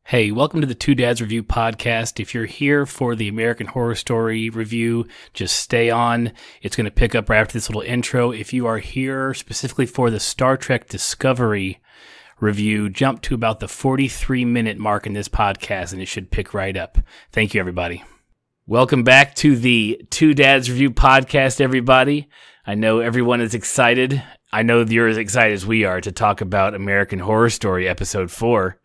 Hey, welcome to the Two Dads Review podcast. If you're here for the American Horror Story review, just stay on. It's going to pick up right after this little intro. If you are here specifically for the Star Trek Discovery review, jump to about the 43-minute mark in this podcast, and it should pick right up. Thank you, everybody. Welcome back to the Two Dads Review podcast, everybody. I know everyone is excited. I know you're as excited as we are to talk about American Horror Story Episode 4.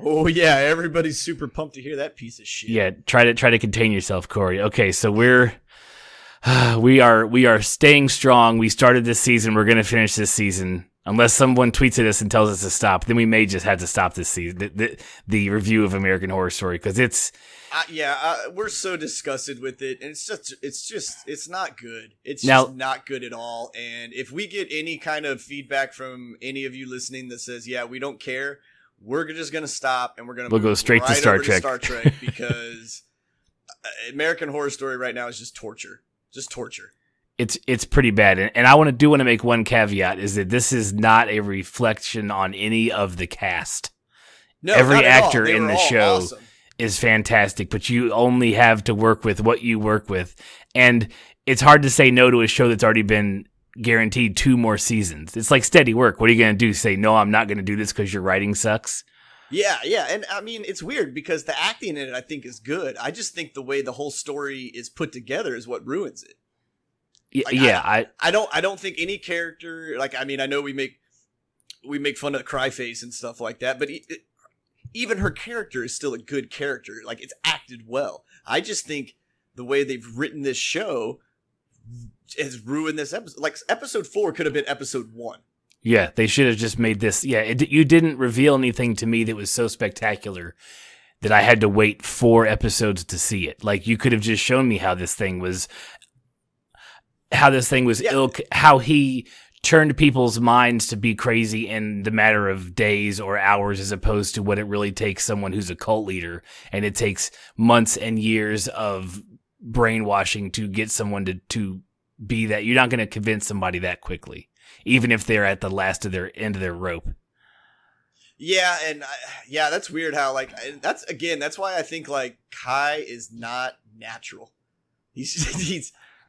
Oh yeah, everybody's super pumped to hear that piece of shit. Yeah, try to contain yourself, Corey. Okay, so we are staying strong. We started this season. We're gonna finish this season, unless someone tweets at us and tells us to stop. Then we may just have to stop this season, the review of American Horror Story, because it's we're so disgusted with it, and it's not good. It's now, just not good at all. And if we get any kind of feedback from any of you listening that says, "Yeah, we don't care," we're just going to stop, and we'll go straight to Star Trek. Star Trek, because American Horror Story right now is just torture. Just torture. It's pretty bad. And I want to make one caveat, is that this is not a reflection on any of the cast. No, every not at actor all. They in were the all show awesome. Is fantastic, but you only have to work with what you work with. And it's hard to say no to a show that's already been guaranteed 2 more seasons. It's like steady work. What are you going to do? Say, no, I'm not going to do this because your writing sucks? Yeah. And I mean, it's weird because the acting in it, I think, is good. I just think the way the whole story is put together is what ruins it. I don't think any character, like, I mean, I know we make fun of Cryface and stuff like that, but even her character is still a good character. Like, it's acted well. I just think the way they've written this show has ruined this episode. Like, episode 4 could have been episode 1. Yeah, they should have just made this. Yeah, you didn't reveal anything to me that was so spectacular that I had to wait 4 episodes to see it. Like, you could have just shown me how this thing was ilk, how he turned people's minds to be crazy in the matter of days or hours, as opposed to what it really takes someone who's a cult leader, and it takes months and years of brainwashing to get someone to be that. You're not going to convince somebody that quickly, even if they're at the last of their end of their rope. Yeah, and that's weird how, like, that's why I think, like, Kai is not natural.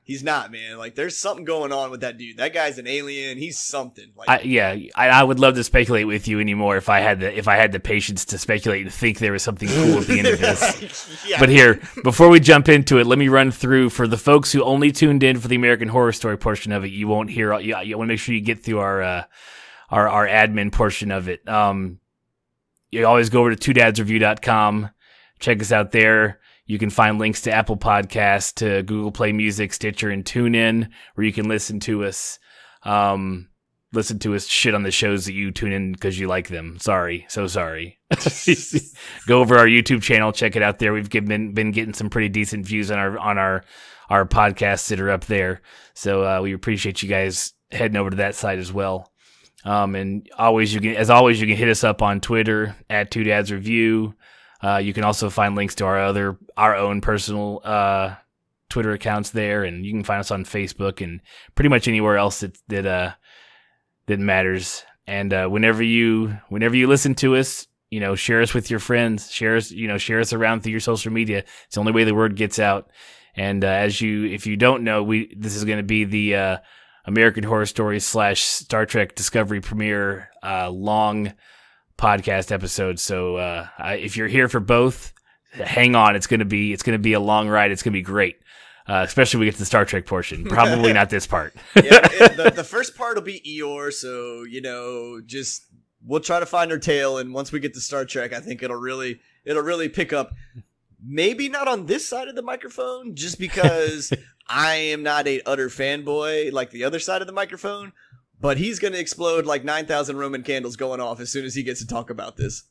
He's not, man. Like, there's something going on with that dude. That guy's an alien. He's something. Like, I would love to speculate with you anymore if I had the patience to speculate and think there was something cool at the end of this. Yeah. But here, before we jump into it, let me run through, for the folks who only tuned in for the American Horror Story portion of it. You won't hear. You want to make sure you get through our admin portion of it. You always go over to twodadsreview.com. Check us out there. You can find links to Apple Podcasts, to Google Play Music, Stitcher, and TuneIn, where you can listen to us shit on the shows that you tune in because you like them. Sorry. So sorry. Go over our YouTube channel, check it out there. We've been getting some pretty decent views on our podcasts that are up there. So we appreciate you guys heading over to that side as well. And you can hit us up on Twitter at Two Dads Review. You can also find links to our own personal Twitter accounts there, and you can find us on Facebook and pretty much anywhere else that matters. And whenever you listen to us, share us with your friends, share us around through your social media. It's the only way the word gets out. And if you don't know, this is going to be the American Horror Story / Star Trek Discovery premiere long podcast episode. So if you're here for both, hang on. It's gonna be a long ride. It's gonna be great, especially when we get to the Star Trek portion. Probably not this part. The first part will be Eeyore. So we'll try to find her tail, and once we get to Star Trek, I think it'll really pick up. Maybe not on this side of the microphone, just because I am not a utter fanboy like the other side of the microphone. But he's going to explode like 9,000 Roman candles going off as soon as he gets to talk about this.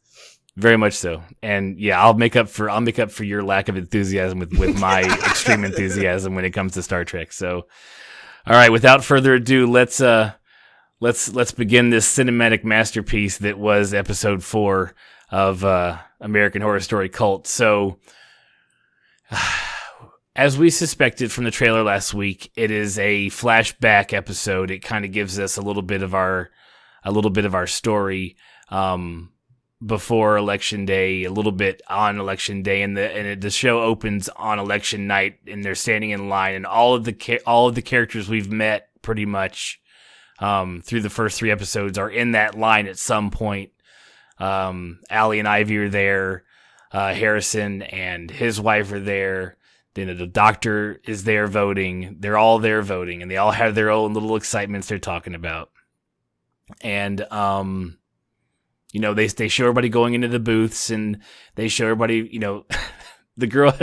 Very much so. And yeah, I'll make up for your lack of enthusiasm with my extreme enthusiasm when it comes to Star Trek. So, all right, without further ado, let's begin this cinematic masterpiece that was episode 4 of American Horror Story Cult. So, as we suspected from the trailer last week, it is a flashback episode. It kind of gives us a little bit of our story. before election day, a little bit on election day, and the show opens on election night, and they're standing in line, and all of the characters we've met pretty much through the first 3 episodes are in that line at some point. Allie and Ivy are there. Harrison and his wife are there. Then the doctor is there voting. They're all there voting, and they all have their own little excitements they're talking about. And they show everybody going into the booths, and they show everybody, the girl,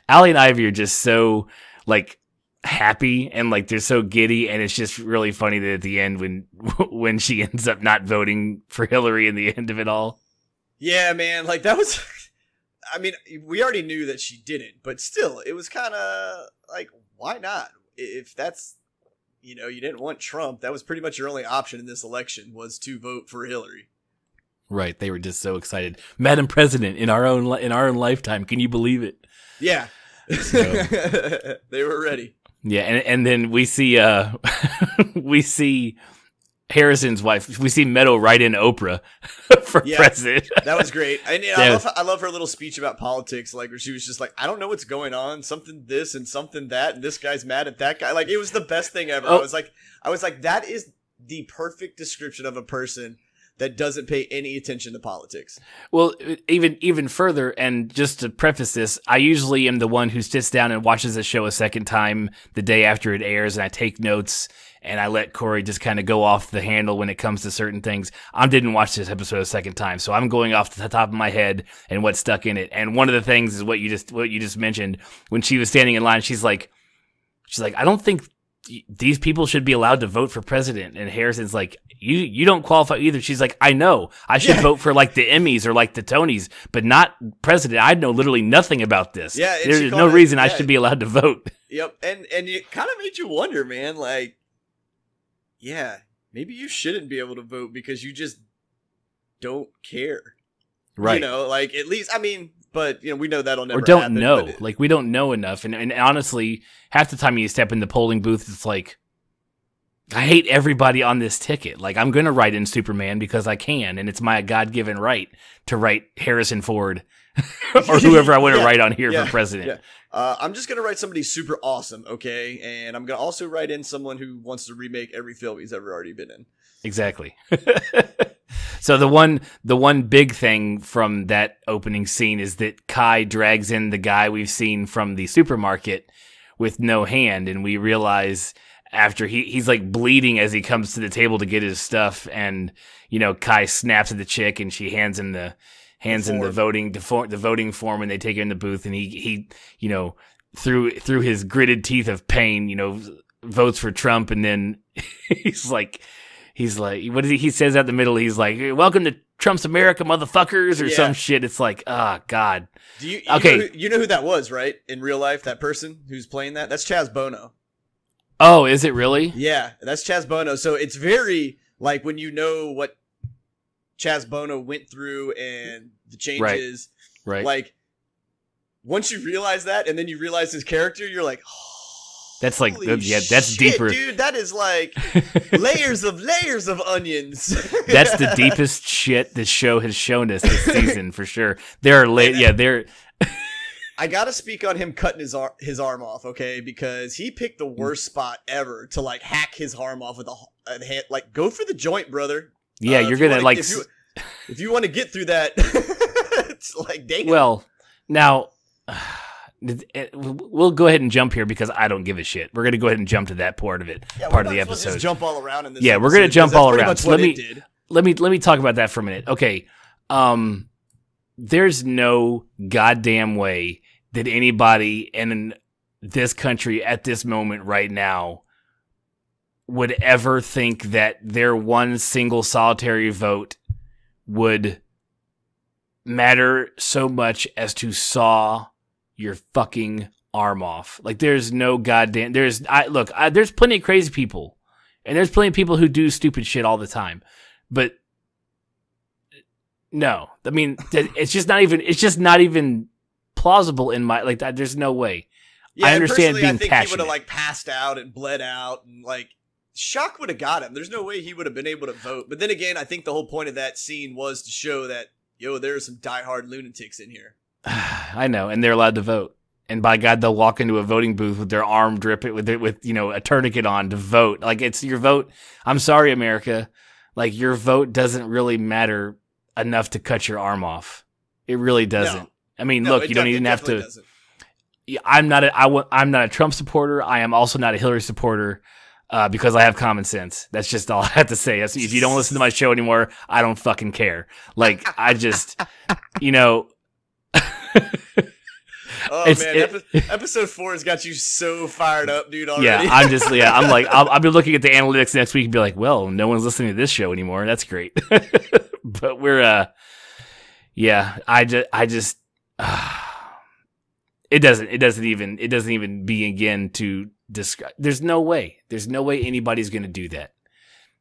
Allie and Ivy are just so like happy, and like they're so giddy, and it's just really funny that at the end when she ends up not voting for Hillary in the end of it all. Yeah, man, like that was, I mean, we already knew that she didn't, but still, it was kind of like, why not? If that's, you didn't want Trump, that was pretty much your only option in this election was to vote for Hillary. Right, they were just so excited. Madam President, in our own lifetime, can you believe it? Yeah. So, they were ready. Yeah, and then we see Harrison's wife. We see Meadow write in Oprah for president. That was great. And I love her little speech about politics, like where she was just like, I don't know what's going on, something this and something that, and this guy's mad at that guy. Like, it was the best thing ever. Oh. I was like, that is the perfect description of a person that doesn't pay any attention to politics. Well, even further, and just to preface this, I usually am the one who sits down and watches the show a second time the day after it airs, and I take notes, and I let Corey just kind of go off the handle when it comes to certain things. I didn't watch this episode a second time, so I'm going off the top of my head and what's stuck in it. And one of the things is what you just mentioned. When she was standing in line, she's like, I don't think these people should be allowed to vote for president. And Harrison's like, you don't qualify either. She's like, I know I should vote for like the Emmys or like the Tonys, but not president. I know literally nothing about this. Yeah, there's no reason I should be allowed to vote. Yep. And it kind of made you wonder, man, like, yeah, maybe you shouldn't be able to vote because you just don't care. Right. Like at least, I mean, but we know that'll never happen. Or don't know. Like we don't know enough. And honestly, half the time you step in the polling booth, it's like, I hate everybody on this ticket. Like I'm going to write in Superman because I can. And it's my God-given right to write Harrison Ford or whoever I want to write on here for president. Yeah. I'm just going to write somebody super awesome. Okay. And I'm going to also write in someone who wants to remake every film he's ever already been in. Exactly. So the one big thing from that opening scene is that Kai drags in the guy we've seen from the supermarket with no hand, and we realize after he's like bleeding as he comes to the table to get his stuff, and Kai snaps at the chick and she hands him the voting form, and they take it in the booth, and he through his gritted teeth of pain votes for Trump, and then he's like, what is he says at the middle? He's like, welcome to Trump's America, motherfuckers, or some shit. It's like, oh, God. You know who that was, right? In real life, that person who's playing that's Chaz Bono. Oh, is it really? Yeah, that's Chaz Bono. So it's very, like, when you know what Chaz Bono went through and the changes. Right. Like, once you realize that, and then you realize his character, you're like, oh. That's like, that's deeper. Dude, that is like layers of onions. That's the deepest shit this show has shown us this season for sure. There are I gotta speak on him cutting his arm off, okay? Because he picked the worst spot ever to like hack his arm off with a hand. Like, go for the joint, brother. Yeah, you're gonna like if you want to get through that. It's like, damn. Well, now. We'll go ahead and jump here because I don't give a shit. We're going to go ahead and jump to that part of it, part of the episode. Just jump all around in this. Yeah, we're going to jump all around. So let me talk about that for a minute. Okay, there's no goddamn way that anybody in this country at this moment right now would ever think that their one single solitary vote would matter so much as to saw your fucking arm off. Like, there's no goddamn, there's plenty of crazy people, and there's plenty of people who do stupid shit all the time, but no, I mean, it's just not even plausible in my, like, that. There's no way. Yeah, I understand being passionate. I think he would have like passed out and bled out, and like shock would have got him. There's no way he would have been able to vote. But then again, I think the whole point of that scene was to show that yo, there are some diehard lunatics in here. I know, and they're allowed to vote. And by God, they'll walk into a voting booth with their arm dripping with a tourniquet on to vote. Like, it's your vote. I'm sorry, America. Like, your vote doesn't really matter enough to cut your arm off. It really doesn't. No. I mean, look, you don't even have to. Doesn't. I'm not a Trump supporter. I am also not a Hillary supporter because I have common sense. That's just all I have to say. If you don't listen to my show anymore, I don't fucking care. Like, I just, Oh man, episode 4 has got you so fired up, dude. Already. Yeah, I'm like, I'll be looking at the analytics next week and be like, well, no one's listening to this show anymore. That's great. But we're, I just, it doesn't even begin to describe. There's no way anybody's gonna do that.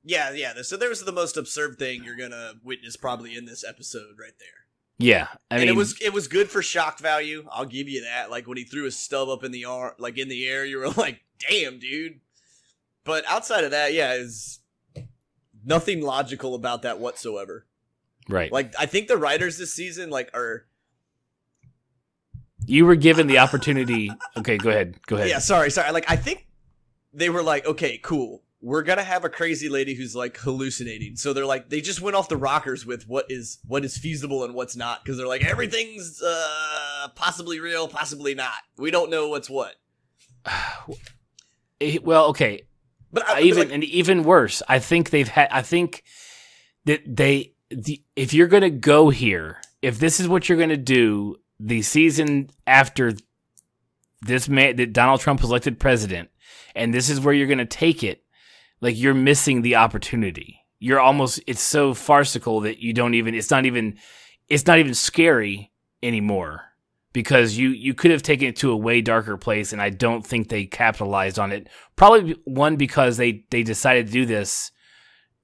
Yeah. So there was the most absurd thing you're gonna witness probably in this episode right there. Yeah, I mean, it was good for shock value. I'll give you that. Like when he threw his stub up in the air, you were like, "Damn, dude!" But outside of that, is nothing logical about that whatsoever. Right. Like I think the writers this season are. You were given the opportunity. Okay, go ahead. Yeah, sorry. Like I think they were like, okay, cool. We're gonna have a crazy lady who's like hallucinating. So they're like, they just went off the rockers with what is feasible and what's not, because they're like, everything's possibly real, possibly not. We don't know what's what. Well, okay, but even worse, I think that if you're gonna go here, if this is what you're gonna do, the season after this man that Donald Trump was elected president, and this is where you're gonna take it. Like, you're missing the opportunity. It's so farcical that it's not even scary anymore, because you could have taken it to a way darker place, and I don't think they capitalized on it. Probably one, because they decided to do this.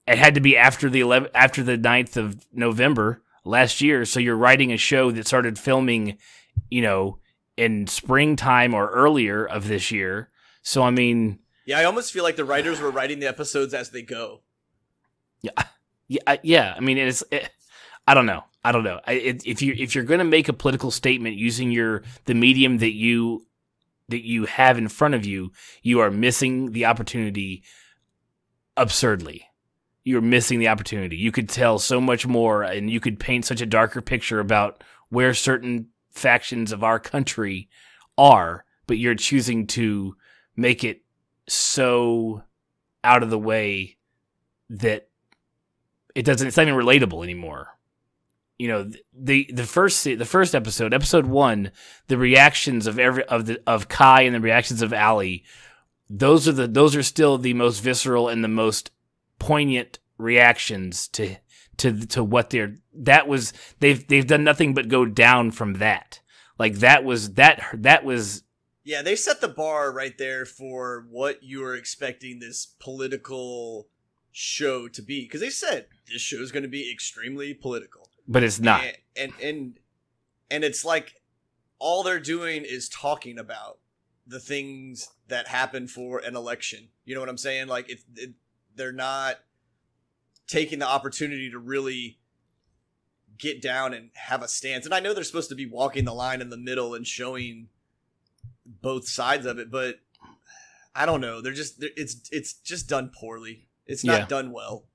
It had to be after the 9th of November last year. So you're writing a show that started filming, in springtime or earlier of this year. So, I mean, yeah, I almost feel like the writers were writing the episodes as they go. Yeah. I mean, I don't know. If you're going to make a political statement using the medium that you have in front of you, you are missing the opportunity absurdly. You're missing the opportunity. You could tell so much more, and you could paint such a darker picture about where certain factions of our country are, but you're choosing to make it so out of the way that it's not even relatable anymore. The first episode 1, the reactions of Kai and the reactions of Allie, those are still the most visceral and the most poignant reactions to what they've done nothing but go down from that. Like that was yeah, they set the bar right there for what you were expecting this political show to be, because they said this show is going to be extremely political, but it's not. And it's like all they're doing is talking about the things that happen for an election. You know what I'm saying? Like they're not taking the opportunity to really get down and have a stance. And I know they're supposed to be walking the line in the middle and showing both sides of it, but I don't know. It's just done poorly. It's not done well.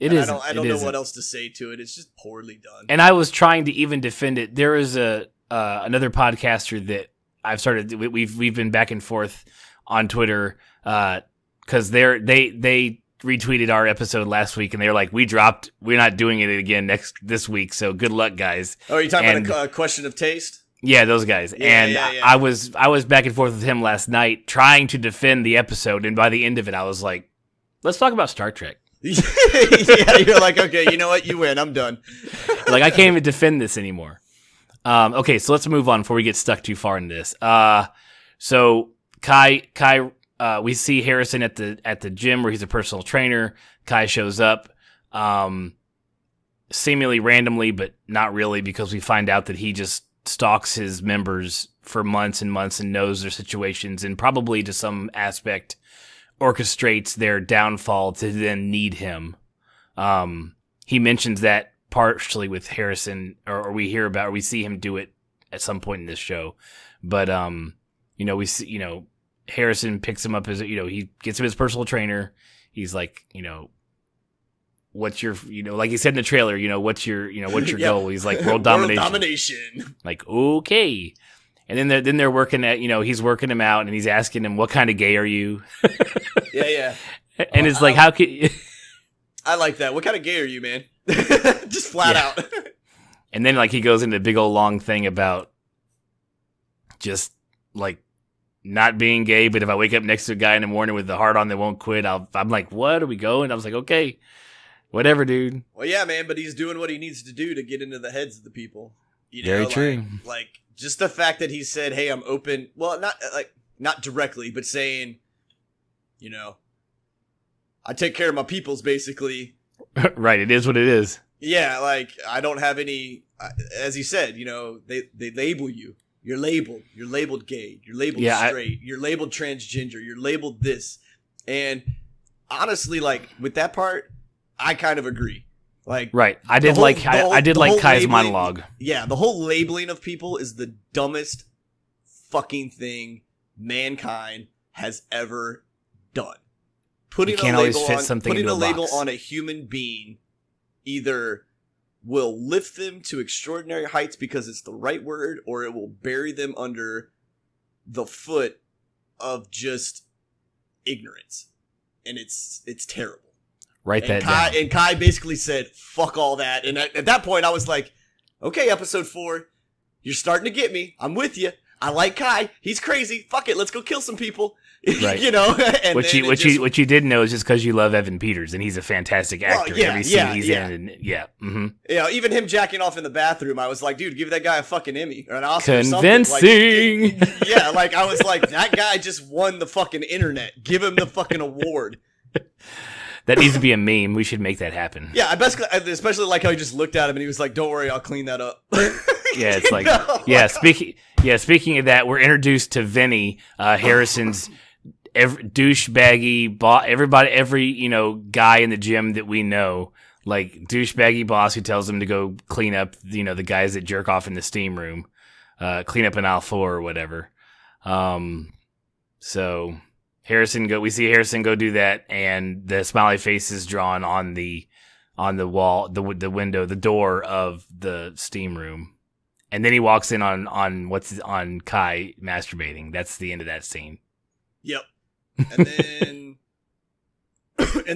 It is. I don't know what else to say to it. It's just poorly done. And I was trying to even defend it. There is another podcaster that I've started. We've been back and forth on Twitter because they retweeted our episode last week, and they were like, we're not doing it again this week, so good luck, guys. Oh, are you talking about a question of taste? Yeah, those guys. Yeah. I was back and forth with him last night trying to defend the episode, and by the end of it I was like, let's talk about Star Trek. Yeah, you're like, okay, you know what? You win. I'm done. Like, I can't even defend this anymore. Okay, so let's move on before we get stuck too far into this. So Kai, we see Harrison at the gym where he's a personal trainer. Kai shows up, seemingly randomly, but not really, because we find out that he just stalks his members for months and months and knows their situations, and probably to some aspect orchestrates their downfall to then need him. He mentions that partially with Harrison, or we hear about, or we see him do it at some point in this show. But, we see, Harrison picks him up as, he gets him his personal trainer. He's like, what's your, like he said in the trailer, what's your goal? He's like, world domination. Like, okay. And then they're working at, he's working him out and he's asking him, what kind of gay are you? Yeah. And it's like, how can I like that. What kind of gay are you, man? Just flat out. And then like he goes into a big old long thing about just like not being gay, but if I wake up next to a guy in the morning with the heart on that won't quit, I'm like, what are we going? I was like, okay, whatever, dude. Well, yeah, man, but he's doing what he needs to do to get into the heads of the people. Very true. Like just the fact that he said, "Hey, I'm open." Well, not directly, but saying, I take care of my peoples, basically. Right. It is what it is. Yeah, like I don't have any. As he said, they label you. You're labeled. You're labeled gay. You're labeled straight. You're labeled transgender. You're labeled this. And honestly, like with that part, I kind of agree. Like, right. I did like Kai's monologue. Yeah, the whole labeling of people is the dumbest fucking thing mankind has ever done. Putting a label on a human being either will lift them to extraordinary heights because it's the right word, or it will bury them under the foot of just ignorance. And it's terrible. Write that down. And Kai basically said, fuck all that. And at that point, I was like, okay, episode 4, you're starting to get me. I'm with you. I like Kai. He's crazy. Fuck it. Let's go kill some people. Right. And what you didn't know is just because you love Evan Peters, and he's a fantastic actor. Every scene he's in. Even him jacking off in the bathroom, I was like, dude, give that guy a fucking Emmy or an Oscar. Convincing. Like, I was like, that guy just won the fucking internet. Give him the fucking award. That needs to be a meme. We should make that happen. Yeah, especially like how he just looked at him and he was like, "Don't worry, I'll clean that up." Yeah, it's like, Speaking of that, we're introduced to Vinny, Harrison's douchebaggy boss. Every guy in the gym that we know, like douchebaggy boss who tells him to go clean up, the guys that jerk off in the steam room, clean up in aisle 4 or whatever. So. We see Harrison go do that, and the smiley face is drawn on the wall, the window, the door of the steam room, and then he walks in on Kai masturbating. That's the end of that scene. Yep, and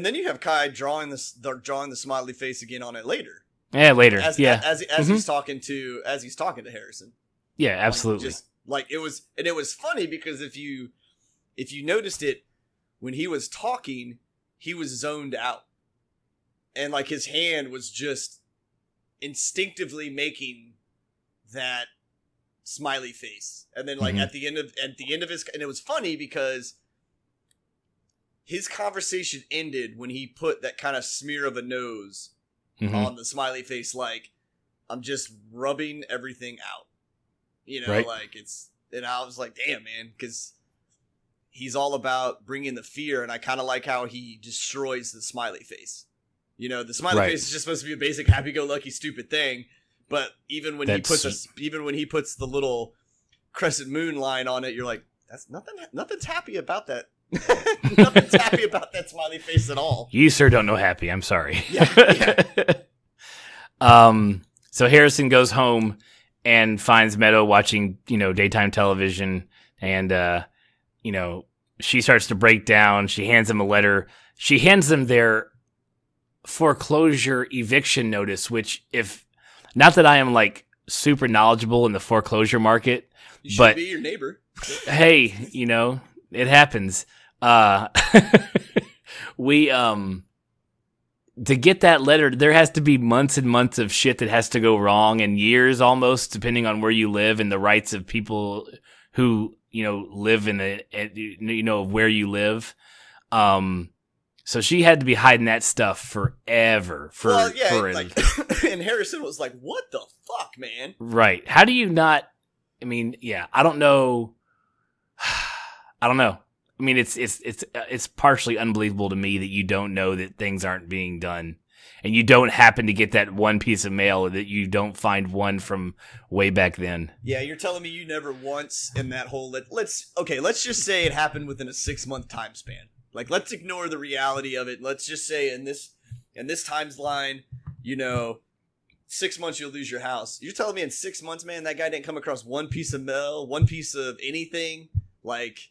then you have Kai drawing the smiley face again on it later. Yeah, later. As he's talking to Harrison. Yeah, absolutely. Just like it was funny because if you noticed it, when he was talking, he was zoned out. And like his hand was just instinctively making that smiley face. And then like at the end of his, and it was funny because his conversation ended when he put that kind of smear of a nose on the smiley face, like, I'm just rubbing everything out. Right. Like and I was like, damn, man, because he's all about bringing the fear, and I kind of like how he destroys the smiley face. The smiley face is just supposed to be a basic happy-go-lucky stupid thing, but even when he puts the little crescent moon line on it, you're like, that's nothing's happy about that. Nothing's happy about that smiley face at all. You, sir, don't know happy. I'm sorry. Yeah. So Harrison goes home and finds Meadow watching, daytime television, and she starts to break down. She hands him a letter. She hands them their foreclosure eviction notice, which not that I am like super knowledgeable in the foreclosure market, you should but be your neighbor. Hey, it happens. We, to get that letter, there has to be months and months of shit that has to go wrong, and years almost, depending on where you live and the rights of people who live in where you live. So she had to be hiding that stuff forever. And Harrison was like, "What the fuck, man?" Right? How do you not? I mean, yeah, I don't know. I don't know. I mean, it's partially unbelievable to me that you don't know that things aren't being done. and you don't happen to get that one piece of mail, that you don't find one from way back then. Yeah, you're telling me you never once in that whole let's just say it happened within a 6-month time span. Like, let's ignore the reality of it. Let's just say in this timeline, 6 months you'll lose your house. You're telling me in 6 months, man, that guy didn't come across one piece of mail, one piece of anything, like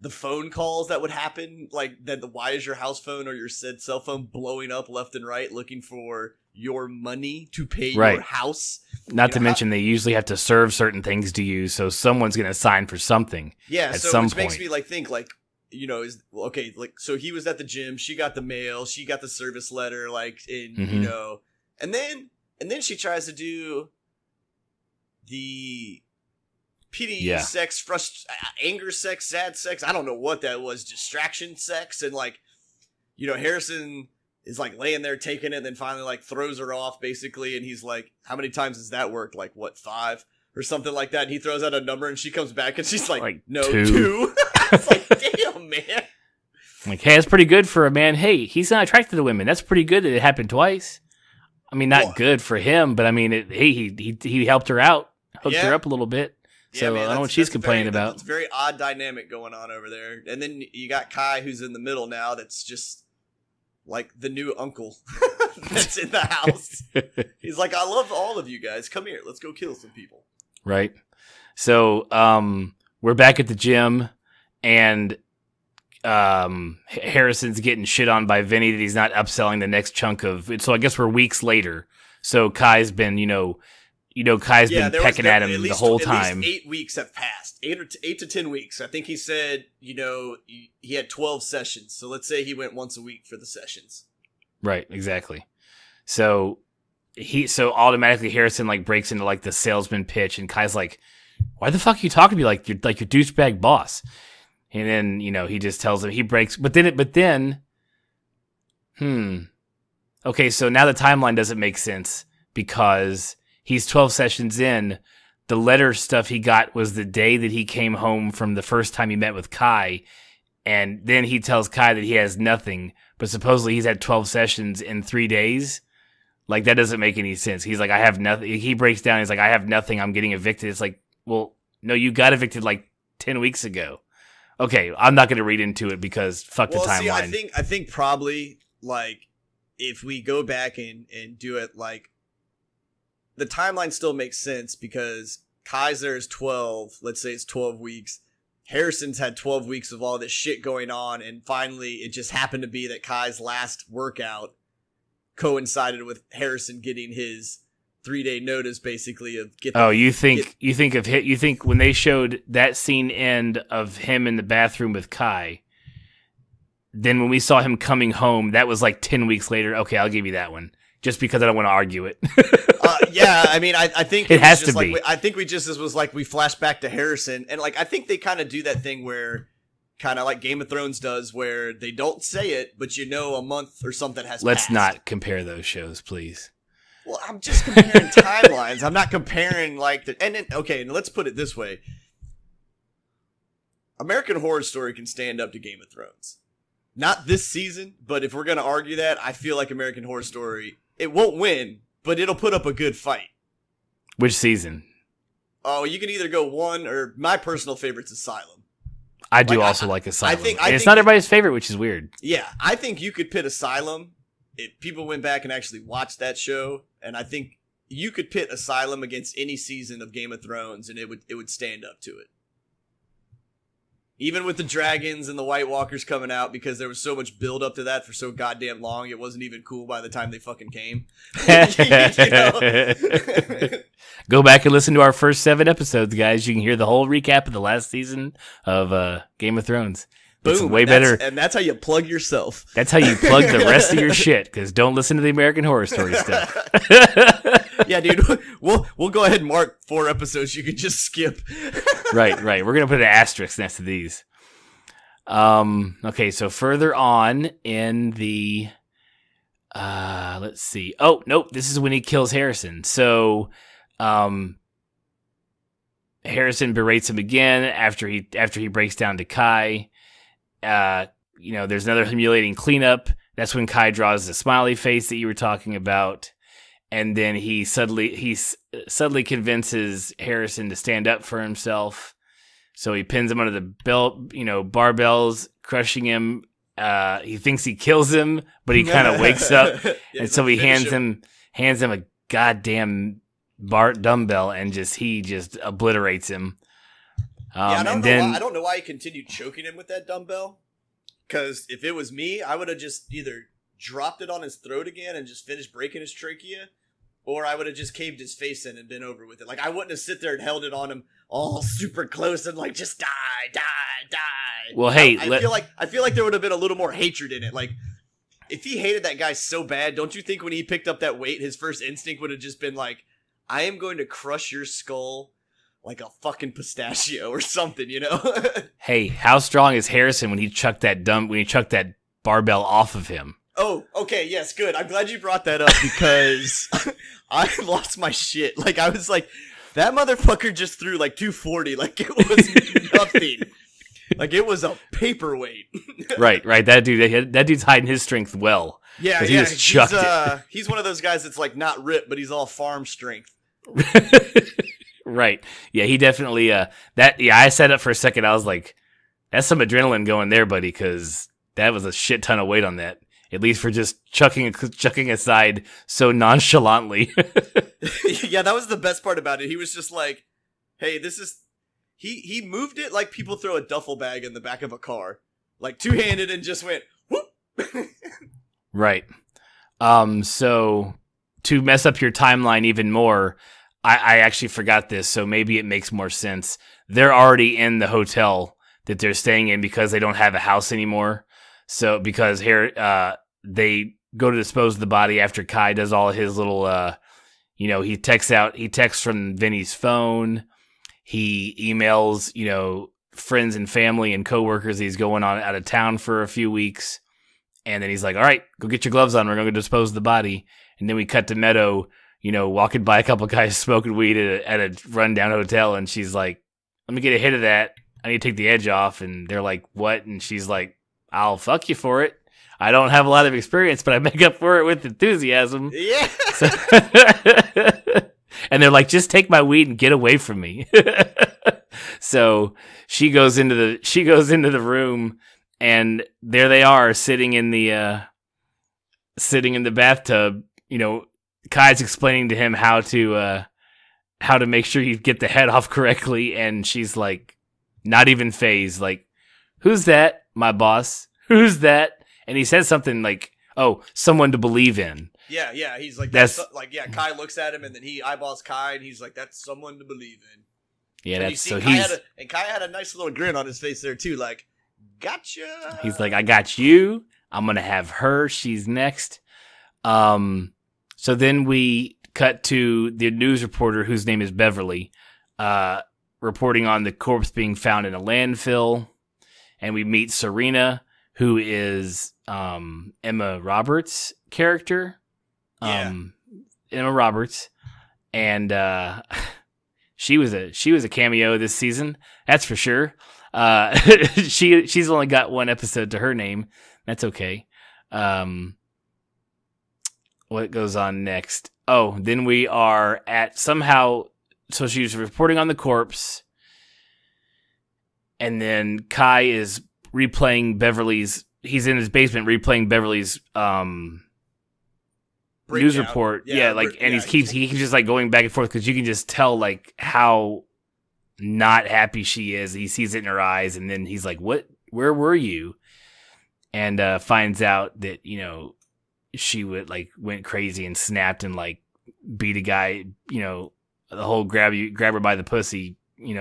the phone calls that would happen, like that. Why is your house phone or your said cell phone blowing up left and right, looking for your money to pay your house? Not to mention they usually have to serve certain things to you, so someone's going to sign for something. Yeah, at so some which point. makes me like think like, so he was at the gym, she got the mail, she got the service letter, like, and then she tries to do the PD sex, anger sex, sad sex. I don't know what that was. Distraction sex. And like, Harrison is like laying there taking it, and then finally like throws her off basically. And he's like, how many times has that worked? Like, what, 5 or something like that? And he throws out a number, and she comes back and she's like no, 2. It's like, damn, man. Like, hey, that's pretty good for a man. Hey, he's not attracted to women. That's pretty good that it happened twice. I mean, not good for him, but I mean, he helped her out, hooked her up a little bit. So man, I don't know what she's complaining about. It's a very odd dynamic going on over there. And then you got Kai, who's in the middle now, that's just like the new uncle that's in the house. He's like, I love all of you guys. Come here. Let's go kill some people. Right. So we're back at the gym, and Harrison's getting shit on by Vinny that he's not upselling the next chunk of it. So I guess we're weeks later. So Kai's been, Kai's been pecking at him the whole time. At least 8 weeks have passed. 8 to 10 weeks. I think he said, he had 12 sessions. So let's say he went once a week for the sessions. Right, exactly. So automatically Harrison like breaks into like the salesman pitch, and Kai's like, why the fuck are you talking to me like your douchebag boss? And then, he just tells him, he breaks, but then okay, so now the timeline doesn't make sense because he's 12 sessions in. The letter stuff he got was the day that he came home from the first time he met with Kai. And then he tells Kai that he has nothing, but supposedly he's had 12 sessions in 3 days. Like, that doesn't make any sense. He's like, I have nothing. He breaks down. He's like, I have nothing. I'm getting evicted. It's like, well, no, you got evicted like 10 weeks ago. Okay, I'm not going to read into it because fuck the timeline. See, I think probably, like, if we go back and do it, like, the timeline still makes sense because Kaiser is 12, let's say it's 12 weeks. Harrison's had 12 weeks of all this shit going on, and finally it just happened to be that Kai's last workout coincided with Harrison getting his 3-day notice, basically, of get. You think when they showed that scene end of him in the bathroom with Kai, then when we saw him coming home, that was like 10 weeks later. Okay, I'll give you that one, just because I don't want to argue it. Yeah, I mean, I think it has to be. I think this was like we flash back to Harrison, and like I think they kind of do that thing where, kind of like Game of Thrones does, where they don't say it, but a month or something has. Let's passed. not compare those shows, please. Well, I'm just comparing timelines. I'm not comparing like the. And then, okay, and let's put it this way: American Horror Story can stand up to Game of Thrones. Not this season, but if we're gonna argue that, I feel like American Horror Story, it won't win, but it'll put up a good fight. Which season? Oh, you can either go one, or my personal favorite's Asylum. I do also like Asylum. I think it's not everybody's favorite, which is weird. Yeah, I think you could pit Asylum if people went back and actually watched that show, and I think you could pit Asylum against any season of Game of Thrones, and it would stand up to it. Even with the dragons and the White Walkers coming out, because there was so much build up to that for so goddamn long, it wasn't even cool by the time they fucking came. Go back and listen to our first 7 episodes, guys. You can hear the whole recap of the last season of Game of Thrones. Boom, it's way better. And that's how you plug yourself. That's how you plug the rest of your shit, because don't listen to the American Horror Story stuff. Yeah, dude, we'll go ahead and mark 4 episodes you can just skip. Right. We're going to put an asterisk next to these. Okay, so further on in the... let's see. Oh, nope, this is when he kills Harrison. So... Harrison berates him again after he breaks down to Kai. There's another humiliating cleanup. That's when Kai draws the smiley face that you were talking about. And then he suddenly convinces Harrison to stand up for himself. So he pins him under the belt, barbells, crushing him. He thinks he kills him, but he kind of wakes up, and so he hands him a goddamn dumbbell, and he just obliterates him. I don't know why he continued choking him with that dumbbell. Because if it was me, I would have just either dropped it on his throat again and just finished breaking his trachea, or I would have just caved his face in and been over with it. Like, I wouldn't have sit there and held it on him all super close and like, just die. Well, hey, I feel like there would have been a little more hatred in it. Like, if he hated that guy so bad, don't you think when he picked up that weight, his first instinct would have just been like, I am going to crush your skull like a fucking pistachio or something, Hey, how strong is Harrison when he chucked that barbell off of him? Oh, okay, yes, good. I'm glad you brought that up because I lost my shit. Like, I was like, that motherfucker just threw like 240, like it was nothing. Like, it was a paperweight. Right. That dude's hiding his strength well. Yeah. He just chucked it. He's one of those guys that's like not ripped, but he's all farm strength. Right. Yeah, he definitely I sat up for a second. I was like, that's some adrenaline going there, buddy, because that was a shit ton of weight on that. At least for just chucking aside so nonchalantly. Yeah, that was the best part about it. He was just like, hey, this is he moved it like people throw a duffel bag in the back of a car. Like two-handed and just went whoop. Right. So to mess up your timeline even more, I actually forgot this, so maybe it makes more sense. They're already in the hotel that they're staying in because they don't have a house anymore. So because here they go to dispose of the body after Kai does all his little he texts from Vinny's phone. He emails, friends and family and coworkers he's going on out of town for a few weeks. And then he's like, all right, go get your gloves on. We're going to dispose of the body. And then we cut to Meadow, walking by a couple guys smoking weed at a rundown hotel. And she's like, let me get a hit of that. I need to take the edge off. And they're like, what? And she's like, I'll fuck you for it. I don't have a lot of experience, but I make up for it with enthusiasm. Yeah. And they're like, just take my weed and get away from me. So she goes into the room, and there they are sitting in the bathtub. Kai's explaining to him how to make sure you get the head off correctly, and she's like, not even phased. Like, who's that? My boss. Who's that? And he says something like, "Oh, someone to believe in." Yeah. He's like, Kai looks at him, and then he eyeballs Kai, and he's like, "That's someone to believe in." Yeah, and Kai had a nice little grin on his face there too, like, "Gotcha." He's like, "I got you. I'm gonna have her. She's next." So then we cut to the news reporter whose name is Beverly, reporting on the corpse being found in a landfill, and we meet Serena, who is Emma Roberts' character. Emma Roberts, and she was a cameo this season, that's for sure. She's only got one episode to her name. That's okay. What goes on next? Oh, then we are at somehow. So she's reporting on the corpse, and then Kai is replaying Beverly's. He's in his basement replaying Beverly's news report. He keeps just like going back and forth because you can just tell like how not happy she is. He sees it in her eyes, and then he's like, "What? Where were you?" And finds out that she went crazy and snapped and like beat a guy. The whole grab her by the pussy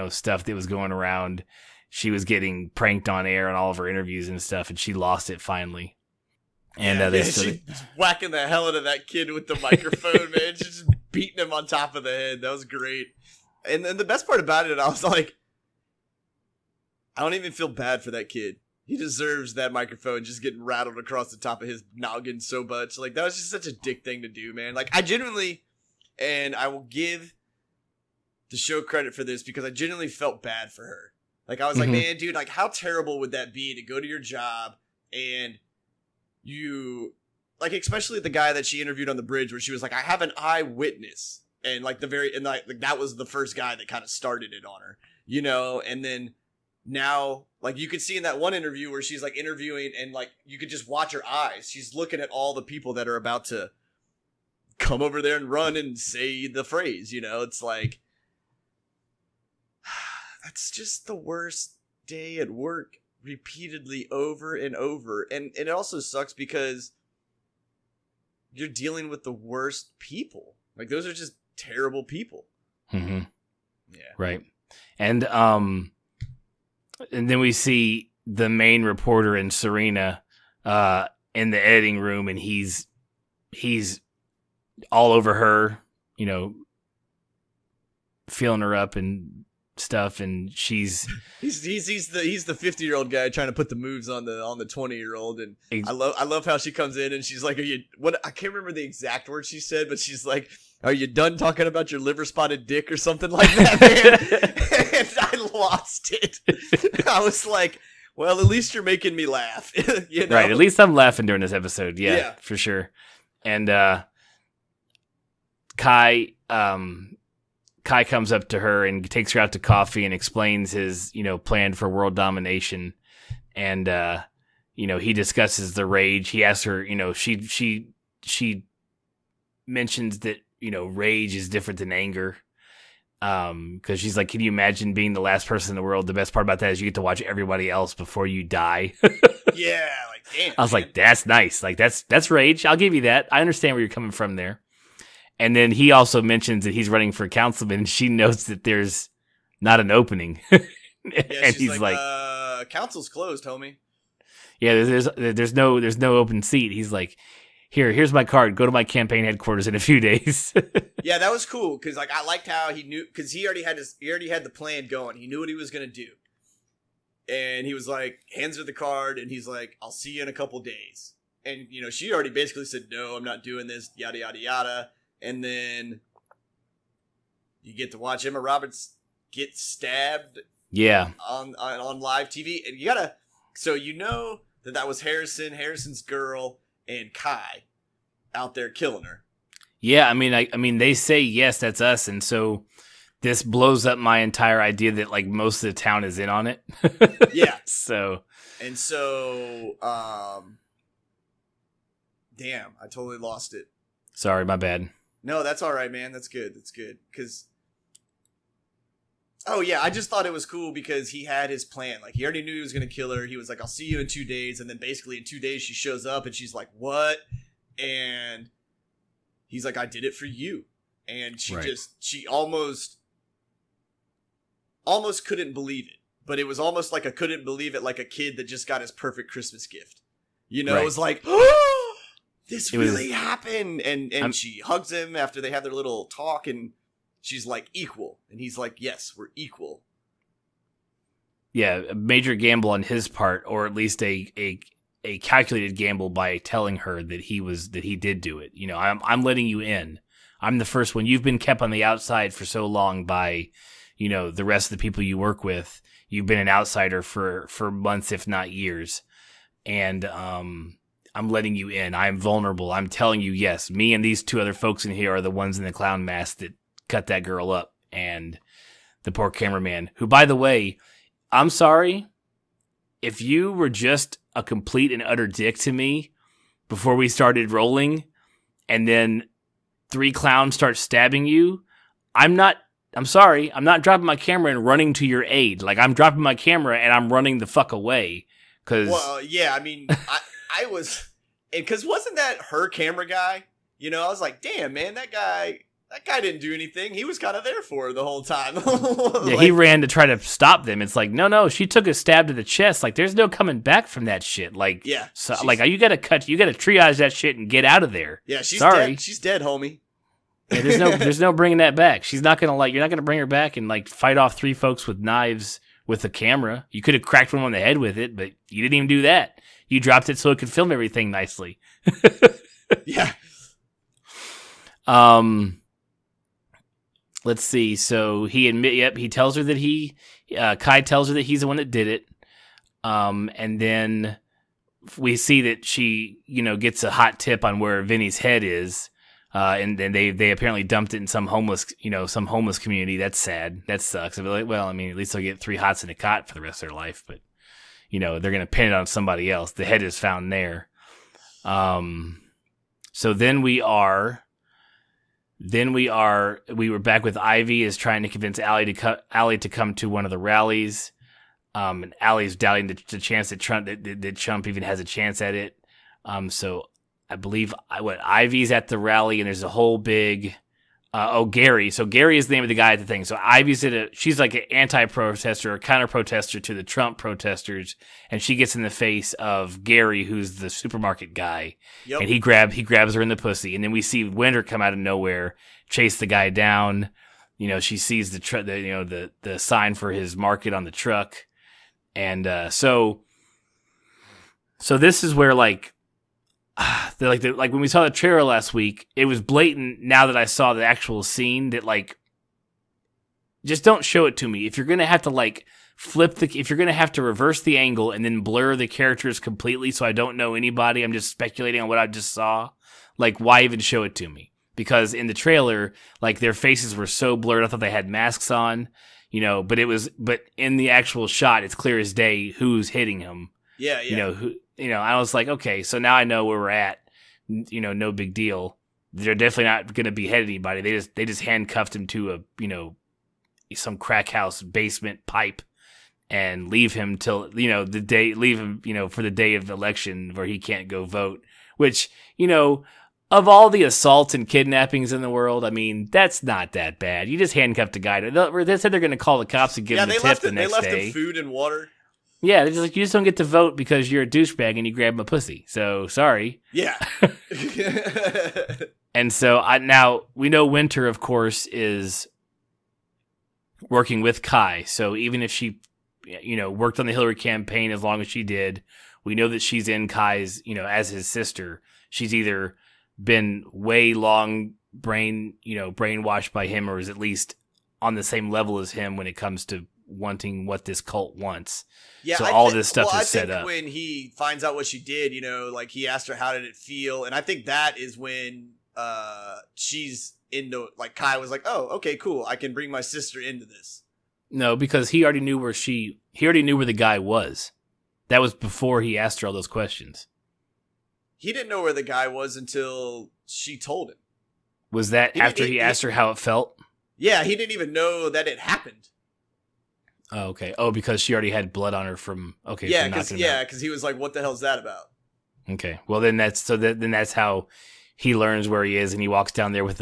stuff that was going around. She was getting pranked on air and all of her interviews and stuff, and she lost it finally. And she's whacking the hell out of that kid with the microphone, man. She's just beating him on top of the head. That was great. And then the best part about it, I was like, I don't even feel bad for that kid. He deserves that microphone just getting rattled across the top of his noggin so much. Like, that was just such a dick thing to do, man. Like, I genuinely, and I will give the show credit for this because I genuinely felt bad for her. Like, I was like, man, dude, like, how terrible would that be to go to your job and you like, especially the guy that she interviewed on the bridge, where she was like, I have an eyewitness, and like that was the first guy that kind of started it on her, you know. And then now, like, you could see in that one interview where she's like interviewing, and like you could just watch her eyes, she's looking at all the people that are about to come over there and run and say the phrase, you know. It's like, that's just the worst day at work, repeatedly over and over. And it also sucks because you're dealing with the worst people. Like, those are just terrible people. Mm-hmm. Yeah. Right. And then we see the main reporter and Serena in the editing room, and he's all over her, you know, feeling her up and stuff, and he's the 50-year-old guy trying to put the moves on the 20-year-old, and I love how she comes in and she's like, I can't remember the exact words she said, but she's like, are you done talking about your liver spotted dick or something like that, man? And I lost it. I was like, well, at least you're making me laugh. You know? Right, at least I'm laughing during this episode. Yeah, for sure. And Kai comes up to her and takes her out to coffee and explains his, you know, plan for world domination. And, you know, he discusses the rage. He asks her, you know, she mentions that, you know, rage is different than anger. Cause she's like, can you imagine being the last person in the world? The best part about that is you get to watch everybody else before you die. Yeah. Like, damn. I was like, that's nice. Like, that's rage. I'll give you that. I understand where you're coming from there. And then he also mentions that he's running for councilman, and she notes that there's not an opening. And he's like, council's closed, homie. Yeah, there's no open seat. He's like, here's my card. Go to my campaign headquarters in a few days. Yeah, that was cool, because like I liked how he knew, because he already had the plan going. He knew what he was gonna do, and he was like, hands her the card, and he's like, I'll see you in a couple days. And you know, she already basically said, no, I'm not doing this. Yada yada yada. And then you get to watch Emma Roberts get stabbed. Yeah. On live TV. And so you know that was Harrison's girl, and Kai out there killing her. Yeah, I mean they say, yes, that's us. And so this blows up my entire idea that like most of the town is in on it. Yeah. So damn, I totally lost it. Sorry, my bad. No, that's all right, man. That's good. Because, oh yeah, I just thought it was cool because he had his plan. Like, he already knew he was going to kill her. He was like, I'll see you in 2 days. And then basically in 2 days she shows up and she's like, what? And he's like, I did it for you. And she almost couldn't believe it. But it was almost like a couldn't believe it, like a kid that just got his perfect Christmas gift. You know, It was like, this really happened. And she hugs him after they have their little talk, and she's like, equal. And he's like, yes, we're equal. Yeah, a major gamble on his part, or at least a calculated gamble by telling her that he did do it. You know, I'm letting you in. I'm the first one. You've been kept on the outside for so long by, you know, the rest of the people you work with. You've been an outsider for months, if not years. And I'm letting you in. I'm vulnerable. I'm telling you, yes, me and these 2 other folks in here are the ones in the clown mask that cut that girl up. And the poor cameraman, who, by the way, I'm sorry, if you were just a complete and utter dick to me before we started rolling, and then 3 clowns start stabbing you, I'm sorry, I'm not dropping my camera and running to your aid. Like, I'm dropping my camera and I'm running the fuck away. Well, yeah, I mean, I was, because wasn't that her camera guy? You know, I was like, damn, man, that guy didn't do anything. He was kind of there for her the whole time. Yeah, he ran to try to stop them. It's like, no, she took a stab to the chest. Like, there's no coming back from that shit. Like, yeah, so, like, you gotta triage that shit and get out of there. Yeah, she's dead. She's dead, homie. Yeah, there's no bringing that back. She's not gonna, like, you're not gonna bring her back and like fight off 3 folks with knives with a camera. You could have cracked one on the head with it, but you didn't even do that. You dropped it so it could film everything nicely. Yeah. Let's see. So he tells her that Kai tells her that he's the one that did it. And then we see that she, gets a hot tip on where Vinny's head is. And then they apparently dumped it in some homeless community. That's sad. That sucks. I'd be like, well, I mean, at least they'll get 3 hots in a cot for the rest of their life, but they're going to pin it on somebody else. The head is found there. So then we were back with Ivy is trying to convince Allie to come to one of the rallies. And Allie's doubting the chance that Trump even has a chance at it. So I believe Ivy's at the rally, and there's a whole big Gary. So Gary is the name of the guy at the thing. So Ivy's she's like an anti-protester or counter-protester to the Trump protesters, and she gets in the face of Gary, who's the supermarket guy. Yep. And he grabs her in the pussy, and then we see Winter come out of nowhere, chase the guy down. She sees the sign for his market on the truck, and so this is where like when we saw the trailer last week, it was blatant. Now that I saw the actual scene, that like, just don't show it to me. If you're gonna have to like if you're gonna have to reverse the angle and then blur the characters completely, so I don't know anybody, I'm just speculating on what I just saw. Like, why even show it to me? Because in the trailer, like their faces were so blurred, I thought they had masks on, but in the actual shot, it's clear as day who's hitting him. Yeah. I was like, okay, so now I know where we're at. No big deal. They're definitely not going to behead anybody. They just handcuffed him to some crack house basement pipe and leave him till, leave him, for the day of the election where he can't go vote, which, of all the assaults and kidnappings in the world, I mean, that's not that bad. You just handcuffed a guy. They said they're going to call the cops and give him a tip the next day. They left him food and water. Yeah, they're just like, you just don't get to vote because you're a douchebag and you grab my pussy. So, sorry. Yeah. And so, now, we know Winter, of course, is working with Kai. So, even if she, worked on the Hillary campaign as long as she did, we know that she's in Kai's, as his sister. She's either been way long brainwashed by him, or is at least on the same level as him when it comes to wanting what this cult wants. Yeah, so all this stuff is set up. When he finds out what she did, like he asked her how did it feel, and I think that is when she's into, like, Kai was like, oh, okay, cool, I can bring my sister into this. No, because he already knew where the guy was. That was before he asked her all those questions. He didn't know where the guy was until she told him. Was that after he asked her how it felt? Yeah, he didn't even know that it happened. Oh, okay. Oh, because she already had blood on her from Yeah, because he was like, "What the hell's that about?" Okay. Well, then that's how he learns where he is, and he walks down there with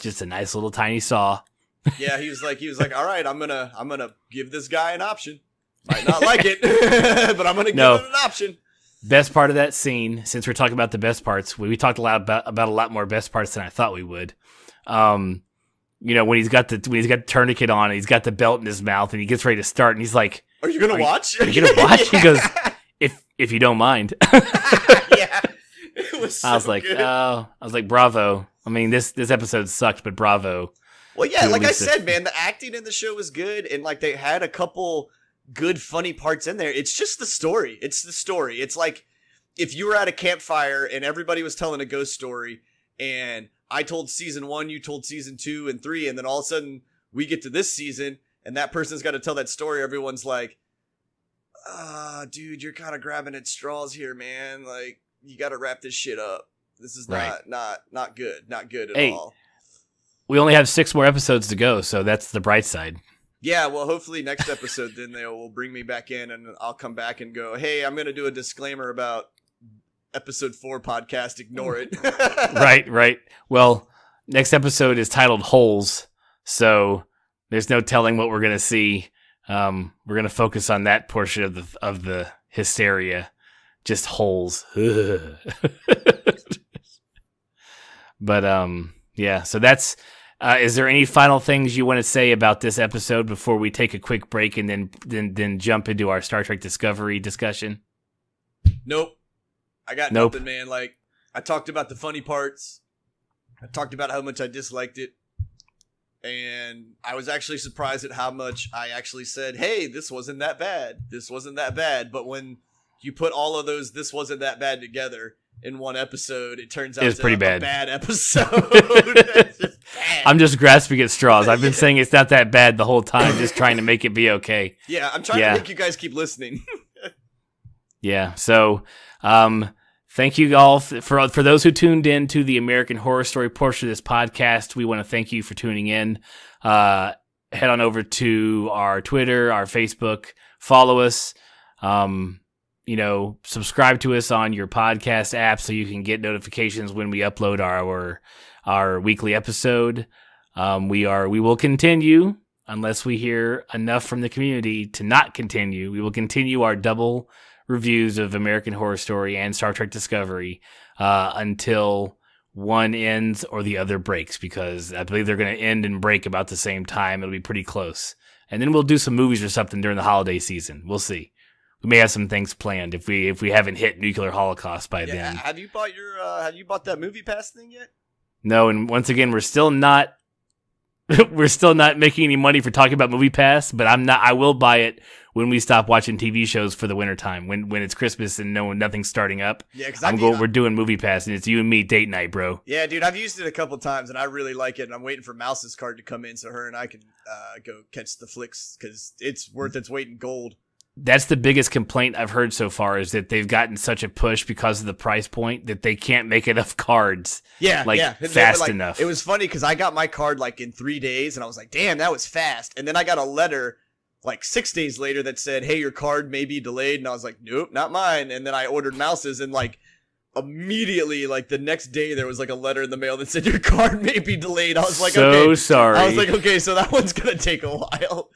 just a nice little tiny saw. Yeah, he was like, "All right, I'm gonna give this guy an option. Might not like it, but I'm gonna give him an option." Best part of that scene, since we're talking about the best parts, we talked a lot about a lot more best parts than I thought we would. When he's got the tourniquet on, and he's got the belt in his mouth, and he gets ready to start, and he's like, "Are you gonna watch? Are you gonna watch?" Yeah. He goes, "If you don't mind." Yeah, it was. So I was like, good. I was like, bravo. I mean, this episode sucked, but bravo. Well, yeah, like I said, man, the acting in the show was good, and like they had a couple good funny parts in there. It's just the story. It's like if you were at a campfire and everybody was telling a ghost story, and I told season 1, you told season 2 and 3, and then all of a sudden we get to this season and that person's got to tell that story. Everyone's like, dude, you're kind of grabbing at straws here, man. Like, you got to wrap this shit up. This is not good. Not good at all. We only have 6 more episodes to go, so that's the bright side. Yeah, well, hopefully next episode then they will bring me back in and I'll come back and go, hey, I'm going to do a disclaimer about episode 4 podcast. Ignore it. Right. Well, next episode is titled Holes, so there's no telling what we're going to see. We're going to focus on that portion of the hysteria. Just holes. But, yeah, so that's... is there any final things you want to say about this episode before we take a quick break and then jump into our Star Trek Discovery discussion? Nope. I got nothing, man. Like, I talked about the funny parts. I talked about how much I disliked it. And I was actually surprised at how much I actually said, hey, this wasn't that bad. This wasn't that bad. But when you put all of those This Wasn't That Bad together in one episode, it turns out it's pretty bad. A bad episode. It's just bad. I'm just grasping at straws. I've been saying it's not that bad the whole time, just trying to make it be okay. Yeah, I'm trying to make you guys keep listening. Yeah, so thank you all for those who tuned in to the American Horror Story portion of this podcast. We want to thank you for tuning in. Head on over to our Twitter, our Facebook, follow us. Subscribe to us on your podcast app so you can get notifications when we upload our weekly episode. We will continue, unless we hear enough from the community to not continue. We will continue our double reviews of American Horror Story and Star Trek Discovery until one ends or the other breaks, because I believe they're going to end and break about the same time. It'll be pretty close. And then we'll do some movies or something during the holiday season. We'll see. We may have some things planned if we haven't hit nuclear holocaust by then. Have you bought that movie pass thing yet? No, and once again, we're still not making any money for talking about Movie Pass, but I will buy it when we stop watching TV shows for the wintertime, when it's Christmas and nothing's starting up. Yeah, because we're doing Movie Pass, and it's you and me date night, bro. Yeah, dude, I've used it a couple times, and I really like it, and I'm waiting for Mouse's card to come in so her and I can go catch the flicks, because it's worth its weight in gold. That's the biggest complaint I've heard so far, is that they've gotten such a push because of the price point that they can't make enough cards fast enough. It was funny because I got my card like in 3 days, and I was like, damn, that was fast. And then I got a letter like 6 days later that said, hey, your card may be delayed. And I was like, nope, not mine. And then I ordered Mouse's, and like immediately, like the next day, there was like a letter in the mail that said your card may be delayed. I was like, okay. Sorry. I was like, okay, so that one's going to take a while.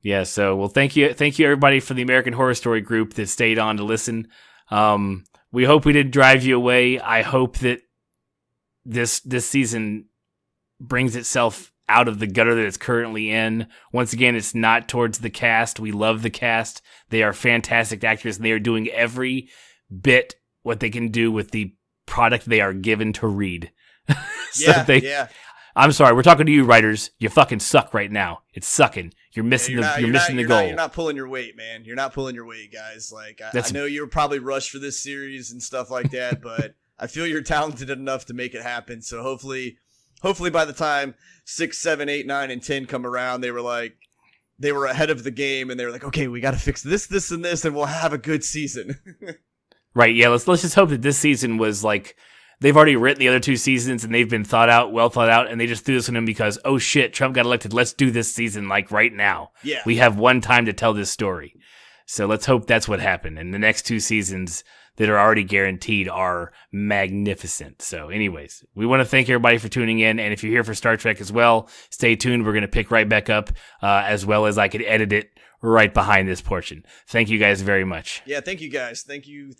Yeah, so, well, thank you everybody for the American Horror Story group that stayed on to listen. We hope we didn't drive you away. I hope that this season brings itself out of the gutter that it's currently in. Once again, it's not towards the cast. We love the cast. They are fantastic actors, and they are doing every bit what they can do with the product they are given to read. Yeah. I'm sorry, we're talking to you, writers. You fucking suck right now. It's sucking. You're missing the goal. You're not pulling your weight, man. You're not pulling your weight, guys. Like I know you were probably rushed for this series and stuff like that, but I feel you're talented enough to make it happen. So hopefully by the time 6, 7, 8, 9, and 10 come around, they were ahead of the game, and they were like, okay, we got to fix this, and this, and we'll have a good season. Right? Yeah. Let's just hope that this season was like. They've already written the other 2 seasons, and they've been well thought out, and they just threw this on them because, oh shit, Trump got elected. Let's do this season like right now. Yeah. We have one time to tell this story. So let's hope that's what happened. And the next 2 seasons that are already guaranteed are magnificent. So anyways, we want to thank everybody for tuning in. And if you're here for Star Trek as well, stay tuned. We're going to pick right back up, as well as I could edit it right behind this portion. Thank you guys very much. Yeah. Thank you guys. Thank you.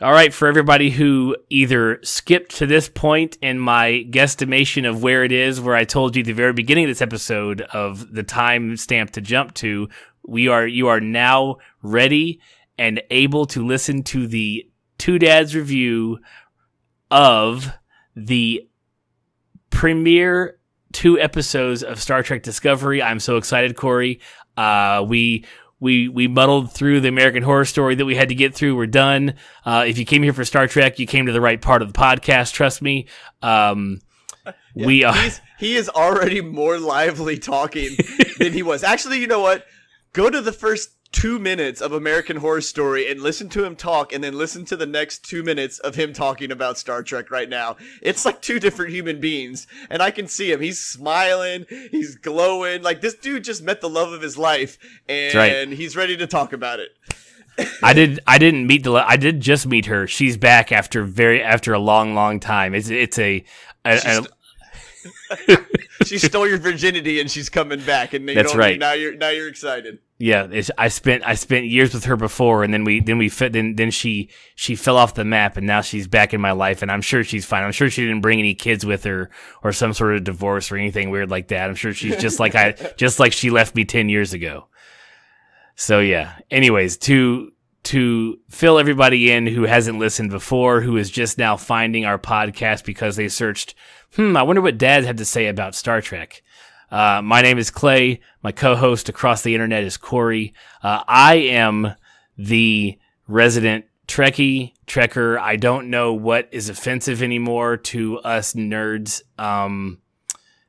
All right, for everybody who either skipped to this point in my guesstimation of where it is, where I told you at the very beginning of this episode of the time stamp to jump to, you are now ready and able to listen to the Two Dads review of the premiere 2 episodes of Star Trek Discovery. I'm so excited, Corey. We muddled through the American Horror Story that we had to get through. We're done. If you came here for Star Trek, you came to the right part of the podcast. Trust me. He is already more lively talking than he was. Actually, you know what? Go to the first 2 minutes of American Horror Story and listen to him talk, and then listen to the next 2 minutes of him talking about Star Trek right now. It's like 2 different human beings, and I can see him. He's smiling, he's glowing. Like, this dude just met the love of his life, and he's ready to talk about it. I did just meet her. She's back after a long time. She stole your virginity, and she's coming back, and that's right. Now you're excited. Yeah, I spent years with her before, and then she fell off the map, and now she's back in my life, and I'm sure she's fine. I'm sure she didn't bring any kids with her or some sort of divorce or anything weird like that. I'm sure she's just like she left me 10 years ago. So yeah. Anyways, to fill everybody in who hasn't listened before, who is just now finding our podcast because they searched, I wonder what Dad had to say about Star Trek. My name is Clay. My co-host across the internet is Corey. I am the resident Trekkie, Trekker. I don't know what is offensive anymore to us nerds.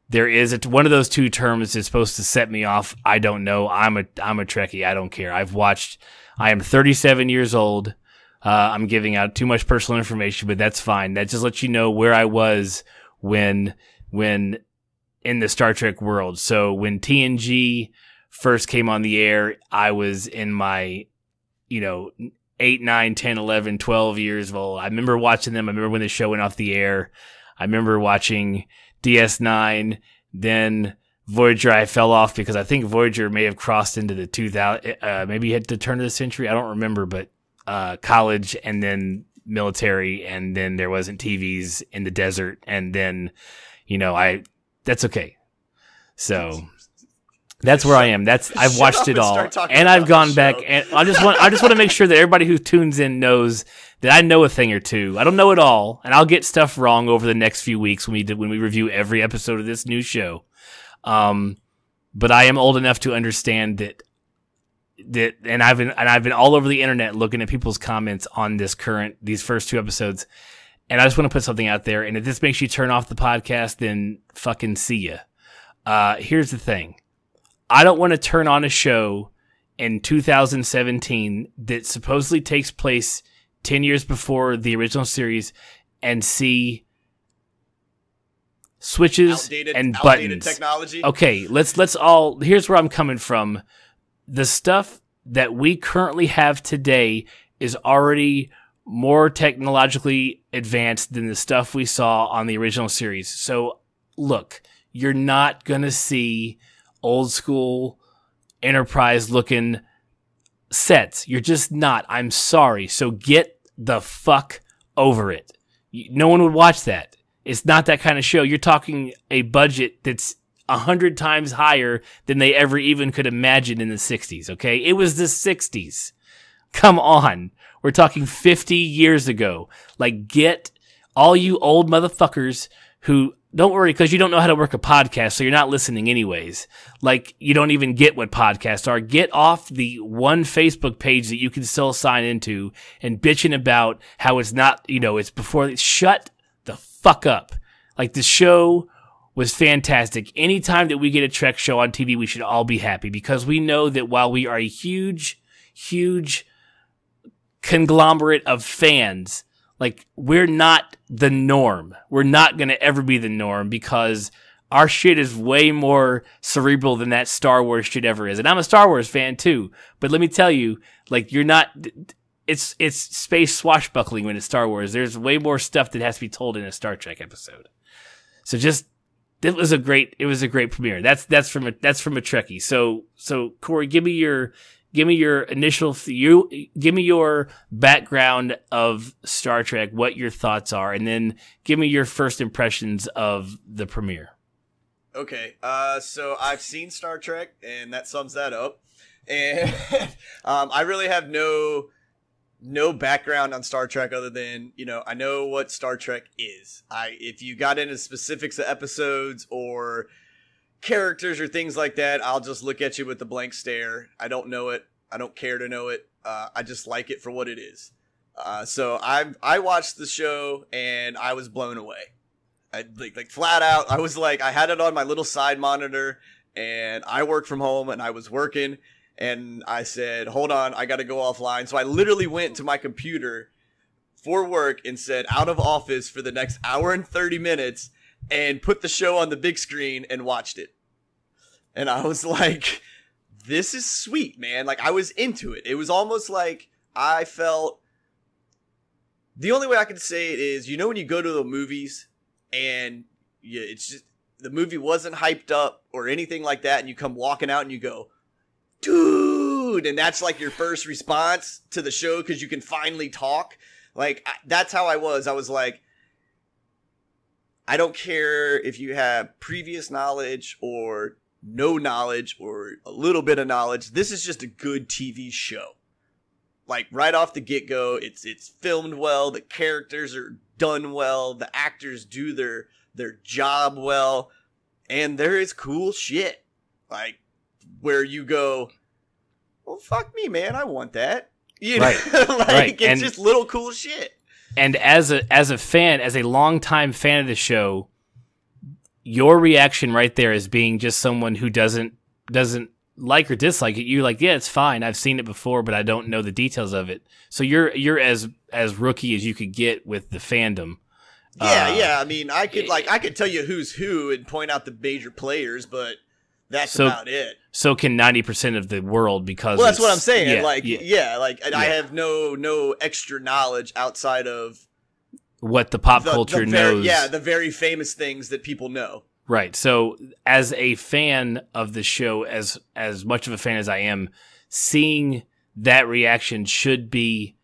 There is one of those two terms is supposed to set me off. I don't know. I'm a Trekkie. I don't care. I am 37 years old. I'm giving out too much personal information, but that's fine. That just lets you know where I was when in the Star Trek world. So when TNG first came on the air, I was in my, 8, 9, 10, 11, 12 years old. I remember watching them. I remember when the show went off the air. I remember watching DS9. Then Voyager, I fell off because I think Voyager may have crossed into the 2000, maybe at the turn of the century. I don't remember, but college and then military, and then there wasn't TVs in the desert, and then, that's okay. So that's where I am. I've watched it all, and I've gone back, and I just want to make sure that everybody who tunes in knows that I know a thing or two. I don't know it all, and I'll get stuff wrong over the next few weeks when we review every episode of this new show. But I am old enough to understand that, and I've been all over the internet looking at people's comments on these first 2 episodes, and I just want to put something out there. And if this makes you turn off the podcast, then fucking see ya. Here's the thing. I don't want to turn on a show in 2017 that supposedly takes place 10 years before the original series and see switches and buttons. Technology. Okay, let's all. Here's where I'm coming from. The stuff that we currently have today is already more technologically advanced than the stuff we saw on the original series. So look, you're not going to see old school Enterprise looking sets. You're just not. I'm sorry. So get the fuck over it. No one would watch that. It's not that kind of show. You're talking a budget that's 100 times higher than they ever even could imagine in the 60s, okay? It was the 60s. Come on. We're talking 50 years ago. Like, get all you old motherfuckers who, don't worry, because you don't know how to work a podcast, so you're not listening anyways. Like, you don't even get what podcasts are. Get off the one Facebook page that you can still sign into and bitching about how it's not, it's before. Shut the fuck up. Like, the show was fantastic. Anytime that we get a Trek show on TV, we should all be happy, because we know that while we are a huge, huge conglomerate of fans, like, we're not the norm. We're not going to ever be the norm, because our shit is way more cerebral than that Star Wars shit ever is. And I'm a Star Wars fan too, but let me tell you, like, you're not, it's space swashbuckling when it's Star Wars. There's way more stuff that has to be told in a Star Trek episode. So it was a great premiere. That's from a Trekkie. So Corey, give me your initial, give me your background of Star Trek, what your thoughts are, and then give me your first impressions of the premiere. Okay. So I've seen Star Trek, and that sums that up. And I really have no background on Star Trek other than, I know what Star Trek is. If you got into specifics of episodes or characters or things like that, I'll just look at you with a blank stare. I don't know it. I don't care to know it. I just like it for what it is. So I watched the show and I was blown away. I like flat out. I was like, I had it on my little side monitor, and I work from home, and I was working, and I said, hold on, I got to go offline. So I literally went to my computer for work and said, out of office for the next hour and 30 minutes, and put the show on the big screen and watched it. And I was like, this is sweet, man. Like, I was into it. It was almost like I felt, the only way I can say it is, when you go to the movies and it's just, the movie wasn't hyped up or anything like that, and you come walking out and you go, dude, and that's like your first response to the show because you can finally talk. Like, that's how I was. I was like, I don't care if you have previous knowledge or no knowledge or a little bit of knowledge. This is just a good TV show. Like, right off the get-go, it's filmed well. The characters are done well. The actors do their job well. and there is cool shit like where you go, well, fuck me, man, I want that. You know, it's just little cool shit. And as a fan, as a longtime fan of the show, your reaction right there is being just someone who doesn't like or dislike it. You're like, yeah, it's fine. I've seen it before, but I don't know the details of it. So you're as rookie as you could get with the fandom. Yeah. I mean, I could tell you who's who and point out the major players, but that's about it. So can 90% of the world, because that's what I'm saying. I have no extra knowledge outside of what the pop culture knows. The very famous things that people know. Right. So as a fan of the show, as much of a fan as I am, seeing that reaction should be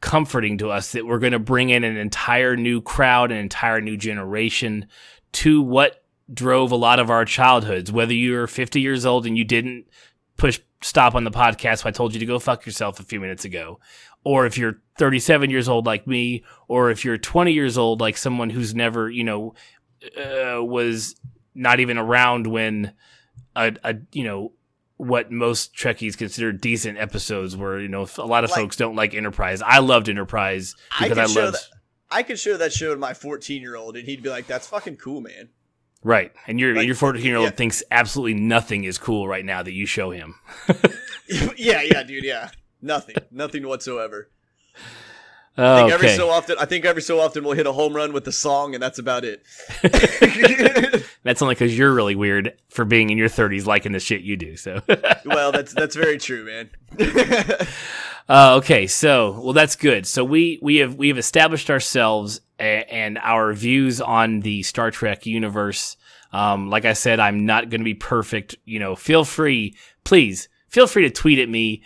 comforting to us, that we're going to bring in an entire new crowd, an entire new generation to what drove a lot of our childhoods. Whether you're 50 years old and you didn't push stop on the podcast so I told you to go fuck yourself a few minutes ago, or if you're 37 years old like me, or if you're 20 years old like someone who's never, was not even around when what most Trekkies consider decent episodes were. A lot of folks don't like Enterprise. I loved Enterprise because I could show that show to my 14-year-old and he'd be like, "That's fucking cool, man." Right, and your 14-year-old thinks absolutely nothing is cool right now that you show him. yeah, dude, yeah, nothing whatsoever. Oh, I think every so often we'll hit a home run with the song, and that's about it. That's only because you're really weird for being in your 30s liking the shit you do. So, well, that's very true, man. Okay, so that's good. So we have established ourselves and our views on the Star Trek universe. Like I said, I'm not going to be perfect. Please feel free to tweet at me.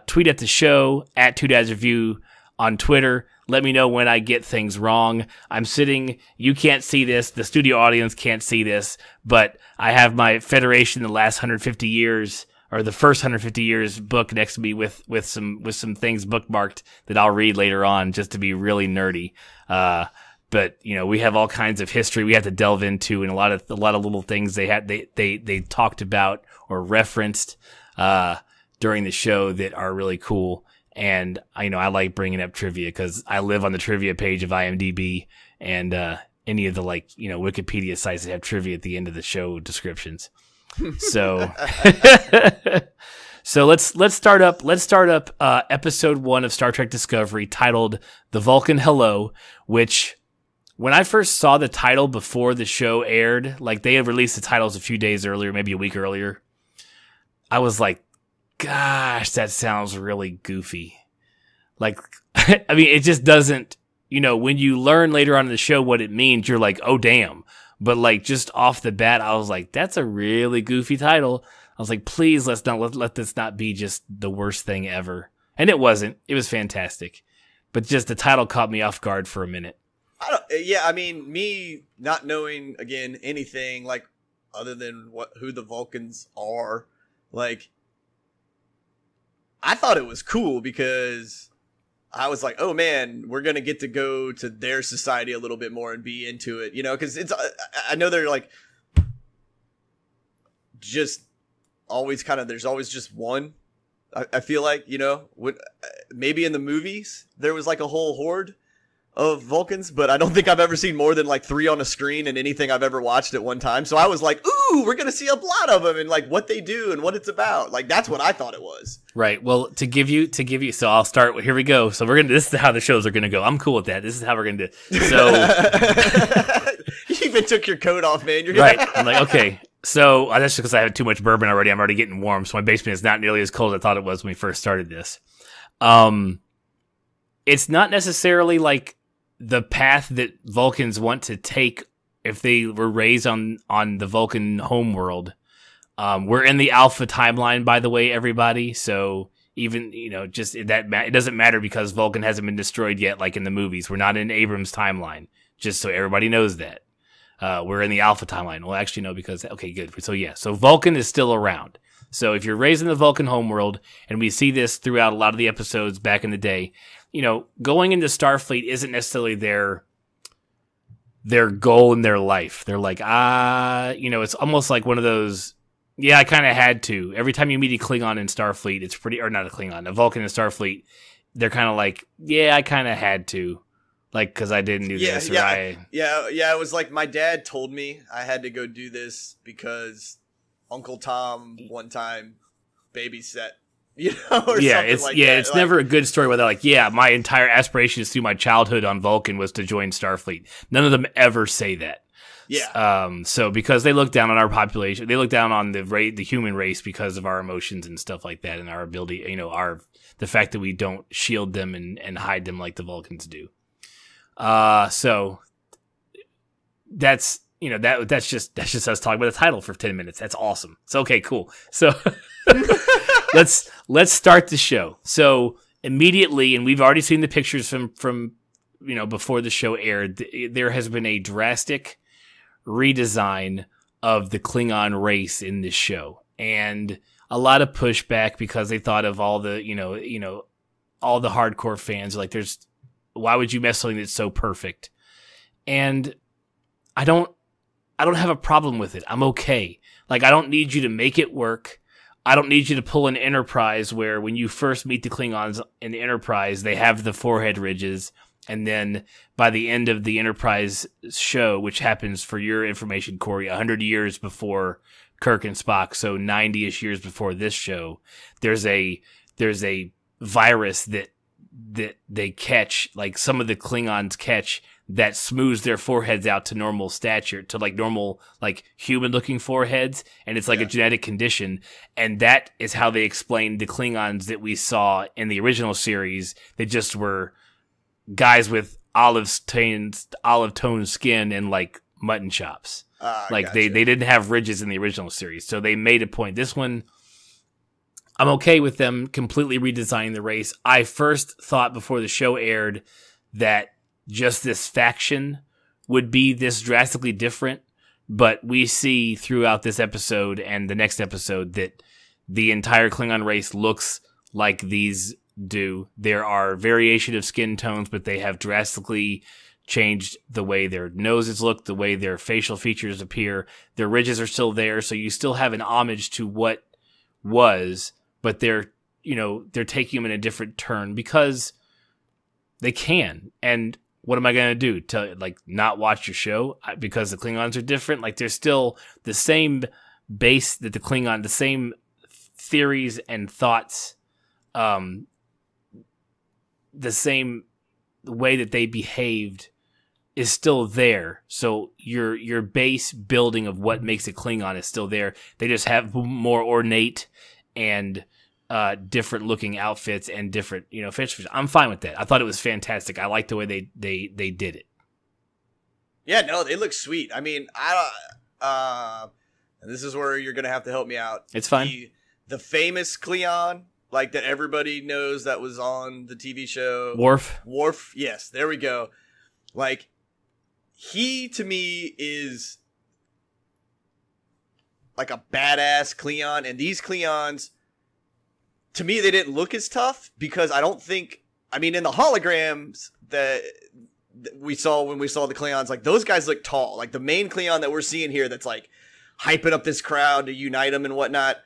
Tweet at the show at 2Dads Review on Twitter. Let me know when I get things wrong. You can't see this, the studio audience can't see this, but I have my Federation the last 150 years, or the first 150 years book next to me with some things bookmarked that I'll read later on just to be really nerdy. But we have all kinds of history we have to delve into, and a lot of little things they talked about or referenced during the show that are really cool. And I like bringing up trivia because I live on the trivia page of IMDb and any of the Wikipedia sites that have trivia at the end of the show descriptions. So so let's start up episode 1 of Star Trek Discovery, titled The Vulcan Hello, which when I first saw the title before the show aired, they had released the titles a few days earlier, maybe a week earlier, I was like, gosh, that sounds really goofy. It just doesn't, when you learn later on in the show what it means, you're like, oh, damn. But just off the bat, I was like, that's a really goofy title. I was like, please, let this not be just the worst thing ever. And it wasn't. It was fantastic. But just the title caught me off guard for a minute. Me not knowing, again, anything other than who the Vulcans are, I thought it was cool because I was like, oh man, we're going to get to go to their society a little bit more and be into it, because I know they're just always there's always just one. I feel like, maybe in the movies there was a whole horde of Vulcans, but I don't think I've ever seen more than 3 on a screen in anything I've ever watched at one time. So I was like, ooh, we're going to see a lot of them and what they do and what it's about. That's what I thought it was. Right. Well, to give you, so I'll start. Here we go. So this is how the shows are going to go. I'm cool with that. This is how we're going to do. So you even took your coat off, man. You're right. I'm like, okay. So that's just because I have too much bourbon already. I'm already getting warm. So my basement is not nearly as cold as I thought it was when we first started this. It's not necessarily the path that Vulcans want to take if they were raised on the Vulcan homeworld. We're in the Alpha timeline, by the way, everybody. So even, just that it doesn't matter because Vulcan hasn't been destroyed yet, like in the movies. We're not in Abrams' timeline, just so everybody knows that. We're in the Alpha timeline. Well, actually, no, because, okay, good. So yeah, so Vulcan is still around. So if you're raised in the Vulcan homeworld, and we see this throughout a lot of the episodes back in the day, going into Starfleet isn't necessarily their their goal in their life. They're like, it's almost like one of those, yeah, I kind of had to. Every time you meet a Klingon in Starfleet, it's pretty, or not a Klingon, a Vulcan in Starfleet, they're kind of like, yeah, I kind of had to. Like, because I didn't do this. It was like my dad told me I had to go do this because Uncle Tom one time babysat. It's never a good story where they're like, yeah, my entire aspirations through my childhood on Vulcan was to join Starfleet. None of them ever say that. Yeah. So because they look down on our population, they look down on the human race because of our emotions and stuff like that, and our ability, the fact that we don't shield them and hide them like the Vulcans do. So that's just us talking about the title for 10 minutes. That's awesome. So, okay, cool. So let's start the show. So immediately, and we've already seen the pictures from before the show aired, there has been a drastic redesign of the Klingon race in this show, and a lot of pushback because they thought of all the, all the hardcore fans like, why would you mess something that's so perfect? And I don't have a problem with it. I'm okay. Like, I don't need you to make it work. I don't need you to pull an Enterprise where when you first meet the Klingons in the Enterprise, they have the forehead ridges. And then by the end of the Enterprise show, which happens, for your information, Corey, 100 years before Kirk and Spock, so 90-ish years before this show, there's a virus that they catch, like some of the Klingons catch, that smooths their foreheads out to normal stature, to like normal, like human looking foreheads. And it's like a genetic condition. And that is how they explained the Klingons that we saw in the original series. They just were guys with olive tone skin and like mutton chops. Like they didn't have ridges in the original series. So they made a point. This one, I'm okay with them completely redesigning the race. I first thought before the show aired that just this faction would be this drastically different, but we see throughout this episode and the next episode that the entire Klingon race looks like these do. There are variation of skin tones, but they have drastically changed the way their noses look, the way their facial features appear. Their ridges are still there, so you still have an homage to what was, but they're taking them in a different turn because they can. And what am I going to do? Not watch your show because the Klingons are different? Like, there's still the same base that the Klingon, the same theories and thoughts, the same way that they behaved is still there. So your base building of what makes a Klingon is still there. They just have more ornate and different looking outfits and different, features. I'm fine with that. I thought it was fantastic. I like the way they did it. Yeah, no, they look sweet. I mean, and this is where you're gonna have to help me out. It's fine. The famous Klingon, like that everybody knows, that was on the TV show. Worf. Yes, there we go. Like, he to me is like a badass Klingon, and these Klingons, to me, they didn't look as tough because I don't think, in the holograms that we saw when we saw the Klingons, like, those guys look tall. Like, the main Klingon that we're seeing here that's, like, hyping up this crowd to unite them and whatnot,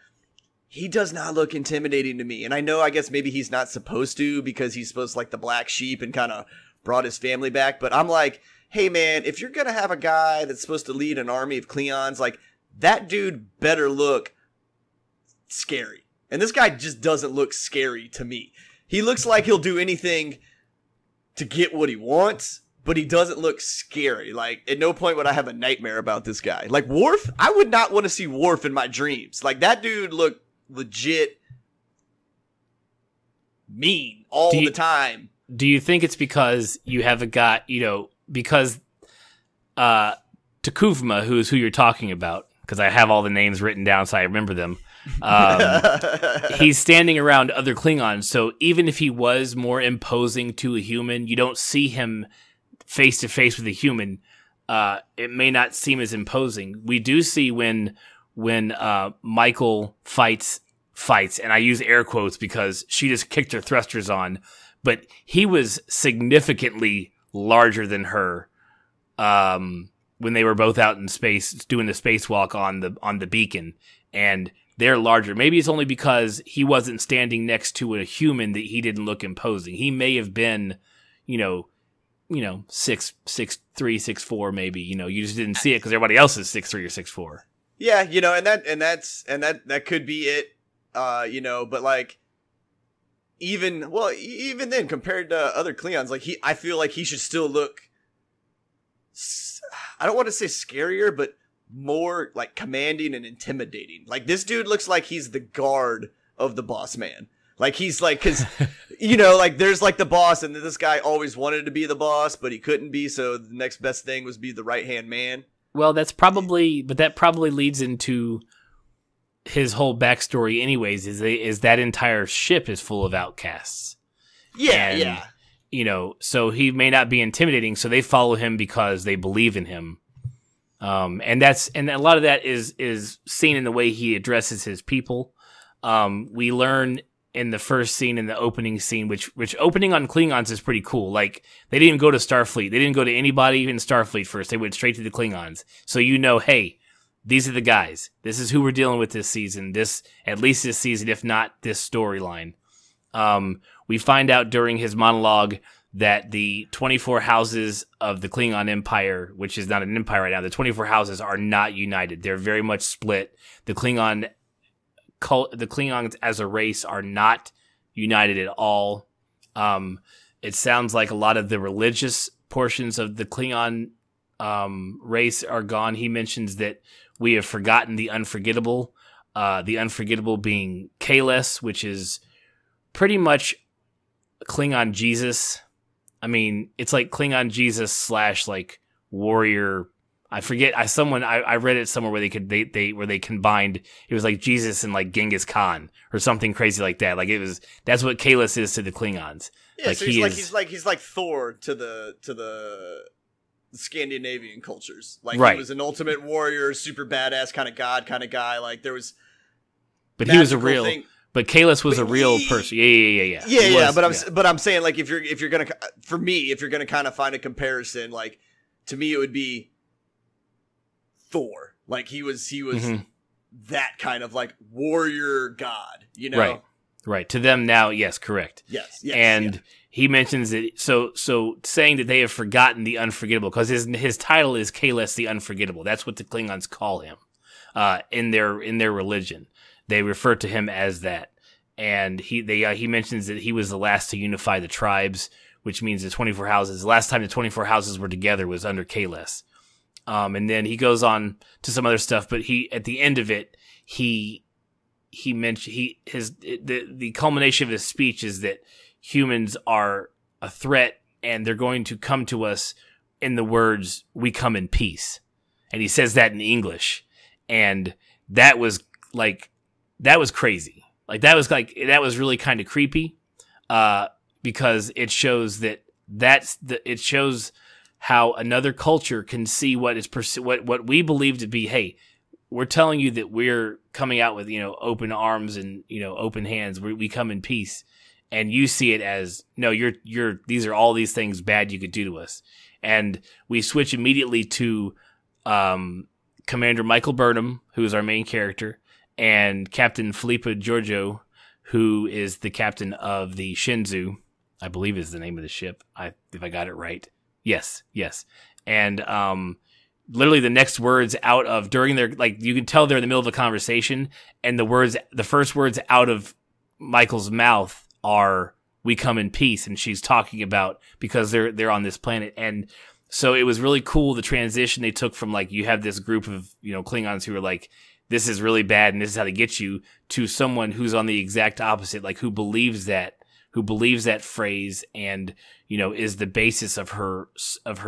he does not look intimidating to me. And I guess maybe he's not supposed to because he's supposed to, like, the black sheep and kind of brought his family back. But I'm like, hey, man, if you're going to have a guy that's supposed to lead an army of Klingons, like, that dude better look scary. And this guy just doesn't look scary to me. He looks like he'll do anything to get what he wants, but he doesn't look scary. Like, at no point would I have a nightmare about this guy. Like, Worf, I would not want to see Worf in my dreams. Like, that dude looked legit mean all the time. Do you think it's because you have a guy, because Takuvma, who is who you're talking about, because I have all the names written down so I remember them, he's standing around other Klingons, so even if he was more imposing to a human, you don't see him face to face with a human. It may not seem as imposing. We do see when Michael fights, and I use air quotes because she just kicked her thrusters on, but he was significantly larger than her when they were both out in space doing the spacewalk on the beacon, and they're larger. Maybe it's only because he wasn't standing next to a human that he didn't look imposing. He may have been, 6'3", 6'4", maybe. You just didn't see it because everybody else is 6'3" or 6'4". Yeah, and that could be it. But like, even then, compared to other Klingons, like I feel like he should still look. I don't want to say scarier, but more like commanding and intimidating. Like, this dude looks like he's the guard of the boss man. Like, he's like, because like there's like the boss, and this guy always wanted to be the boss, but he couldn't be. So the next best thing was be the right hand man. Well, that probably leads into his whole backstory anyways, is that entire ship is full of outcasts. Yeah. So he may not be intimidating, so they follow him because they believe in him. And a lot of that is seen in the way he addresses his people. We learn in the first scene, in the opening scene, which opening on Klingons is pretty cool. Like, they didn't go to Starfleet. They didn't go to anybody in Starfleet first. They went straight to the Klingons. So hey, these are the guys. This is who we're dealing with this season. At least this season, if not this storyline. We find out during his monologue that the 24 houses of the Klingon Empire, which is not an empire right now, the 24 houses are not united. They're very much split. The Klingons as a race are not united at all. It sounds like a lot of the religious portions of the Klingon race are gone. He mentions that we have forgotten the unforgettable being Kahless, which is pretty much Klingon Jesus. I mean, it's like Klingon Jesus / like warrior. I forget. I read it somewhere where they combined. It was like Jesus and like Genghis Khan or something crazy like that. Like, that's what Kahless is to the Klingons. Yeah, like, so he's like Thor to the Scandinavian cultures. Like, right. He was an ultimate warrior, super badass kind of god kind of guy. Like, there was, but he was a real thing. But Kahless was a real person. Yeah. Yeah. But I'm saying, like, if you're gonna, for me, if you're gonna kind of find a comparison, like, to me it would be Thor. Like, he was that kind of like warrior god, Right. To them now, yes, correct. Yes. And he mentions that. So saying that they have forgotten the unforgettable, because his title is Kahless the Unforgettable. That's what the Klingons call him. In their religion, they refer to him as that. And he mentions that he was the last to unify the tribes, which means the 24 houses. The last time the 24 houses were together was under Kahless. And then he goes on to some other stuff, but at the end of it, he mentioned the culmination of his speech is that humans are a threat, and they're going to come to us in the words, "We come in peace." And he says that in English. And that was crazy. That was really kind of creepy, because it shows it shows how another culture can see what is what we believe to be. Hey, we're telling you that we're coming out with open arms and open hands. We come in peace, and you see it as no. These are all these things bad you could do to us, and we switch immediately to Commander Michael Burnham, who is our main character, and Captain Philippa Georgiou, who is the captain of the Shenzhou, I believe is the name of the ship. If I got it right. Yes. And literally the next words out of during their, like, you can tell they're in the middle of a conversation, and the first words out of Michael's mouth are, "We come in peace," and she's talking about because they're on this planet. And so it was really cool, the transition they took from, like, you have this group of Klingons who are like, this is really bad and this is how to get you, to someone who's on the exact opposite, like, who believes that phrase, and is the basis of her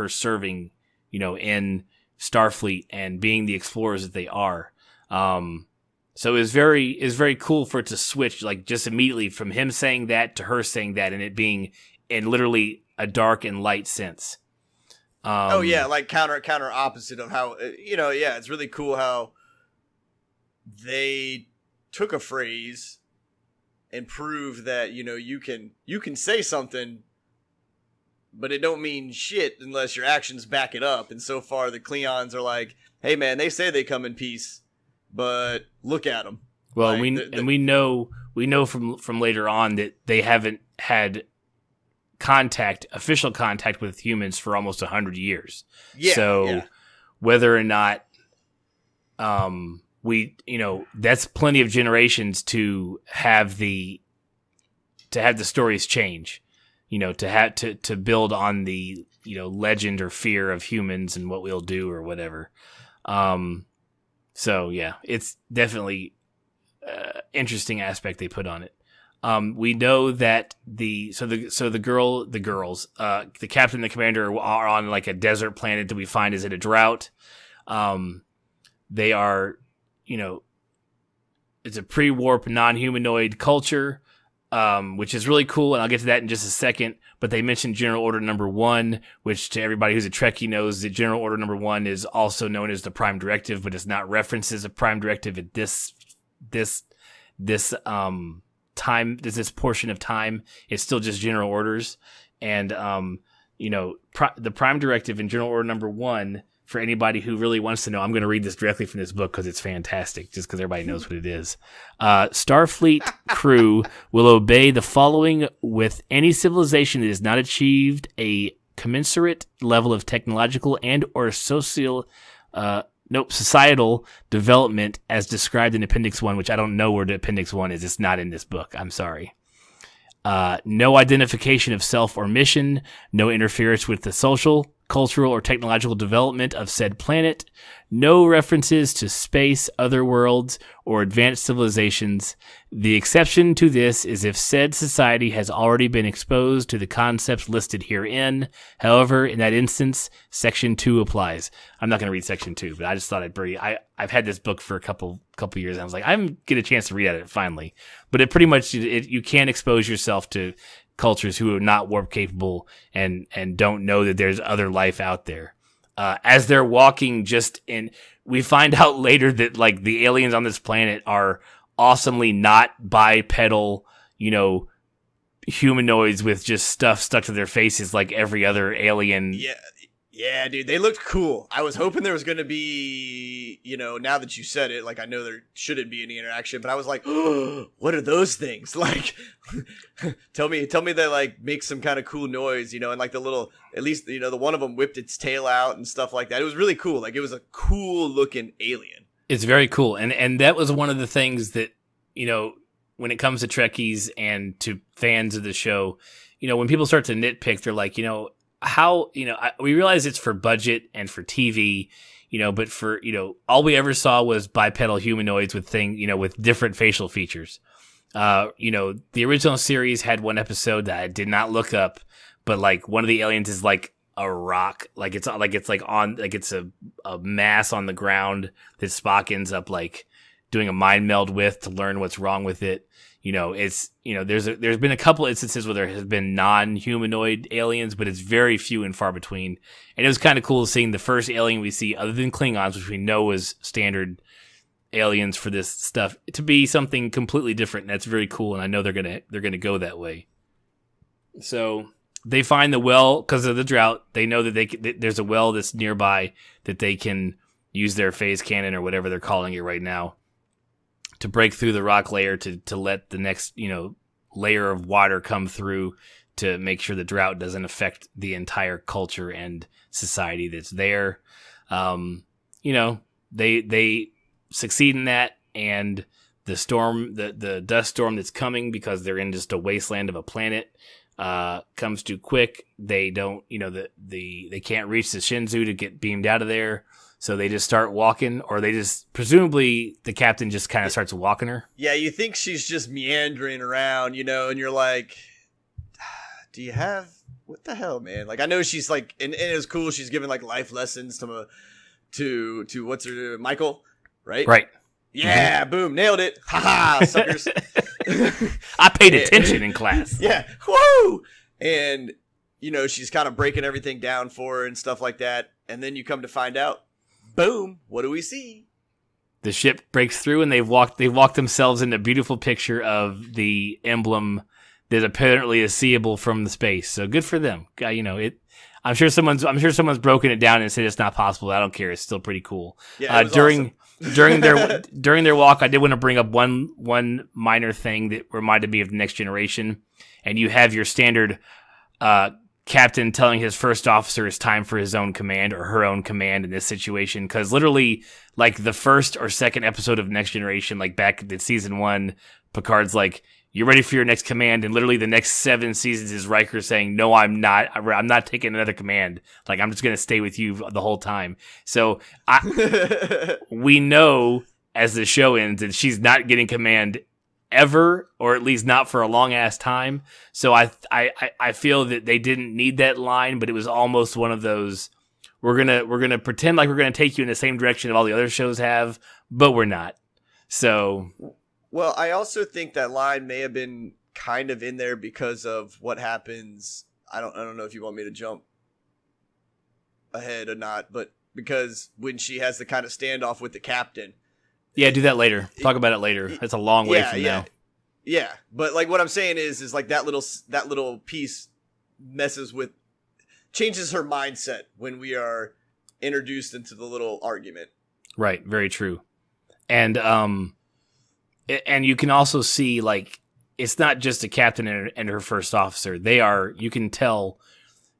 serving in Starfleet and being the explorers that they are. So it's very cool for it to switch, like, just immediately from him saying that to her saying that, and it being in literally a dark and light sense. Like counter opposite of how it's really cool how they took a phrase and proved that you can say something but it don't mean shit unless your actions back it up. And so far, the Klingons are like, hey, man, they say they come in peace, but look at them. Well, like, we know from later on that they haven't had official contact with humans for almost 100 years. Yeah. So whether or not that's plenty of generations to have the stories change, to build on the, legend or fear of humans and what we'll do or whatever. So yeah, it's definitely interesting aspect they put on it. We know that the girls, the captain and the commander are on like a desert planet that we find is in a drought. They are, it's a pre-warp non-humanoid culture, which is really cool. And I'll get to that in just a second. But they mentioned General Order Number 1, which to everybody who's a Trekkie knows that General Order Number 1 is also known as the Prime Directive, but it's not referenced as a Prime Directive at this portion of time. It's still just general orders. And, the Prime Directive in General Order Number 1, for anybody who really wants to know, I'm going to read this directly from this book because it's fantastic, just because everybody knows what it is. Starfleet crew will obey the following with any civilization that has not achieved a commensurate level of technological and or societal development as described in Appendix 1, which I don't know where the Appendix 1 is. It's not in this book. I'm sorry. No identification of self or mission, no interference with the social, cultural, or technological development of said planet, no references to space, other worlds, or advanced civilizations. The exception to this is if said society has already been exposed to the concepts listed herein. However, in that instance, Section 2 applies. I'm not going to read Section 2, but I just thought I've had this book for a couple years, and I was like, I didn't get a chance to read it finally. But it pretty much, you can't expose yourself to cultures who are not warp capable and don't know that there's other life out there. As they're walking we find out later that like the aliens on this planet are awesomely not bipedal, humanoids with just stuff stuck to their faces like every other alien. Yeah, dude, they looked cool. I was hoping there was going to be, now that you said it, like I know there shouldn't be any interaction, but I was like, oh, what are those things? Like, tell me they like make some kind of cool noise, and like the little, at least, the one of them whipped its tail out and stuff like that. It was really cool. Like it was a cool looking alien. It's very cool. And that was one of the things that, when it comes to Trekkies and to fans of the show, when people start to nitpick, they're like, how, we realize it's for budget and for TV, but for, all we ever saw was bipedal humanoids with with different facial features. The original series had one episode that I did not look up, but like one of the aliens is like a rock, like it's a mass on the ground that Spock ends up like doing a mind meld with to learn what's wrong with it. There's been a couple instances where there has been non-humanoid aliens, but it's very few and far between. And it was kind of cool seeing the first alien we see, other than Klingons, which we know is standard aliens for this stuff, to be something completely different. And that's very cool. And I know they're gonna go that way. So they find the well because of the drought. They know that there's a well that's nearby that they can use their phase cannon or whatever they're calling it right now to break through the rock layer to let the next, layer of water come through to make sure the drought doesn't affect the entire culture and society that's there. They succeed in that, and the storm, the dust storm that's coming because they're in just a wasteland of a planet, comes too quick. They don't, they can't reach the Shinzu to get beamed out of there. So they just start walking, or they just, presumably the captain just kind of starts walking her. Yeah, you think she's just meandering around, and you're like, do you have, what the hell, man? Like, I know she's like, and it was cool, she's giving like life lessons to what's her, Michael, right? Right. Yeah, boom, nailed it. Ha ha, suckers. I paid attention in class. Yeah, woo! And, she's kind of breaking everything down for her and stuff like that. And then you come to find out, boom, what do we see? The ship breaks through, and they've walked themselves in a beautiful picture of the emblem that apparently is seeable from the space. So good for them. You know, I'm sure someone's broken it down and said it's not possible. I don't care. It's still pretty cool. Yeah, during their walk, I did want to bring up one minor thing that reminded me of the Next Generation. And you have your standard captain telling his first officer it's time for his own command or her own command in this situation. Because literally, like the first or second episode of Next Generation, like back in season 1, Picard's like, "You're ready for your next command," and literally the next 7 seasons is Riker saying, "No, I'm not. I'm not taking another command. Like, I'm just going to stay with you the whole time." So we know as the show ends that she's not getting command ever, or at least not for a long ass time. So I feel that they didn't need that line, but it was almost one of those, we're gonna pretend like we're gonna take you in the same direction that all the other shows have, but we're not. So. Well, I also think that line may have been kind of in there because of what happens. I don't know if you want me to jump ahead or not, but because when she has the kind of standoff with the captain. Yeah, do that later. Talk about it later. It's a long way from now. Yeah, but like what I'm saying is like that little piece changes her mindset when we are introduced into the little argument. Right, very true. And you can also see, like, it's not just a captain and her first officer. You can tell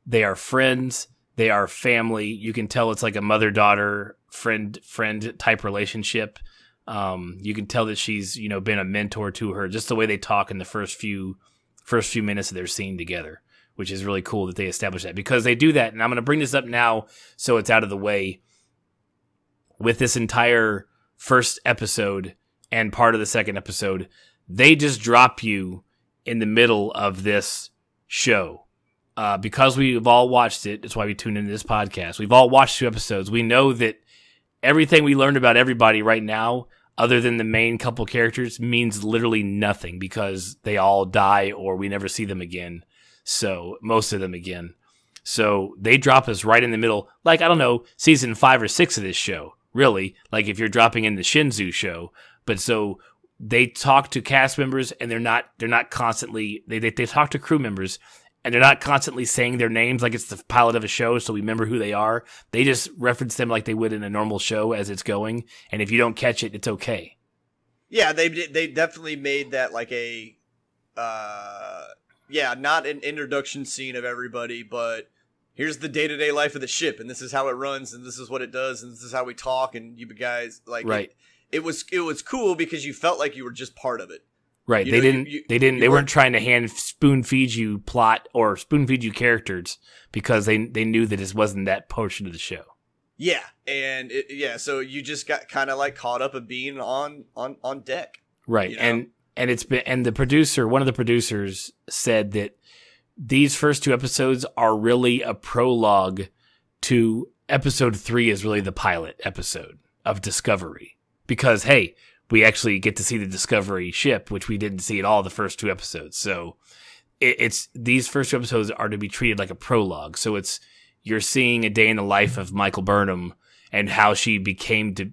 they are friends. They are family. You can tell it's like a mother-daughter, friend type relationship. You can tell that she's, you know, been a mentor to her, just the way they talk in the first few minutes of their scene together, which is really cool that they establish that, because they do that. And I'm going to bring this up now so it's out of the way. With this entire first episode and part of the second episode, they just drop you in the middle of this show. Because we've all watched it, that's why we tune into this podcast. We've all watched 2 episodes. We know that everything we learned about everybody right now, other than the main couple characters, means literally nothing because they all die or we never see them again. So, most of them again. So, they drop us right in the middle, like, I don't know, season 5 or 6 of this show, really. Like, if you're dropping in the Shinzu show. But so they talk to cast members and they're not constantly, they talk to crew members and they're not constantly saying their names like it's the pilot of a show so we remember who they are. They just reference them like they would in a normal show as it's going. And if you don't catch it, it's okay. Yeah, they definitely made that like a, not an introduction scene of everybody, but here's the day-to-day life of the ship and this is how it runs and this is what it does and this is how we talk and you guys like, right. It was cool because you felt like you were just part of it. Right. They weren't trying to spoon feed you plot or spoon feed you characters because they knew that this wasn't that portion of the show. Yeah. And so you just got kind of like caught up of being on deck. Right. You know? And the producer, one of the producers said that these first 2 episodes are really a prologue to episode 3 is really the pilot episode of Discovery. Because, hey, we actually get to see the Discovery ship, which we didn't see at all the first 2 episodes. So it's these first 2 episodes are to be treated like a prologue. So you're seeing a day in the life of Michael Burnham and how she came to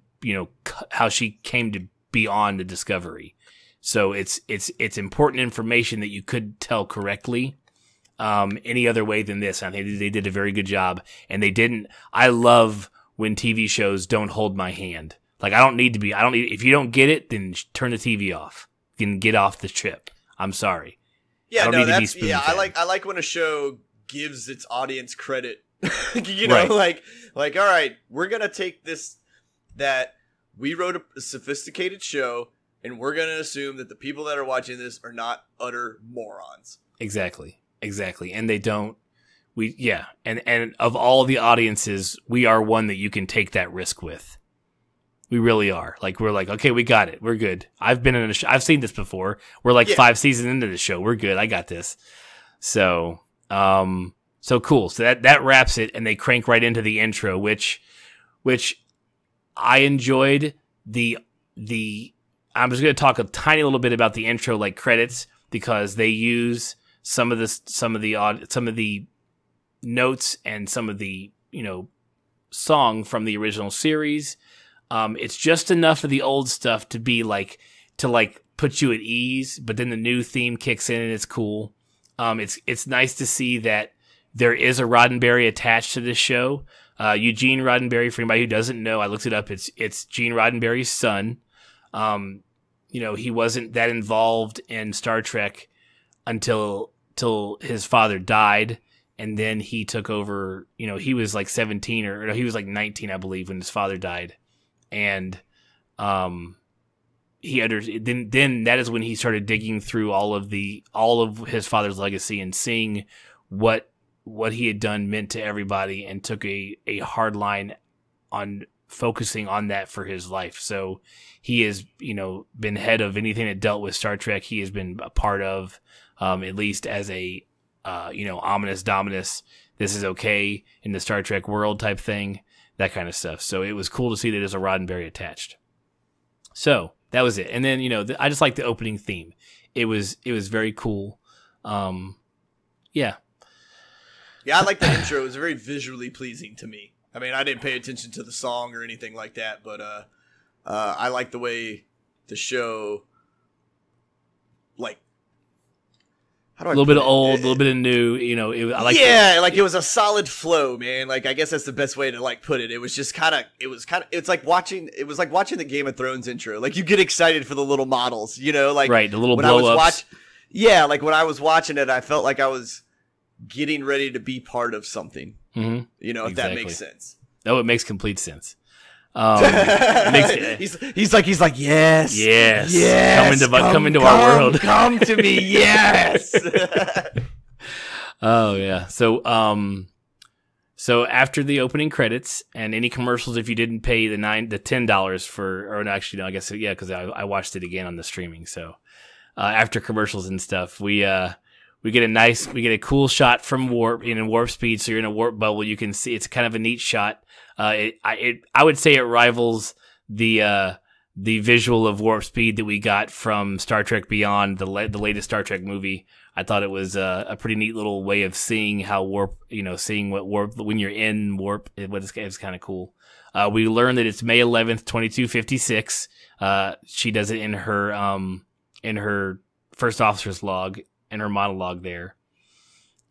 be on the Discovery. So it's important information that you could tell correctly any other way than this. I think they did a very good job. And I love when TV shows don't hold my hand. Like, if you don't get it, then turn the TV off. You can get off the ship. I'm sorry. Yeah, I like when a show gives its audience credit. You know, right. like, all right, we're going to take this, that we wrote a sophisticated show, and we're going to assume that the people that are watching this are not utter morons. Exactly. And they don't, and of all the audiences, we are one that you can take that risk with. We really are. Like, we're like, okay, we got it. We're good. I've been in a show. I've seen this before. We're like 5 seasons into the show. We're good. I got this. So cool. So that wraps it, and they crank right into the intro, which I enjoyed. I'm just going to talk a tiny little bit about the intro, like credits, because they use some of the notes and some of the, song from the original series. It's just enough of the old stuff to be to puts you at ease, but then the new theme kicks in and it's cool. It's nice to see that there is a Roddenberry attached to this show. Eugene Roddenberry, for anybody who doesn't know, I looked it up. It's Gene Roddenberry's son. He wasn't that involved in Star Trek until his father died, and then he took over. He was like 17 or no, he was like 19, I believe, when his father died, and then that is when he started digging through all of his father's legacy and seeing what he had done meant to everybody, and took a hard line on focusing on that for his life. So he has, been head of anything that dealt with Star Trek. He has been a part of, at least as a, ominous dominus. This is okay in the Star Trek world type thing, that kind of stuff. So it was cool to see that there's a Roddenberry attached. So that was it. And then, I just like the opening theme. It was very cool. Yeah. Yeah, I like the intro. It was very visually pleasing to me. I mean, I didn't pay attention to the song or anything like that, but I like the way the show, like, how do I a little bit of old, a little bit of new. It was a solid flow, man. Like, I guess that's the best way to put it. It was just it's like watching the Game of Thrones intro. Like, you get excited for the little models, right, the little blow-ups. Like when I was watching it, I felt like I was getting ready to be part of something. Mm-hmm. If exactly. That makes sense. No, it makes complete sense. He's like, yes, come into our world. Come to me, yes. Oh yeah. So after the opening credits and any commercials, if you didn't pay the $10 for, or no, actually no, I guess yeah, because I watched it again on the streaming. So after commercials and stuff, we get a cool shot from warp in warp speed. So you're in a warp bubble. You can see it's kind of a neat shot. I would say it rivals the visual of warp speed that we got from Star Trek Beyond, the latest Star Trek movie. I thought it was a pretty neat little way of seeing how warp, seeing what warp when you're in warp. It's kind of cool. We learned that it's May 11th, 2256. She does it in her first officer's log. In her monologue there,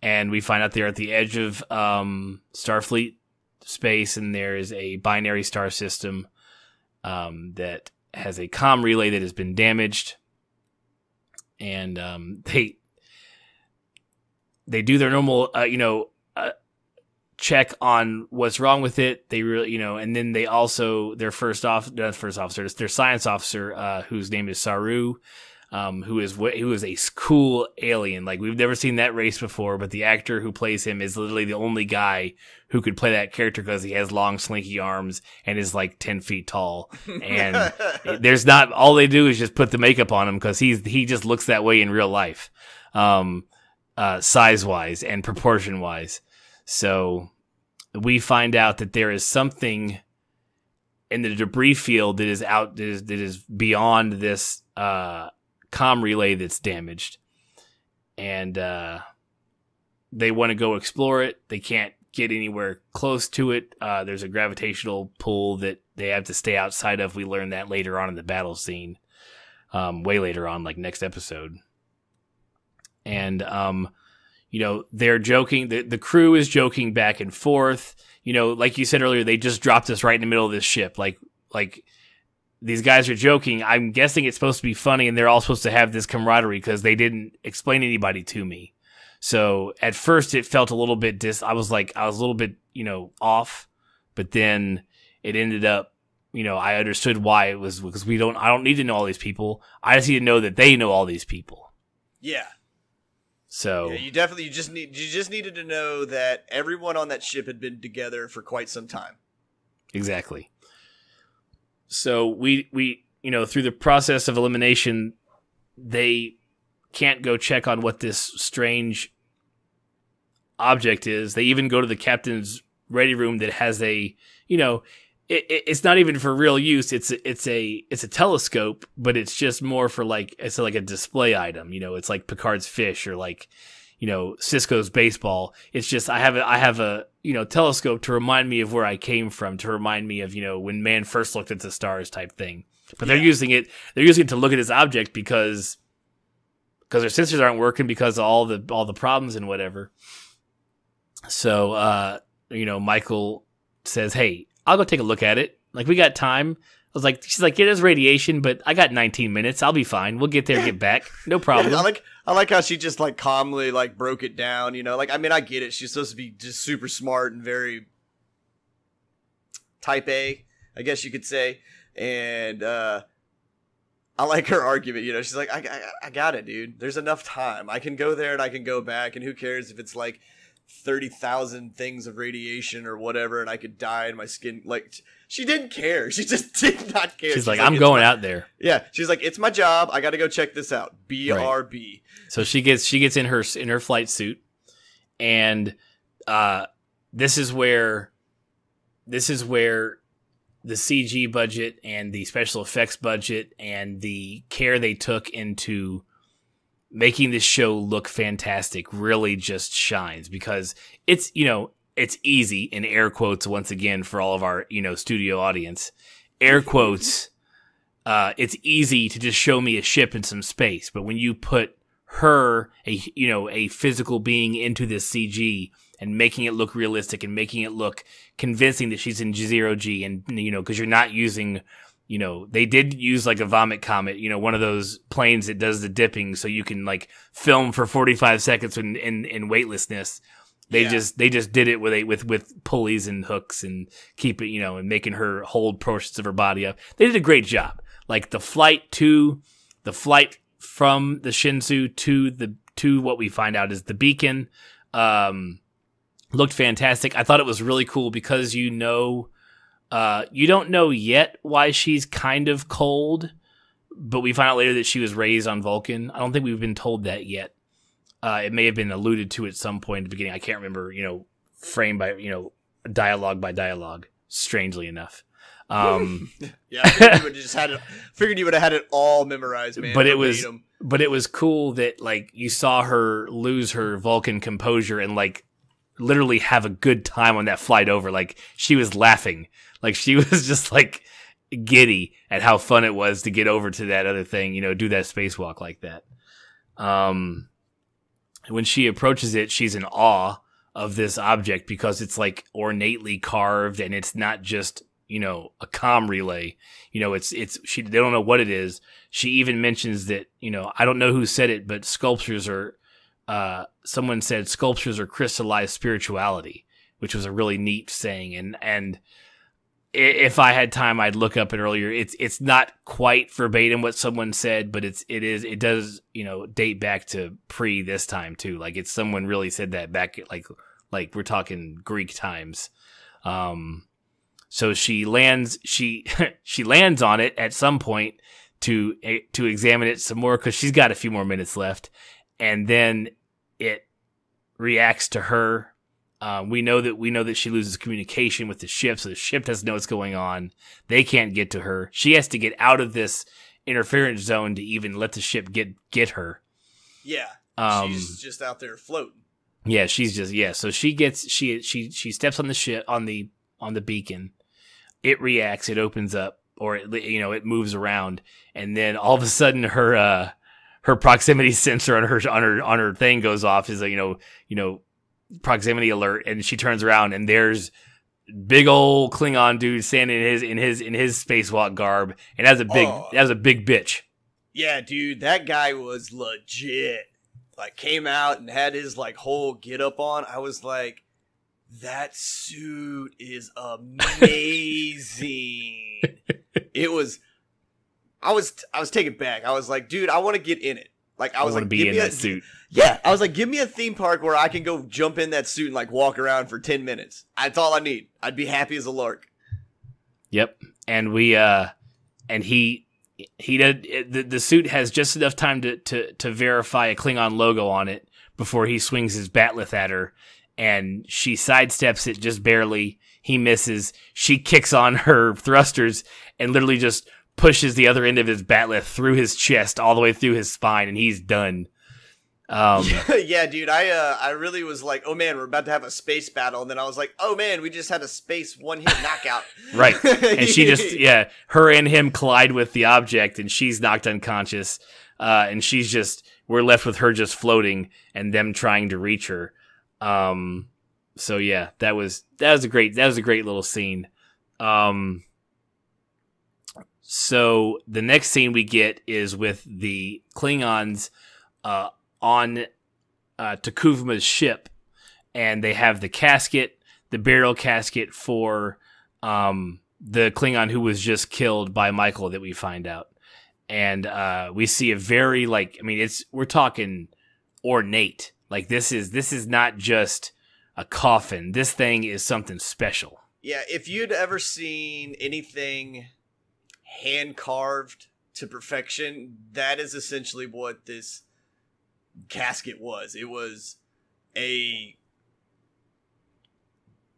and we find out they're at the edge of Starfleet space, and there is a binary star system that has a comm relay that has been damaged, and they do their normal check on what's wrong with it. They really and then they also their their science officer whose name is Saru. Who is a cool alien. Like, we've never seen that race before, but the actor who plays him is literally the only guy who could play that character because he has long, slinky arms and is like 10 feet tall. And there's not, all they do is just put the makeup on him because he just looks that way in real life, size wise and proportion wise. So we find out that there is something in the debris field that is beyond this, comm relay that's damaged, and they want to go explore it. They can't get anywhere close to it. There's a gravitational pull that they have to stay outside of. We learn that later on in the battle scene, way later on, like next episode. And they're joking. The crew is joking back and forth. Like you said earlier, they just dropped us right in the middle of this ship. Like these guys are joking. I'm guessing it's supposed to be funny, and they're all supposed to have this camaraderie because they didn't explain anybody to me. So at first it felt a little bit I was a little bit, off, but then it ended up, I understood why it was, because I don't need to know all these people. I just need to know that they know all these people. Yeah. So yeah, you just needed to know that everyone on that ship had been together for quite some time. Exactly. So we through the process of elimination, they can't go check on what this strange object is. They even go to the captain's ready room that has a, it's not even for real use. It's a telescope, but it's just more for it's like a display item. It's like Picard's fish or Cisco's baseball. It's just I have a telescope to remind me of where I came from, to remind me of when man first looked at the stars type thing. But they're using it to look at this object because their sensors aren't working because of all the problems and whatever. So Michael says, "Hey, I'll go take a look at it. Like, we got time." She's like, "Yeah, there's radiation, but I got 19 minutes. I'll be fine. We'll get there, get back. No problem." Yeah, I like how she just like calmly like broke it down, Like, I mean, I get it. She's supposed to be just super smart and very type A, I guess you could say. And I like her argument, She's like, I got it, dude. There's enough time. I can go there and I can go back, and who cares if it's like 30,000 things of radiation or whatever, and I could die in my skin. Like, she didn't care. She just did not care. She's like, I'm going out there. Yeah, she's like, it's my job. I got to go check this out. BRB. Right. So she gets in her flight suit, and this is where the CG budget and the special effects budget and the care they took into making this show look fantastic really just shines, because it's easy, in air quotes once again for all of our studio audience, air quotes, it's easy to just show me a ship in some space, but when you put her, a physical being, into this CG and making it look realistic and making it look convincing that she's in zero G, and because you're not using, they did use like a vomit comet, one of those planes that does the dipping, so you can like film for 45 seconds in weightlessness. They just did it with pulleys and hooks and keep it, and making her hold portions of her body up. They did a great job. Like the flight from the Shinsu to what we find out is the beacon, looked fantastic. I thought it was really cool because you don't know yet why she's kind of cold, but we find out later that she was raised on Vulcan. I don't think we've been told that yet. It may have been alluded to at some point at the beginning. I can't remember, frame by, dialogue by dialogue, strangely enough. Yeah, figured you would have had it all memorized, man. But it was cool that like you saw her lose her Vulcan composure and like literally have a good time on that flight over. Like, she was laughing. Like, she was just like giddy at how fun it was to get over to that other thing, do that spacewalk like that. When she approaches it, she's in awe of this object because it's like ornately carved, and it's not just, a comm relay. They don't know what it is. She even mentions that, I don't know who said it, but sculptures are, someone said sculptures are crystallized spirituality, which was a really neat saying. And if I had time, I'd look up it earlier. It's not quite verbatim what someone said, but it does, date back to pre this time too. Like, it's someone really said that back, like we're talking Greek times. So she lands on it at some point to examine it some more, because she's got a few more minutes left, and then it reacts to her. We know that she loses communication with the ship, so the ship doesn't know what's going on. They can't get to her. She has to get out of this interference zone to even let the ship get her. Yeah, she's just out there floating. Yeah, So she steps on the ship on the beacon. It reacts. It opens up, or it moves around, and then all of a sudden her proximity sensor on her thing goes off. Is proximity alert, and she turns around, and there's big old Klingon dude standing in his spacewalk garb, and that was a big bitch. Yeah, dude, that guy was legit. Like, came out and had his like whole get up on. I was like, that suit is amazing. I was taken back. I was like, dude, I want to get in it. Like, I was like, be in that suit. Yeah, I was like, give me a theme park where I can go jump in that suit and like walk around for 10 minutes. That's all I need. I'd be happy as a lark. Yep. And he did, the suit has just enough time to verify a Klingon logo on it before he swings his batleth at her, and she sidesteps it just barely. He misses. She kicks on her thrusters and literally just pushes the other end of his batleth through his chest all the way through his spine, and he's done. Yeah, dude, I really was like, oh man, we're about to have a space battle, and then I was like, oh man, we just had a space one-hit knockout. Right, and she just, her and him collide with the object, and she's knocked unconscious, and we're left with her just floating, and them trying to reach her. So yeah, that was a great little scene. So the next scene we get is with the Klingons, on Takuvma's ship, and they have the casket, the burial casket for the Klingon who was just killed by Michael that we find out. And we see a very, we're talking ornate. Like, this is not just a coffin. This thing is something special. Yeah, if you'd ever seen anything hand carved to perfection, that is essentially what this casket was. It was a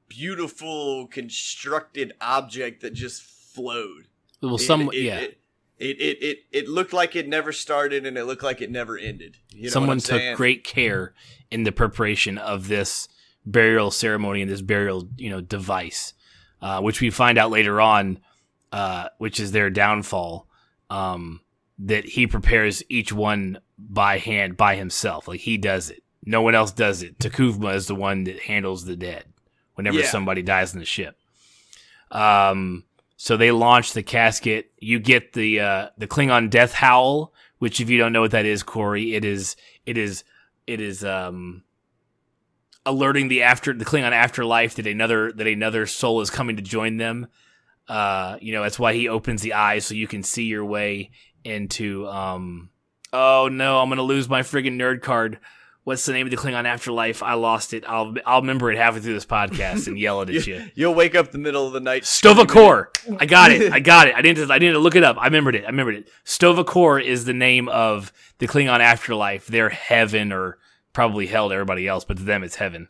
beautiful constructed object that just flowed. Well, it looked like it never started, and it looked like it never ended. You know, someone took great care in the preparation of this burial ceremony and this burial, device, which we find out later on, which is their downfall. That he prepares each one by hand, by himself. Like, he does it. No one else does it. Takuvma is the one that handles the dead whenever somebody dies in the ship. So they launch the casket. You get the Klingon death howl, which, if you don't know what that is, Corey, it is alerting the Klingon afterlife that another soul is coming to join them. That's why he opens the eyes so you can see your way into, oh no, I'm going to lose my friggin' nerd card. What's the name of the Klingon afterlife? I lost it. I'll remember it halfway through this podcast and yell it at you. You'll wake up the middle of the night. Stovacor. I got it. I didn't look it up. I remembered it. Stovacor is the name of the Klingon afterlife. They're heaven, or probably hell to everybody else, but to them it's heaven.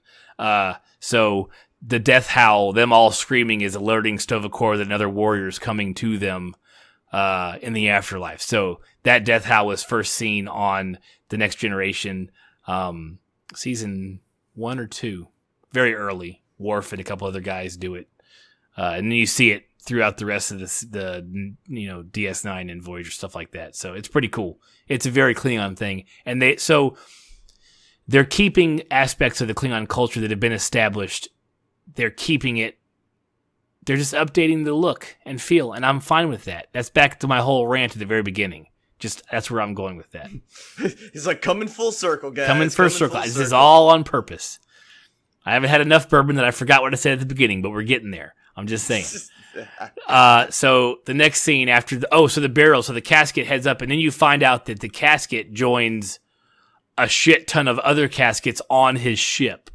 So the death howl, them all screaming, is alerting Stovacor that another warrior is coming to them in the afterlife. So that death howl was first seen on The Next Generation, season 1 or 2, very early. Worf and a couple other guys do it, and then you see it throughout the rest of the DS9 and Voyager, stuff like that. So it's pretty cool. It's a very Klingon thing, and they're keeping aspects of the Klingon culture that have been established. They're keeping it. They're just updating the look and feel, and I'm fine with that. That's back to my whole rant at the very beginning. That's where I'm going with that. He's like, coming full circle, guys. Coming full circle. This is all on purpose. I haven't had enough bourbon that I forgot what I said at the beginning, but we're getting there. I'm just saying. So the next scene after the burial, so the casket heads up, and then you find out that the casket joins a shit ton of other caskets on his ship.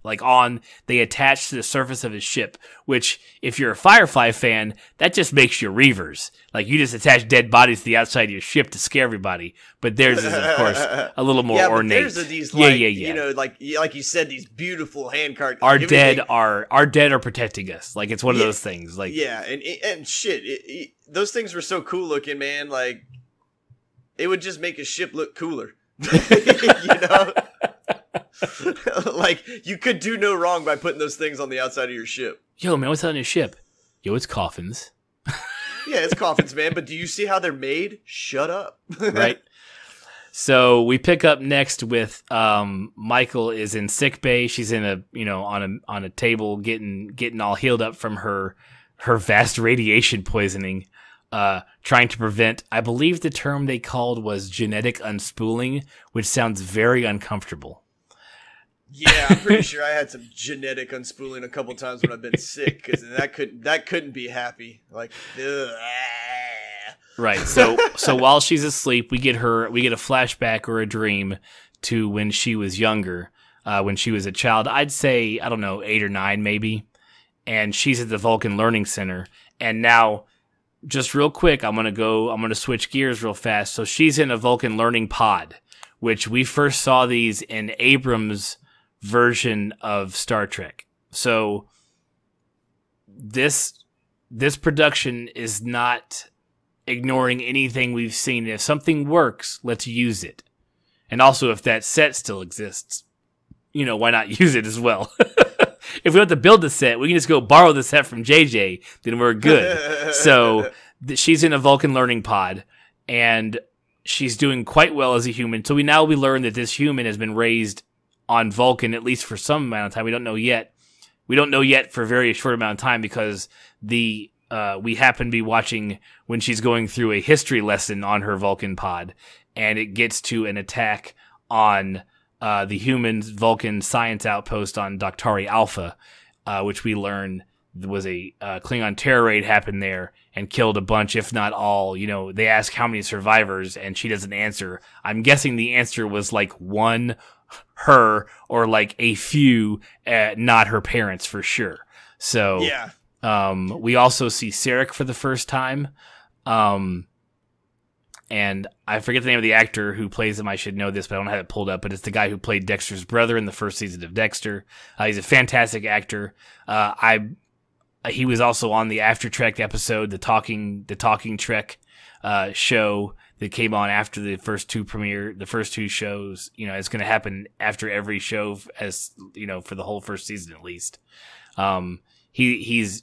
They attach to the surface of his ship, which, if you're a Firefly fan, that just makes you Reavers. Like, you just attach dead bodies to the outside of your ship to scare everybody. But theirs is, of course, a little more ornate. But theirs are these, like you said, these beautiful hand cards. Our dead are protecting us. Like, it's one of those things. Like, yeah, and shit, those things were so cool looking, man. Like, it would just make a ship look cooler. Like, you could do no wrong by putting those things on the outside of your ship. Yo, man, what's on your ship? Yo, it's coffins. Yeah, it's coffins, man. But do you see how they're made? Shut up. Right. So we pick up next with Michael is in sick bay. She's in on a table getting all healed up from her vast radiation poisoning. Trying to prevent, I believe the term they called was genetic unspooling, which sounds very uncomfortable. Yeah, I'm pretty sure I had some genetic unspooling a couple times when I've been sick, because that couldn't be happy. Like, ugh. Right. So while she's asleep, we get a flashback or a dream to when she was younger, when she was a child. I'd say, I don't know, 8 or 9 maybe, and she's at the Vulcan Learning Center, and now. Just real quick, I'm going to switch gears real fast. So she's in a Vulcan learning pod, which we first saw these in Abrams' version of Star Trek. So this production is not ignoring anything we've seen. If something works, let's use it. And also, if that set still exists, why not use it as well? If we don't have to build the set, we can just go borrow the set from JJ, then we're good. So she's in a Vulcan learning pod, and she's doing quite well as a human. So we learn that this human has been raised on Vulcan, at least for some amount of time. We don't know yet. We don't know yet for a very short amount of time because we happen to be watching when she's going through a history lesson on her Vulcan pod, and it gets to an attack on the human Vulcan science outpost on Doctari Alpha, which we learn was a Klingon terror raid happened there and killed a bunch, if not all. They ask how many survivors, and she doesn't answer. I'm guessing the answer was like one, her, or like a few, not her parents for sure. So yeah. We also see Sarek for the first time. And I forget the name of the actor who plays him. I should know this, but I don't have it pulled up. But it's the guy who played Dexter's brother in the first season of Dexter. He's a fantastic actor. He was also on the After Trek episode, the Talking Trek show that came on after the first two shows. It's going to happen after every show, as for the whole first season at least. He's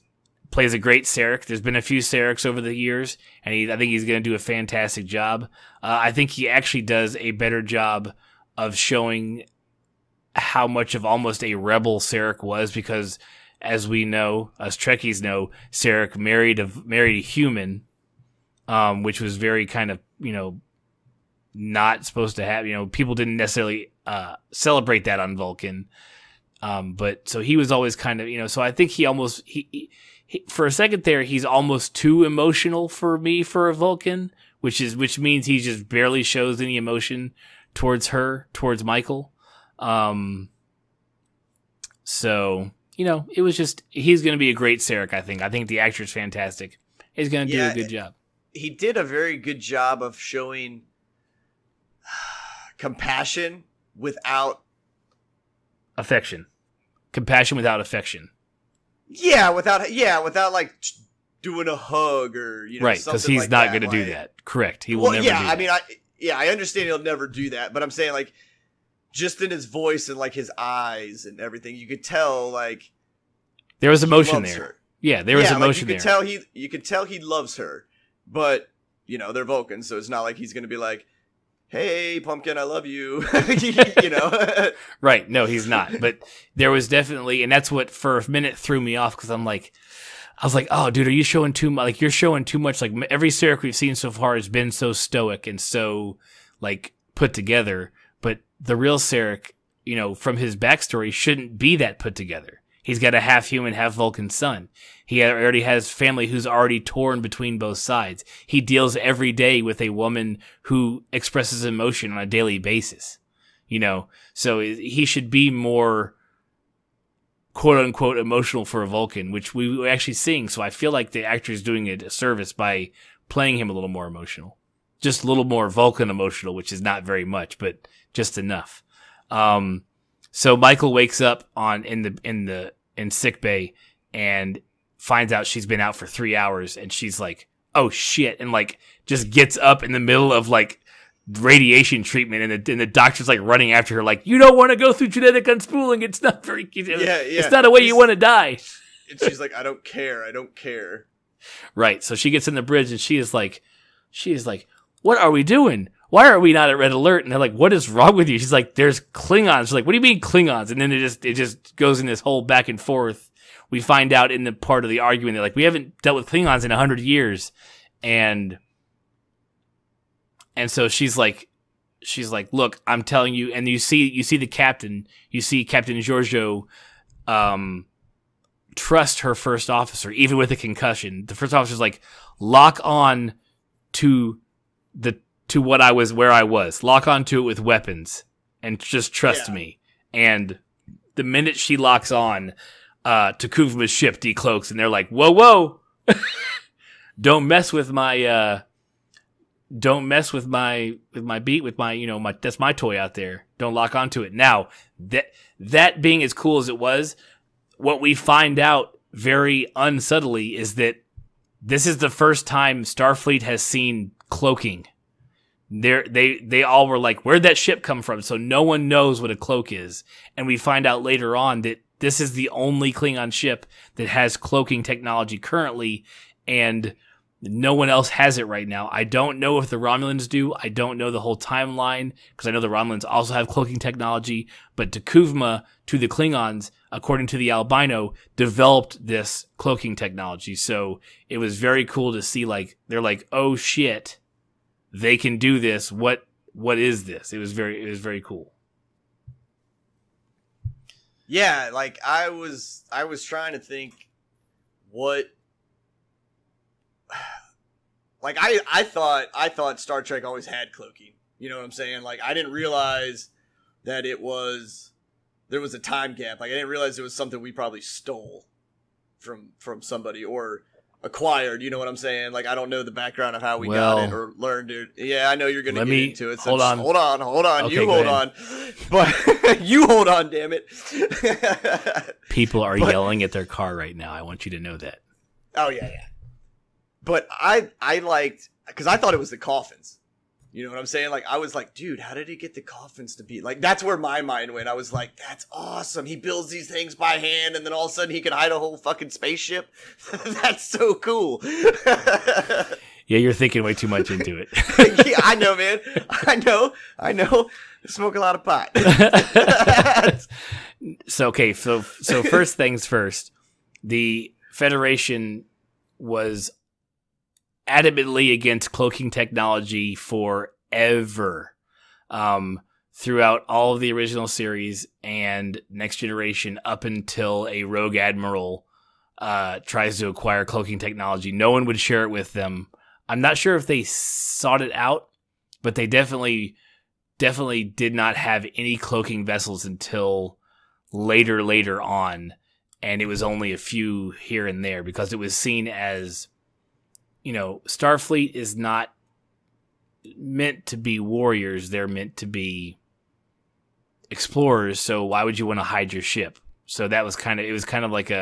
plays a great Sarek. There's been a few Sareks over the years, and I think he's going to do a fantastic job. I think he actually does a better job of showing how much of almost a rebel Sarek was, because as we know, us Trekkies know, Sarek married a human, which was very kind of, not supposed to have, people didn't necessarily celebrate that on Vulcan. But so he was always kind of, so I think he for a second there, he's almost too emotional for me for a Vulcan, which means he just barely shows any emotion towards Michael. So, it was just, he's going to be a great Sarek, I think. I think the actor's fantastic. He's going to do a good job. He did a very good job of showing compassion without affection. Compassion without affection. Yeah, without like doing a hug or right, because he's like not going to do that. Correct. He will never do that. I mean, I understand he'll never do that, but I'm saying like just in his voice and like his eyes and everything, you could tell like there was emotion there. Her. Yeah, there was emotion there. You could tell he loves her, but they're Vulcans, so it's not like he's going to be like, "Hey, Pumpkin, I love you." Right. No, he's not. But there was definitely, and that's what for a minute threw me off, because I was like, oh, dude, are you showing too much? Like, you're showing too much. Like, every Sarek we've seen so far has been so stoic and so, like, put together. But the real Sarek, from his backstory, shouldn't be that put together. He's got a half human, half Vulcan son. He already has family who's already torn between both sides. He deals every day with a woman who expresses emotion on a daily basis. So he should be more quote unquote emotional for a Vulcan, which we were actually seeing. So I feel like the actor is doing it a service by playing him a little more emotional, just a little more Vulcan emotional, which is not very much, but just enough. So Michael wakes up in sick bay and finds out she's been out for 3 hours, and she's like, oh shit, and like just gets up in the middle of like radiation treatment, and the doctor's like running after her like, you don't want to go through genetic unspooling, it's not very it's not a way you want to die. And she's like, I don't care. Right. So she gets in the bridge, and she is like, what are we doing? Why are we not at red alert? And they're like, what is wrong with you? She's like, there's Klingons. She's like, what do you mean Klingons? And then it just goes in this whole back and forth. We find out in the part of the argument, they're like, we haven't dealt with Klingons in 100 years. And so she's like, look, I'm telling you. And you see the captain, Captain Giorgio, trust her first officer, even with a concussion. The first officer's like, lock on to where I was. Lock onto it with weapons and just trust me. And the minute she locks on, Takuma's ship decloaks, and they're like, whoa, don't mess with my that's my toy out there. Don't lock onto it. Now, that being as cool as it was, what we find out very unsubtly is that this is the first time Starfleet has seen cloaking. they all were like, where'd that ship come from? So no one knows what a cloak is. And we find out later on that this is the only Klingon ship that has cloaking technology currently, and no one else has it right now. I don't know if the Romulans do. I don't know the whole timeline, because I know the Romulans also have cloaking technology. But T'Kuvma, to the Klingons, according to the albino, developed this cloaking technology. So it was very cool to see, like, they're like, oh shit, they can do this. What is this? It was very cool. Yeah, like I was trying to think what, like I thought Star Trek always had cloaking. You know what I'm saying? Like I didn't realize that there was a time gap. Like I didn't realize it was something we probably stole from somebody or acquired. You know what I'm saying? Like I don't know the background of how we got it or learned it. Yeah, I know you're gonna get into it. So hold on. Okay, you hold on. But you hold on, damn it. People are yelling at their car right now. I want you to know that. Oh yeah. But I liked, because I thought it was the coffins. You know what I'm saying? Like, I was like, dude, how did he get the coffins to be? Like, that's where my mind went. I was like, that's awesome. He builds these things by hand, and then all of a sudden he can hide a whole fucking spaceship. That's so cool. Yeah, you're thinking way too much into it. Yeah, I know, man. I know. I smoke a lot of pot. So first things first. The Federation was adamantly against cloaking technology forever, throughout all of the original series and Next Generation, up until a rogue admiral tries to acquire cloaking technology. No one would share it with them. I'm not sure if they sought it out, but they definitely did not have any cloaking vessels until later on, and it was only a few here and there, because it was seen as, you know, Starfleet is not meant to be warriors. They're meant to be explorers. So why would you want to hide your ship? So that was it was kind of like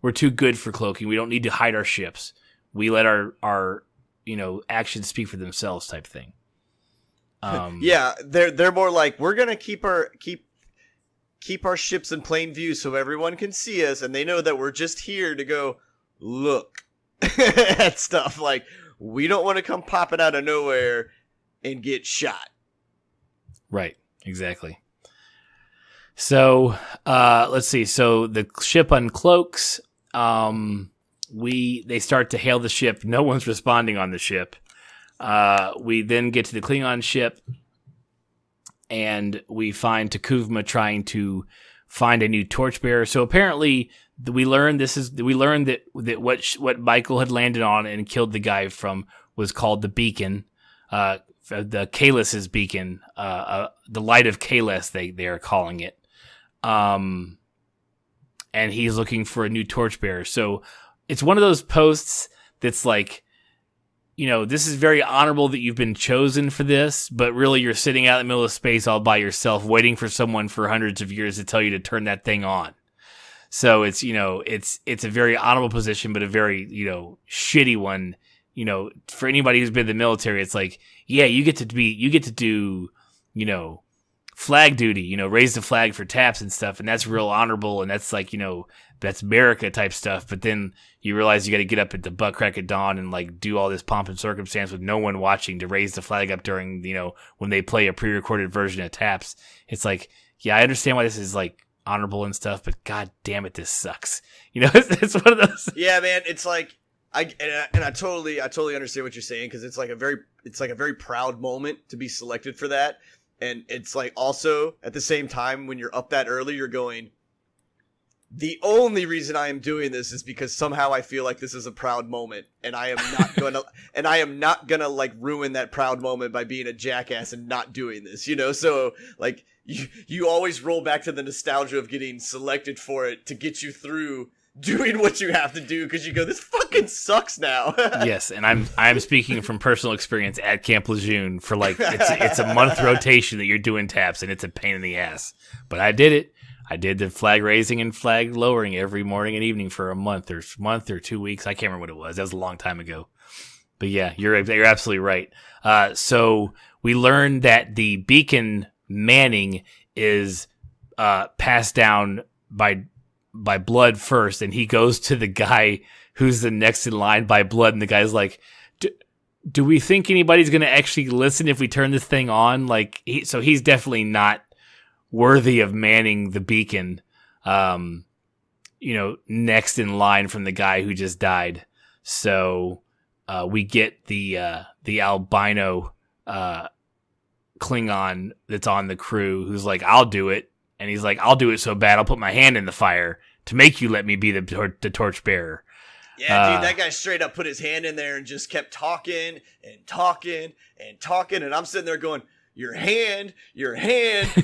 we're too good for cloaking. We don't need to hide our ships. We let our actions speak for themselves type thing. Yeah, they're more like, we're going to keep our ships in plain view so everyone can see us, and they know that we're just here to go look at stuff. Like, we don't want to come popping out of nowhere and get shot. Right, exactly. So let's see. So the ship uncloaks. They start to hail the ship. No one's responding on the ship. We then get to the Klingon ship, and we find T'Kuvma trying to find a new torchbearer. So apparently, we learned that what Michael had landed on and killed the guy from was called the beacon, the Kahless's beacon, the light of Kahless, they are calling it. And he's looking for a new torchbearer. So it's one of those posts that's like, you know, this is very honorable that you've been chosen for this, but really you're sitting out in the middle of space all by yourself, waiting for someone for hundreds of years to tell you to turn that thing on. So it's, you know, it's a very honorable position, but a very, you know, shitty one. You know, for anybody who's been in the military, it's like, yeah, you get to do, you know, flag duty, you know, raise the flag for taps and stuff. And that's real honorable. And that's like, you know, that's America type stuff. But then you realize you got to get up at the butt crack of dawn and like do all this pomp and circumstance with no one watching to raise the flag up during, you know, when they play a pre-recorded version of taps. It's like, yeah, I understand why this is like honorable and stuff, but god damn it, this sucks. You know, it's one of those. Yeah, man. It's like, I totally understand what you're saying, because it's like a very proud moment to be selected for that. And it's like also at the same time, when you're up that early, you're going, the only reason I am doing this is because somehow I feel like this is a proud moment, and I am not gonna like ruin that proud moment by being a jackass and not doing this, you know? So like you always roll back to the nostalgia of getting selected for it to get you through doing what you have to do, because you go, this fucking sucks now. Yes, and I'm speaking from personal experience at Camp Lejeune for like it's a month rotation that you're doing taps, and it's a pain in the ass. But I did it. I did the flag raising and flag lowering every morning and evening for a month or 2 weeks. I can't remember what it was. That was a long time ago. But yeah, you're absolutely right. So we learned that the beacon manning is passed down by blood first, and he goes to the guy who's the next in line by blood, and the guy's like, do we think anybody's going to actually listen if we turn this thing on? Like, so he's definitely not worthy of manning the beacon, next in line from the guy who just died. So we get the albino Klingon that's on the crew who's like, I'll do it. And he's like, I'll do it so bad, I'll put my hand in the fire to make you let me be the torchbearer. Yeah, dude, that guy straight up put his hand in there and just kept talking and talking and talking. And I'm sitting there going, your hand,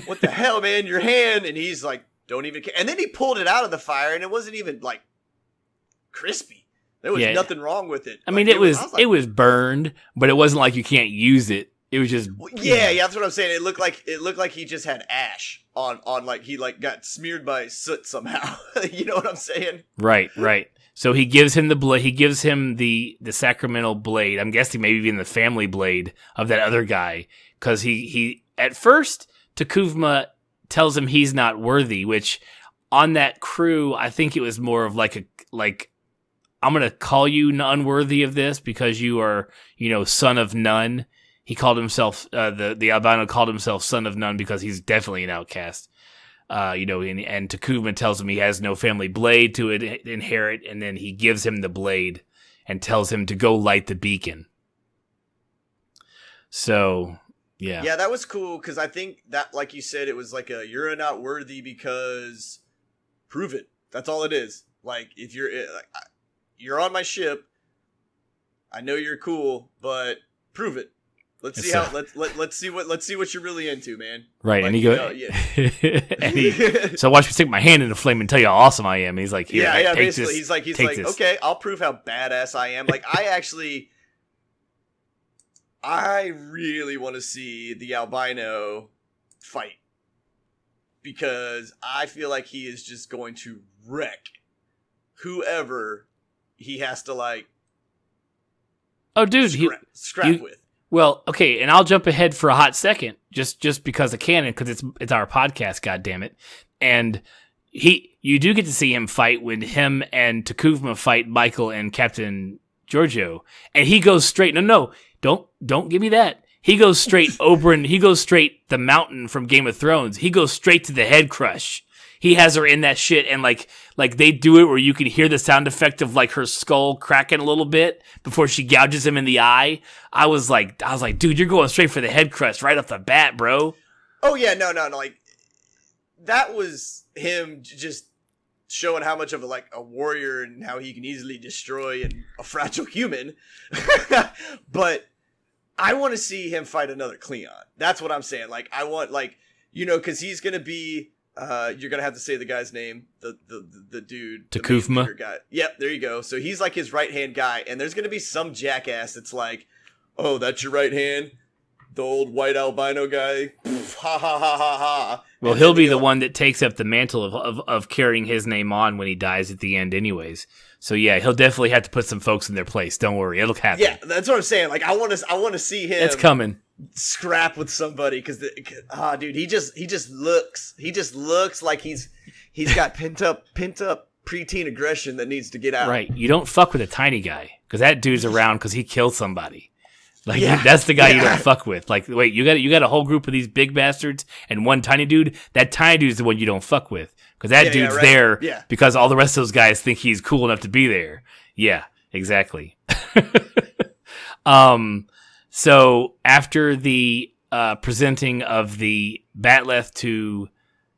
what the hell, man, your hand. And he's like, don't even care. And then he pulled it out of the fire, and it wasn't even, like, crispy. There was nothing wrong with it. I mean, it was burned, but it wasn't like you can't use it. It was just yeah, that's what I'm saying. It looked like he just had ash on like he like got smeared by soot somehow. You know what I'm saying? Right. So he gives him the blade. He gives him the sacramental blade. I'm guessing maybe even the family blade of that other guy, because he at first Takuvma tells him he's not worthy. Which on that crew, I think it was more of like I'm gonna call you unworthy of this because you are son of none. He called himself, the albino called himself son of none because he's definitely an outcast. And Takuvma tells him he has no family blade to inherit, and then he gives him the blade and tells him to go light the beacon. So, yeah. Yeah, that was cool, because I think that, like you said, it was like you're not worthy because prove it. That's all it is. Like, if you're on my ship, I know you're cool, but prove it. Let's see what you're really into, man. Right, like, and he goes, so watch me stick my hand in the flame and tell you how awesome I am. He's like, basically, he's like, okay, I'll prove how badass I am. Like, I really want to see the albino fight, because I feel like he is just going to wreck whoever he has to scrap with. Well, okay, and I'll jump ahead for a hot second, just because of canon, because it's our podcast, goddammit. And you do get to see him fight when him and Takuvma fight Michael and Captain Giorgio, and he goes straight. No, don't give me that. He goes straight Oberyn. He goes straight the mountain from Game of Thrones. He goes straight to the head crush. He has her in that shit, and like they do it where you can hear the sound effect of like her skull cracking a little bit before she gouges him in the eye. I was like, dude, you're going straight for the head crush right off the bat, bro. Oh yeah, no, like that was him just showing how much of a warrior and how he can easily destroy a fragile human. But I want to see him fight another Klingon. That's what I'm saying. Like, I want, because he's gonna be. You're gonna have to say the guy's name, the dude, Takuvma. The guy. Yep, there you go. So he's like his right hand guy, and there's gonna be some jackass that's like, "Oh, that's your right hand, the old white albino guy." Poof, ha ha ha ha ha. Well, he'll be the one that takes up the mantle of carrying his name on when he dies at the end, anyways. So yeah, he'll definitely have to put some folks in their place. Don't worry, it'll happen. Yeah, that's what I'm saying. Like, I want to see him. It's coming. Scrap with somebody, because dude, he just looks like he's got pent up preteen aggression that needs to get out. Right, you don't fuck with a tiny guy, because that dude's around because he killed somebody. Like, that's the guy you don't fuck with. Like, wait, you got a whole group of these big bastards and one tiny dude. That tiny dude's the one you don't fuck with, because that dude's there because all the rest of those guys think he's cool enough to be there. Yeah, exactly. So after the presenting of the Batleth to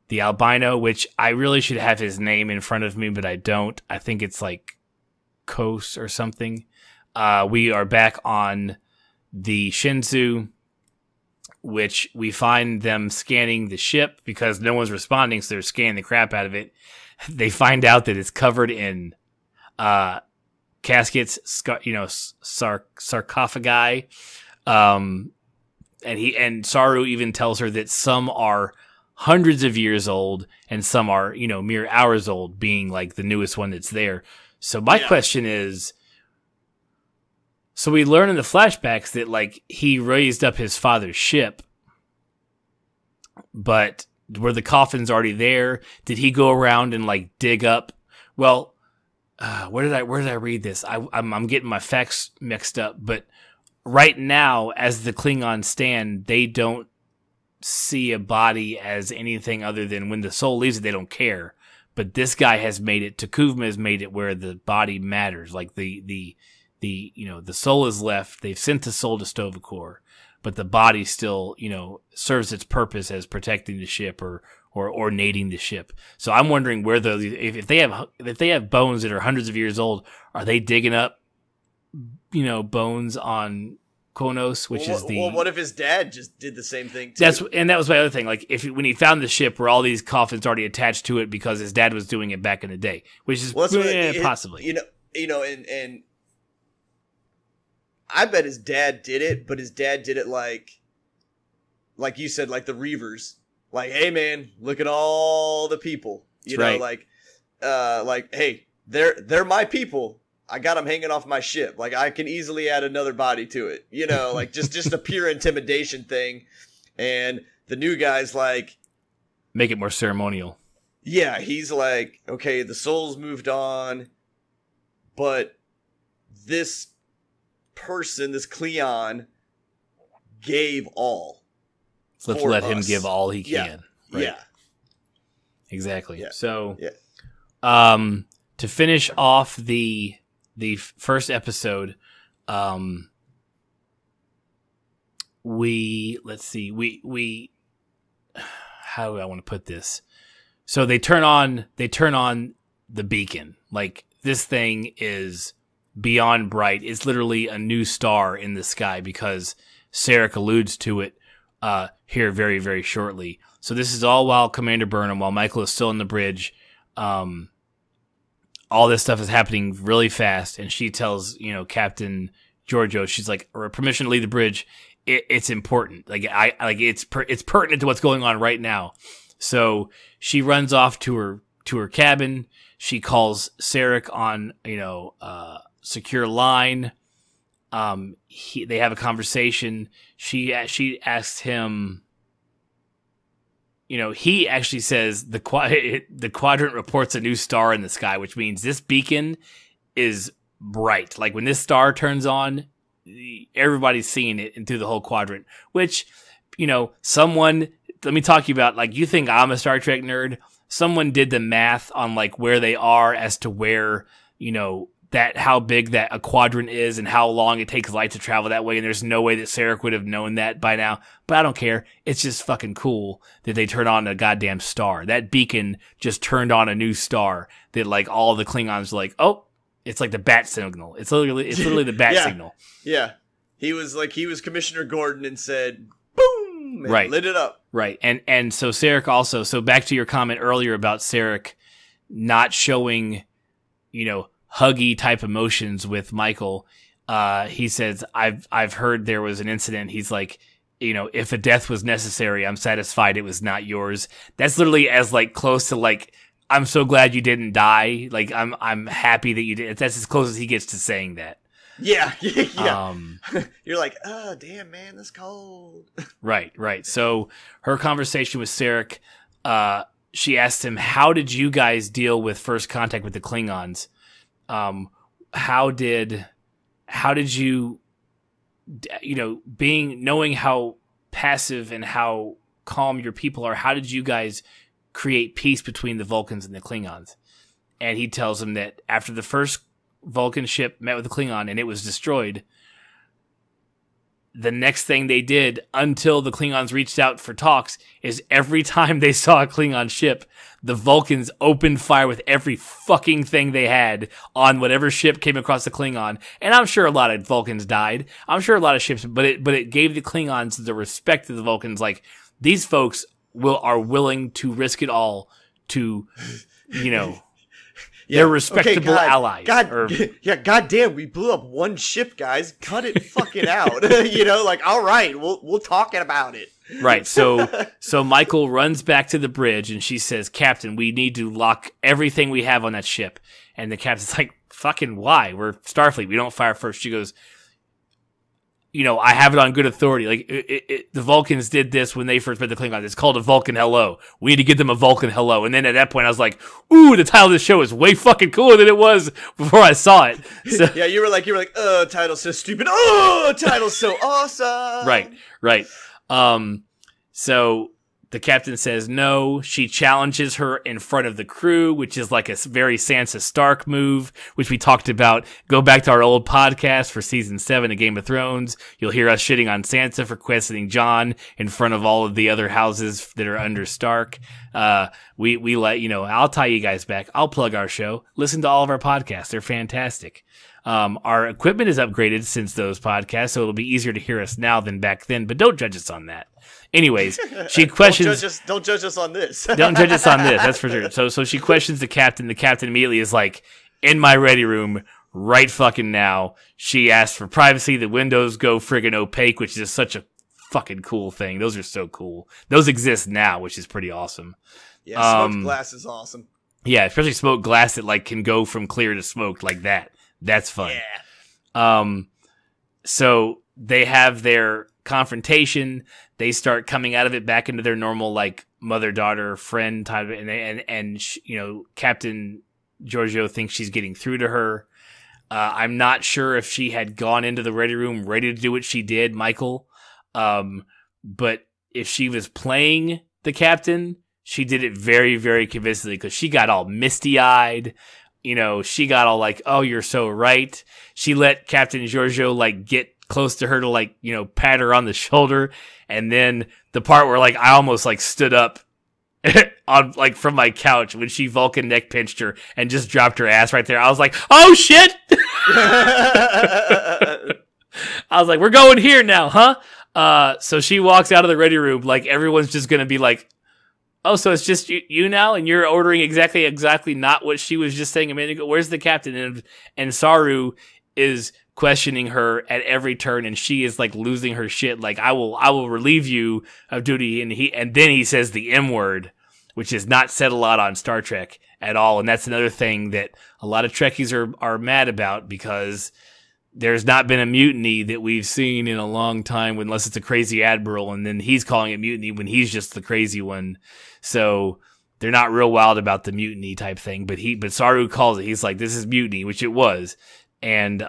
the albino, which I really should have his name in front of me, but I don't. I think it's like Kos or something. We are back on the Shenzhou, which we find them scanning the ship because no one's responding, so they're scanning the crap out of it. They find out that it's covered in caskets, sarcophagi. And Saru even tells her that some are hundreds of years old and some are, mere hours old, being like the newest one that's there. So my question is, So we learn in the flashbacks that like he raised up his father's ship, but were the coffins already there? Did he go around and like dig up? Well, where did I read this? I'm getting my facts mixed up, but right now, as the Klingons stand, they don't see a body as anything other than when the soul leaves it, they don't care. But this guy has made it. Takuvma has made it where the body matters. Like the soul is left. They've sent the soul to Sto-vo-kor, but the body still, serves its purpose as protecting the ship or ornating the ship. So I'm wondering where if they have bones that are hundreds of years old, are they digging up, bones on Kronos, which is the... Well, what if his dad just did the same thing too? That was my other thing. Like, when he found the ship, were all these coffins already attached to it because his dad was doing it back in the day, which is possibly. And I bet his dad did it, but his dad did it like you said, like the Reavers. Like, hey man, look at all the people. Hey, they're my people. I got them hanging off my ship. Like, I can easily add another body to it. Like just a pure intimidation thing. And the new guy's like, make it more ceremonial. Yeah, he's like, okay, the soul's moved on, but this person, this Cleon, gave all. So let's let him give all he can. Yeah. Right? Yeah. Exactly. Yeah. So, yeah. To finish off the first episode, we how do I want to put this? So they turn on the beacon. Like, this thing is beyond bright. It's literally a new star in the sky because Sarek alludes to it here very, very shortly. So this is all while Commander Burnham, while Michael is still on the bridge. All this stuff is happening really fast, and she tells, Captain Giorgio, she's like, permission to leave the bridge. It's important. It's pertinent to what's going on right now. So she runs off to her cabin. She calls Sarek on, secure line. They have a conversation. She asks him, he actually says the quadrant reports a new star in the sky, which means this beacon is bright. Like, when this star turns on, everybody's seeing it and through the whole quadrant, which, someone, let me talk to you about, like, you think I'm a Star Trek nerd. Someone did the math on like where they are as to where, how big that a quadrant is and how long it takes light to travel that way. And there's no way that Sarek would have known that by now, but I don't care. It's just fucking cool that they turn on a goddamn star. That beacon just turned on a new star that, like, all the Klingons were like, oh, it's like the bat signal. It's literally the bat signal. Yeah. He was Commissioner Gordon and said, boom, and right. lit it up. Right. And so Sarek also, so back to your comment earlier about Sarek not showing, huggy type emotions with Michael. He says, I've heard there was an incident. He's like, if a death was necessary, I'm satisfied it was not yours. That's literally as like close to like, I'm so glad you didn't die. Like, I'm happy that you did. That's as close as he gets to saying that. Yeah. Yeah. You're like, oh, damn, man, that's cold. Right. So her conversation with Sarek, she asked him, how did you guys deal with first contact with the Klingons? How did you, knowing how passive and how calm your people are, how did you guys create peace between the Vulcans and the Klingons? And he tells him that after the first Vulcan ship met with the Klingon and it was destroyed, the next thing they did until the Klingons reached out for talks is every time they saw a Klingon ship, the Vulcans opened fire with every fucking thing they had on whatever ship came across the Klingon. And I'm sure a lot of Vulcans died. I'm sure a lot of ships, but it gave the Klingons the respect of the Vulcans. Like, these folks are willing to risk it all to, they're respectable allies. Goddamn, we blew up one ship, guys. Cut it fucking out. All right, we'll talk about it. Right. So Michael runs back to the bridge and she says, Captain, we need to lock everything we have on that ship. And the captain's like, fucking why? We're Starfleet. We don't fire first. She goes, I have it on good authority. Like, the Vulcans did this when they first met the Klingons. It's called a Vulcan hello. We need to get them a Vulcan hello. And then at that point, I was like, ooh, the title of the show is way fucking cooler than it was before I saw it. So, yeah, you were like, oh, title's so stupid. Oh, title's so awesome. Right. So the captain says no. She challenges her in front of the crew, which is like a very Sansa Stark move, which we talked about. Go back to our old podcast for season 7 of Game of Thrones. You'll hear us shitting on Sansa for questioning Jon in front of all of the other houses that are under Stark. We let, I'll tie you guys back. I'll plug our show. Listen to all of our podcasts. They're fantastic. Our equipment is upgraded since those podcasts, so it'll be easier to hear us now than back then, but don't judge us on that. Anyways, she questions... Don't judge us on this. Don't judge us on this, that's for sure. So she questions the captain. The captain immediately is like, in my ready room, right fucking now. She asks for privacy. The windows go friggin' opaque, which is such a fucking cool thing. Those are so cool. Those exist now, which is pretty awesome. Yeah, smoked glass is awesome. Yeah, especially smoked glass that like can go from clear to smoked like that. That's fun. Yeah. So they have their confrontation. They start coming out of it back into their normal like mother-daughter friend type, and Captain Giorgio thinks she's getting through to her. I'm not sure if she had gone into the ready room ready to do what she did, Michael. But if she was playing the captain, she did it very, very convincingly because she got all misty-eyed. She got all like, oh, you're so right. She let Captain Giorgio like get close to her to like, pat her on the shoulder. And then the part where like I almost like stood up on like from my couch when she Vulcan neck pinched her and just dropped her ass right there. I was like, oh shit. I was like, we're going here now, huh? So she walks out of the ready room like everyone's just going to be like, oh, so it's just you now, and you're ordering exactly not what she was just saying a minute ago. Where's the captain? And Saru is questioning her at every turn, and she is like losing her shit. Like, I will relieve you of duty, and then he says the M word, which is not said a lot on Star Trek at all, and that's another thing that a lot of Trekkies are mad about because there's not been a mutiny that we've seen in a long time, unless it's a crazy admiral, and then he's calling it mutiny when he's just the crazy one. So they're not real wild about the mutiny type thing, but Saru calls it. He's like, this is mutiny, which it was. And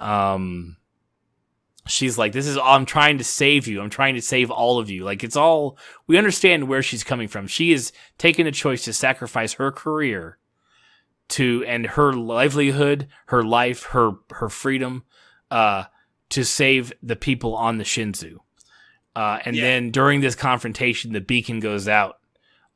she's like, I'm trying to save you. I'm trying to save all of you. Like, it's all, we understand where she's coming from. She is taking a choice to sacrifice her career and her livelihood, her life, her freedom, to save the people on the Shinzu. Then during this confrontation, the beacon goes out.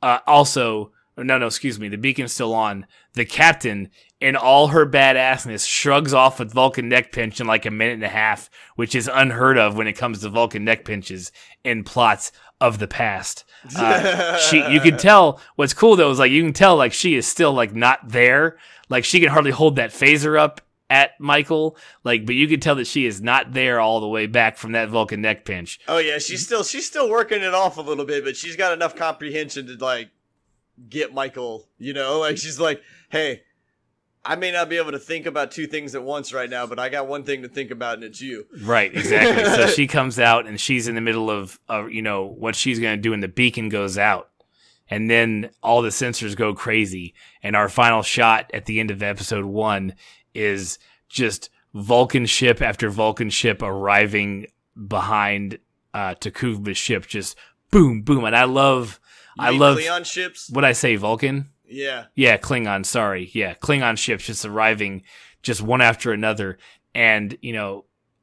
The beacon's still on. The captain, in all her badassness, shrugs off a Vulcan neck pinch in like a minute and a half, which is unheard of when it comes to Vulcan neck pinches in plots of the past. You can tell, what's cool though is like, you can tell like she is still like not there. Like she can hardly hold that phaser up at Michael, like, but you can tell that she is not there all the way back from that Vulcan neck pinch. Oh yeah, she's still working it off a little bit, but she's got enough comprehension to like get Michael, like she's like, hey, I may not be able to think about two things at once right now, but I got one thing to think about, and it's you. Right, exactly. So she comes out, and she's in the middle of what she's going to do, and the beacon goes out. And then all the sensors go crazy. And our final shot at the end of episode 1 is just Vulcan ship after Vulcan ship arriving behind Takuvma's ship. Just boom, boom. And I love Klingon ships. What'd I say, Vulcan? Yeah. Yeah, Klingon, sorry. Yeah, Klingon ships just arriving just one after another. And,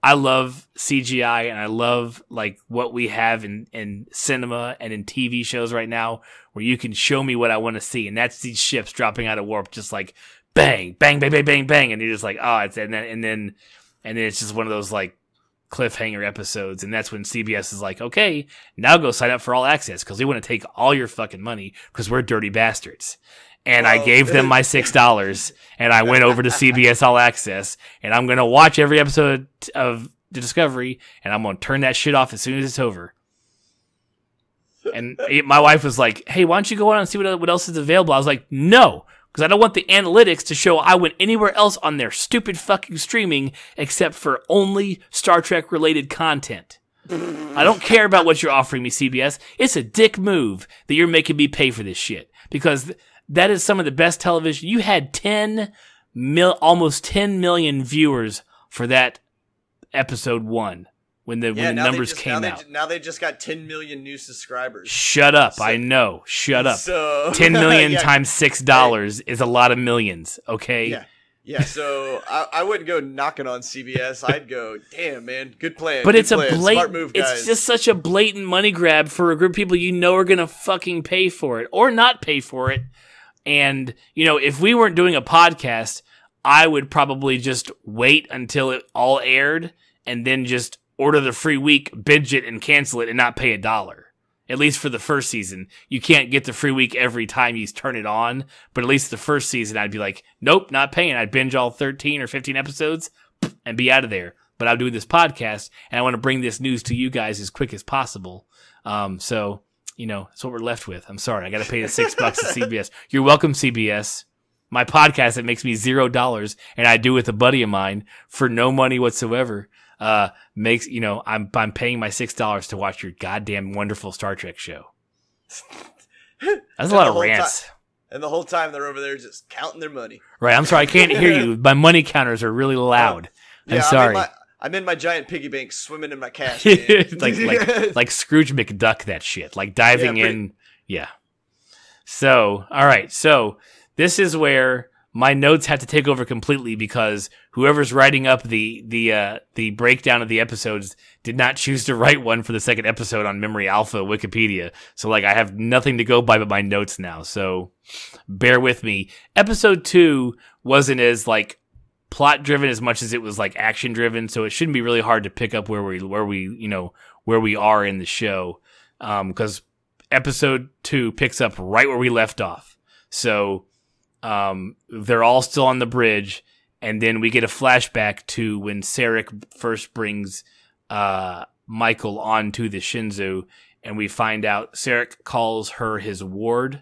I love CGI, and I love like what we have in cinema and in TV shows right now where you can show me what I want to see. And that's these ships dropping out of warp just like bang, bang, bang, bang, bang, bang. And you're just like, oh, and then it's just one of those like cliffhanger episodes. And that's when CBS is like, okay, now go sign up for All Access because we want to take all your fucking money because we're dirty bastards. And I gave them my $6 and I went over to CBS All Access and I'm going to watch every episode of The Discovery and I'm going to turn that shit off as soon as it's over. And my wife was like, hey, why don't you go on and see what else is available? I was like, no, because I don't want the analytics to show I went anywhere else on their stupid fucking streaming except for only Star Trek related content. I don't care about what you're offering me, CBS. It's a dick move that you're making me pay for this shit, because that is some of the best television. You had almost 10 million viewers for that episode 1 when the numbers came out. Now they just got 10 million new subscribers. Shut up. So, I know. Shut up. So, 10 million times $6 is a lot of millions, okay? Yeah. Yeah, so I wouldn't go knocking on CBS. I'd go, damn, man, good plan. But it's plan. A blatant, smart move, guys. It's just such a blatant money grab for a group of people you know are going to fucking pay for it or not pay for it. And, if we weren't doing a podcast, I would probably just wait until it all aired and then just order the free week, binge it, and cancel it and not pay $1. At least for the first season. You can't get the free week every time you turn it on, but at least the first season I'd be like, nope, not paying. I'd binge all 13 or 15 episodes and be out of there. But I'm doing this podcast, and I want to bring this news to you guys as quick as possible. So, that's what we're left with. I'm sorry. I got to pay the $6 to CBS. You're welcome, CBS. My podcast that makes me $0, and I do with a buddy of mine for no money whatsoever. Makes, I'm paying my $6 to watch your goddamn wonderful Star Trek show. That's a lot of rants. And the whole time they're over there just counting their money. Right. I'm sorry. I can't hear you. My money counters are really loud. I'm sorry. I'm in my giant piggy bank swimming in my cash. like Scrooge McDuck, that shit. Like diving in. Yeah. So, all right. So this is where my notes have to take over completely, because whoever's writing up the breakdown of the episodes did not choose to write one for the second episode on Memory Alpha Wikipedia. So I have nothing to go by but my notes now. So bear with me. Episode 2 wasn't as plot driven as much as it was action driven. So it shouldn't be really hard to pick up where we are in the show. Because episode 2 picks up right where we left off. So, they're all still on the bridge, and then we get a flashback to when Sarek first brings Michael onto the Shinzo, and we find out Sarek calls her his ward.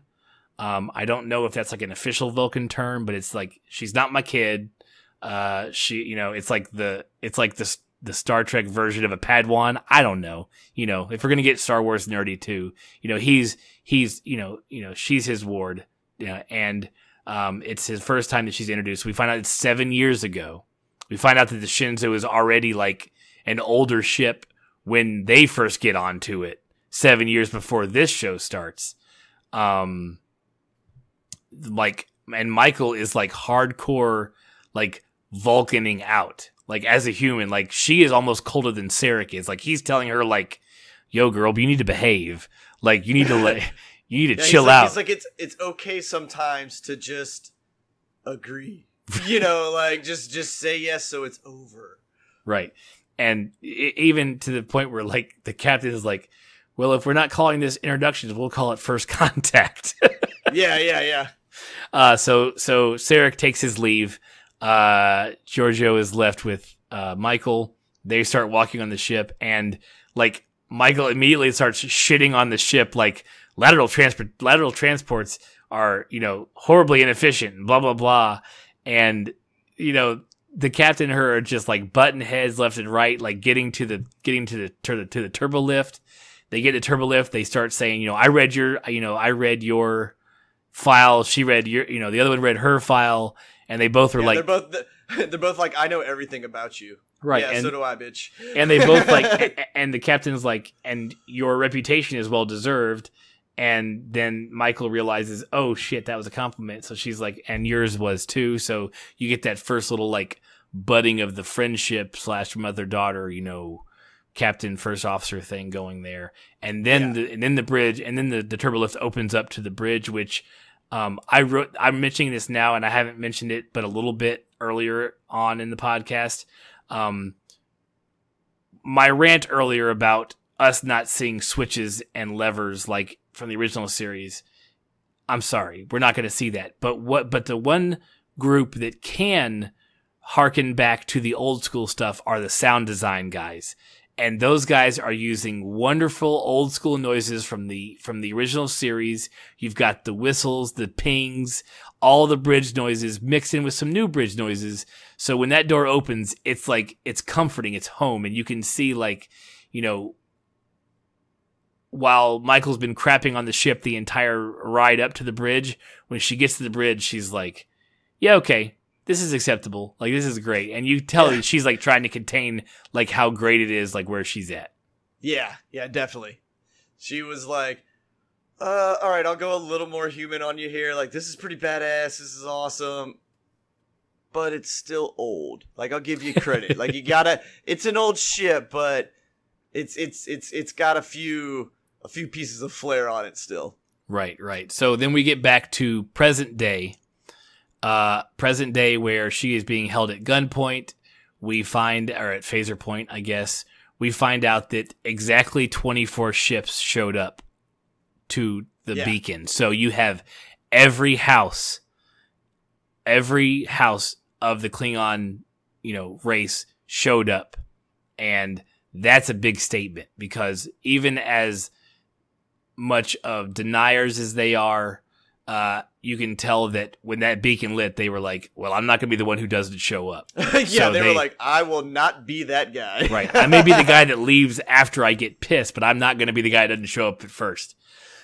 I don't know if that's an official Vulcan term, but it's she's not my kid. It's like the Star Trek version of a Padawan. I don't know. If we're gonna get Star Wars nerdy too, he's she's his ward. And it's his first time that she's introduced. We find out it's 7 years ago. We find out that the Shinzo is already an older ship when they first get onto it, 7 years before this show starts. And Michael is hardcore, Vulcaning out. As a human, she is almost colder than Sarek is. He's telling her, yo, girl, but you need to behave. You need to You need to chill out. He's it's okay sometimes to just agree. Just say yes so it's over. Right. And even to the point where the captain is well, if we're not calling this introductions, we'll call it first contact. Yeah. So Sarek takes his leave. Giorgio is left with Michael. They start walking on the ship, and Michael immediately starts shitting on the ship lateral transports are, horribly inefficient and blah, blah, blah. And, the captain and her are just button heads left and right, getting to the turbo lift. They get the turbo lift. They start saying, I read your file. She read your, the other one read her file. And they both are they're both I know everything about you. Right. Yeah, and, so do I, bitch. And they both and the captain's and your reputation is well deserved. And then Michael realizes, oh shit, that was a compliment. So she's and yours was too. So you get that first little budding of the friendship / mother-daughter, captain first officer thing going there. And then the bridge, and then the turbolift opens up to the bridge, which I'm mentioning this now, and I haven't mentioned it, but a little bit earlier on in the podcast. My rant earlier about us not seeing switches and levers from the original series. I'm sorry, we're not going to see that. But the one group that can harken back to the old school stuff are the sound design guys. And those guys are using wonderful old school noises from the original series. You've got the whistles, the pings, all the bridge noises mixed in with some new bridge noises. So when that door opens, it's like, it's comforting, it's home. And you can see, like, you know, while Michael's been crapping on the ship the entire ride up to the bridge, when she gets to the bridge, she's like, yeah, okay. This is acceptable. Like, this is great. And you tell her she's, like, trying to contain, like, how great it is, like, where she's at. Yeah, definitely. She was like, all right, I'll go a little more human on you here. Like, this is pretty badass. This is awesome. But it's still old. Like, I'll give you credit. Like, you gotta, it's an old ship, but it's got a few pieces of flair on it still. Right. So then we get back to present day. Where she is being held at gunpoint. We find, or at phaser point, I guess, we find out that exactly 24 ships showed up to the beacon. So you have every house of the Klingon, you know, race showed up. And that's a big statement, because even as much of deniers as they are, you can tell that when that beacon lit, they were like, well, I'm not going to be the one who doesn't show up. So they were like, I will not be that guy. Right. I may be the guy that leaves after I get pissed, but I'm not going to be the guy that doesn't show up at first.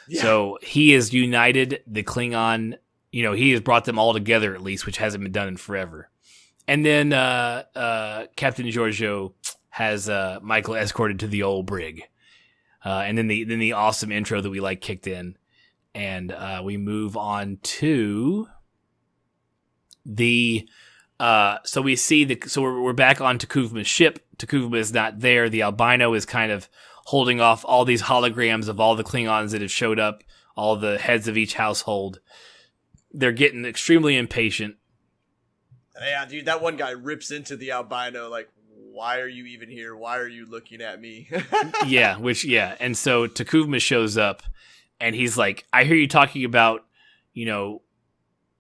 Yeah. So he has united the Klingon, you know, he has brought them all together at least, which hasn't been done in forever. And then Captain Giorgio has Michael escorted to the old brig. And then the awesome intro that we like kicked in. And we move on to the so we see we're back on Takuvma's ship. Takuvma is not there. The albino is kind of holding off all these holograms of all the Klingons that have showed up, all the heads of each household. They're getting extremely impatient. Yeah, dude, that one guy rips into the albino like, why are you even here? Why are you looking at me? And so Takuvma shows up. And he's like, I hear you talking about, you know,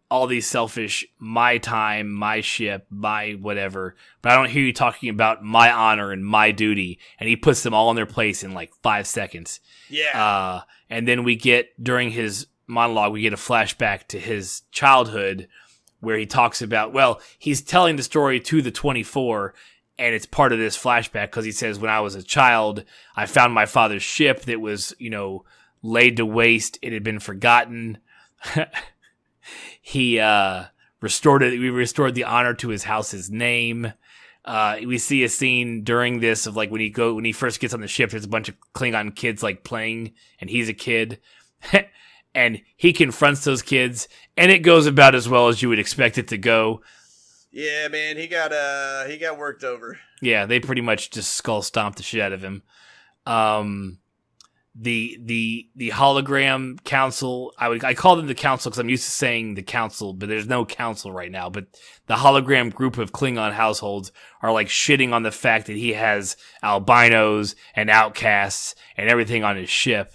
all these selfish, my time, my ship, my whatever, but I don't hear you talking about my honor and my duty. And he puts them all in their place in like 5 seconds. Yeah. And then we get, during his monologue, we get a flashback to his childhood where he talks about, well, he's telling the story to the 24, and it's part of this flashback because he says, when I was a child, I found my father's ship that was, you know, laid to waste. It had been forgotten. He restored it. We restored the honor to his house's name. We see a scene during this of like when he first gets on the ship, there's a bunch of Klingon kids like playing, and he's a kid. And he confronts those kids, and it goes about as well as you would expect it to go. Yeah, man, he got worked over. Yeah, they pretty much just skull stomped the shit out of him. The hologram council, I call them the council because I'm used to saying the council, but there's no council right now. But the hologram group of Klingon households are like shitting on the fact that he has albinos and outcasts and everything on his ship.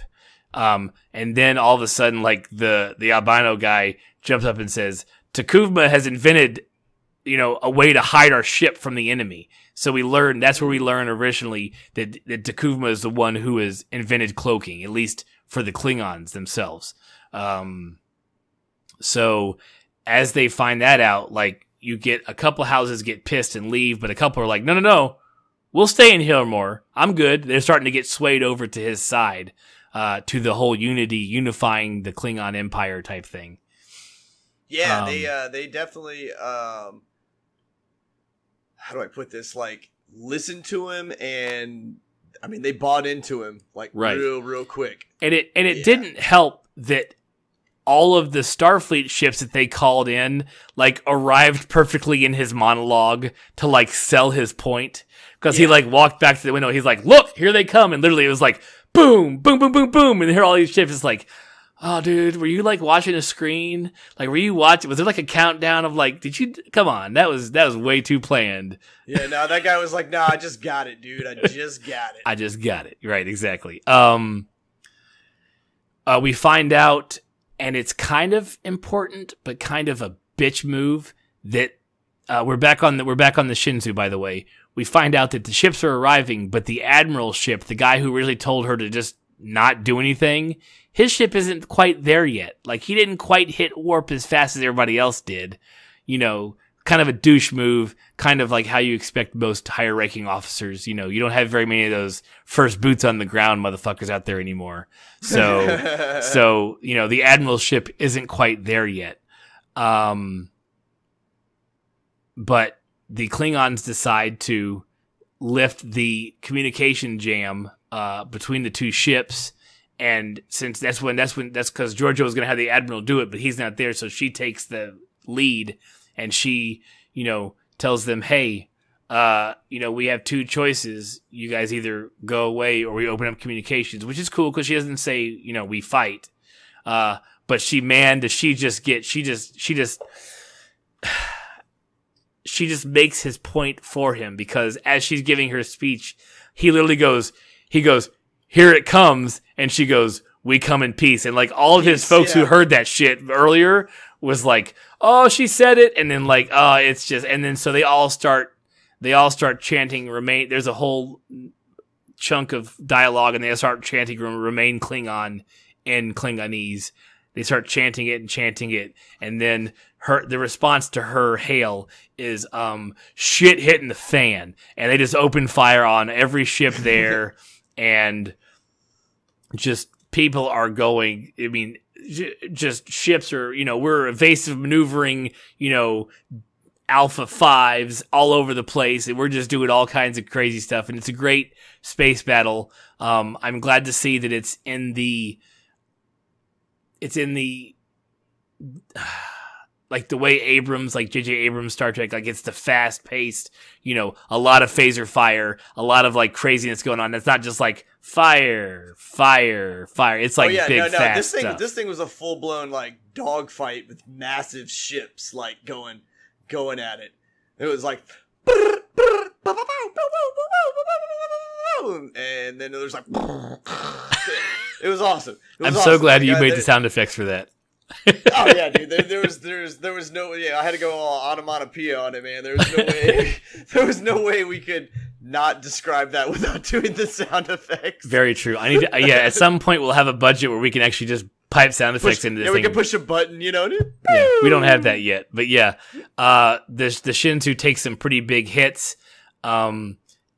And then all of a sudden, like the albino guy jumps up and says, Takuvma has invented, you know, a way to hide our ship from the enemy. So that's where we learn originally that Takuvma is the one who has invented cloaking, at least for the Klingons themselves. So as they find that out, like, you get a couple houses get pissed and leave, but a couple are like, no, we'll stay in here more. I'm good. They're starting to get swayed over to his side, to the whole unifying the Klingon Empire type thing. Yeah, they definitely, how do I put this? Like, listen to him, and I mean, they bought into him like real quick. And it didn't help that all of the Starfleet ships that they called in like arrived perfectly in his monologue to like sell his point, because he like walked back to the window. He's like, "Look, here they come!" And literally, it was like, boom, boom, boom, boom, boom, and here all these ships. It's like, oh, dude, were you like watching a screen? Like, were you watching? Was there like a countdown of like, did you? Come on, that was way too planned. Yeah, no, that guy was like, no, I just got it, dude. I just got it. I just got it. Right, exactly. We find out, and it's kind of important, but kind of a bitch move that we're back on the Shinzu. By the way, we find out that the ships are arriving, but the admiral's ship, the guy who really told her to just not do anything, his ship isn't quite there yet. Like, he didn't quite hit warp as fast as everybody else did. You know, kind of a douche move, kind of like how you expect most higher ranking officers. You know, you don't have very many of those first boots on the ground motherfuckers out there anymore. So, you know, the admiral's ship isn't quite there yet. But the Klingons decide to lift the communication jam between the two ships, and since that's because Giorgio was going to have the admiral do it, but he's not there, so she takes the lead, and she, you know, tells them, "Hey, you know, we have two choices. You guys either go away or we open up communications," which is cool because she doesn't say, you know, we fight. But she makes his point for him, because as she's giving her speech, he goes, "Here it comes," and she goes, "We come in peace." And like all of his folks who heard that shit earlier was like, "Oh, she said it," and then like, "Oh, it's just," and then so they all start chanting "Remain." There's a whole chunk of dialogue, and they start chanting "Remain Klingon" in Klingonese. They start chanting it, and then the response to her hail is shit hitting the fan, and they just open fire on every ship there, and just people are going. I mean, just ships are, you know, we're evasive maneuvering, you know, Alpha 5s all over the place, and we're just doing all kinds of crazy stuff, and it's a great space battle. I'm glad to see that it's in the like the way Abrams, like J.J. Abrams Star Trek, like it's the fast paced, you know, a lot of phaser fire, a lot of like craziness going on. It's not just like fire. It's like fast stuff. This thing was a full blown like dogfight with massive ships like going at it. It was like, and then there's like, it was awesome. I'm so glad you made the sound effects for that. Oh yeah, dude. There was no. Yeah, I had to go all onomatopoeia on it, man. There was no way. There was no way we could not describe that without doing the sound effects. Very true. I need to. Yeah, at some point we'll have a budget where we can actually just pipe sound effects into this thing. We can push a button, you know. Yeah, we don't have that yet, but yeah, the Shinsu takes some pretty big hits.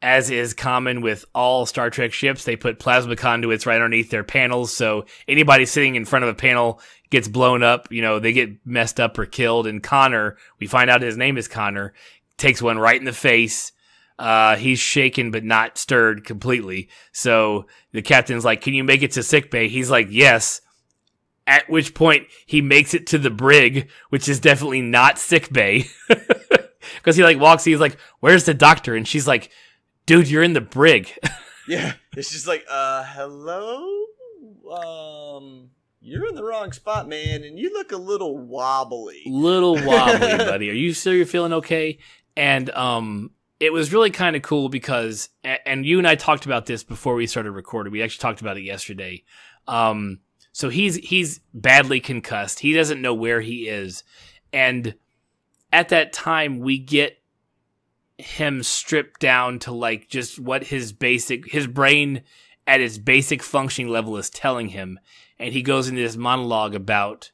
As is common with all Star Trek ships, they put plasma conduits right underneath their panels, so anybody sitting in front of a panel gets blown up, you know, they get messed up or killed. And Connor, we find out his name is Connor, takes one right in the face. He's shaken but not stirred completely. So the captain's like, "Can you make it to sickbay?" He's like, "Yes." At which point he makes it to the brig, which is definitely not sickbay. Because he like walks, he's like, "Where's the doctor?" And she's like, "Dude, you're in the brig." Yeah. It's just like, hello? You're in the wrong spot, man, and you look a little wobbly. Buddy. Are you sure you're feeling okay? And it was really kind of cool because, and you and I talked about this before we started recording. We actually talked about it yesterday. So he's badly concussed. He doesn't know where he is. And at that time, we get him stripped down to like just what his brain at its basic functioning level is telling him. And he goes into this monologue about,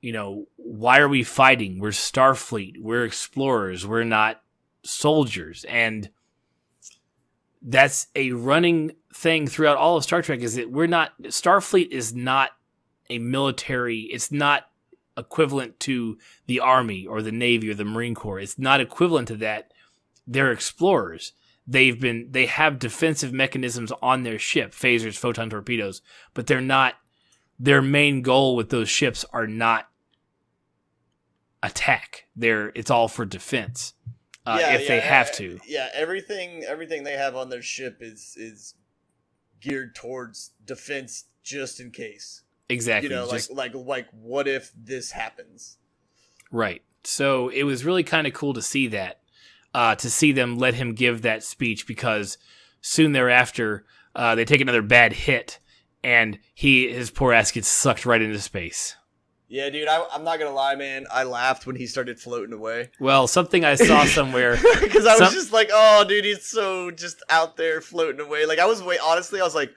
you know, why are we fighting? We're Starfleet. We're explorers. We're not soldiers. And that's a running thing throughout all of Star Trek, is that Starfleet is not a military. It's not equivalent to the Army or the Navy or the Marine Corps. It's not equivalent to that. They're explorers. They have defensive mechanisms on their ship, phasers, photon torpedoes, but they're not, their main goal with those ships are not attack. It's all for defense. If they have to. Yeah, everything they have on their ship is geared towards defense just in case. Exactly. You know, like what if this happens? Right. So it was really kind of cool to see that. To see them let him give that speech, because soon thereafter they take another bad hit and his poor ass gets sucked right into space. Yeah, dude, I'm not gonna lie, man. I laughed when he started floating away. Well, something I saw somewhere because I was just like, "Oh, dude, he's so just out there floating away." Like honestly, I was like,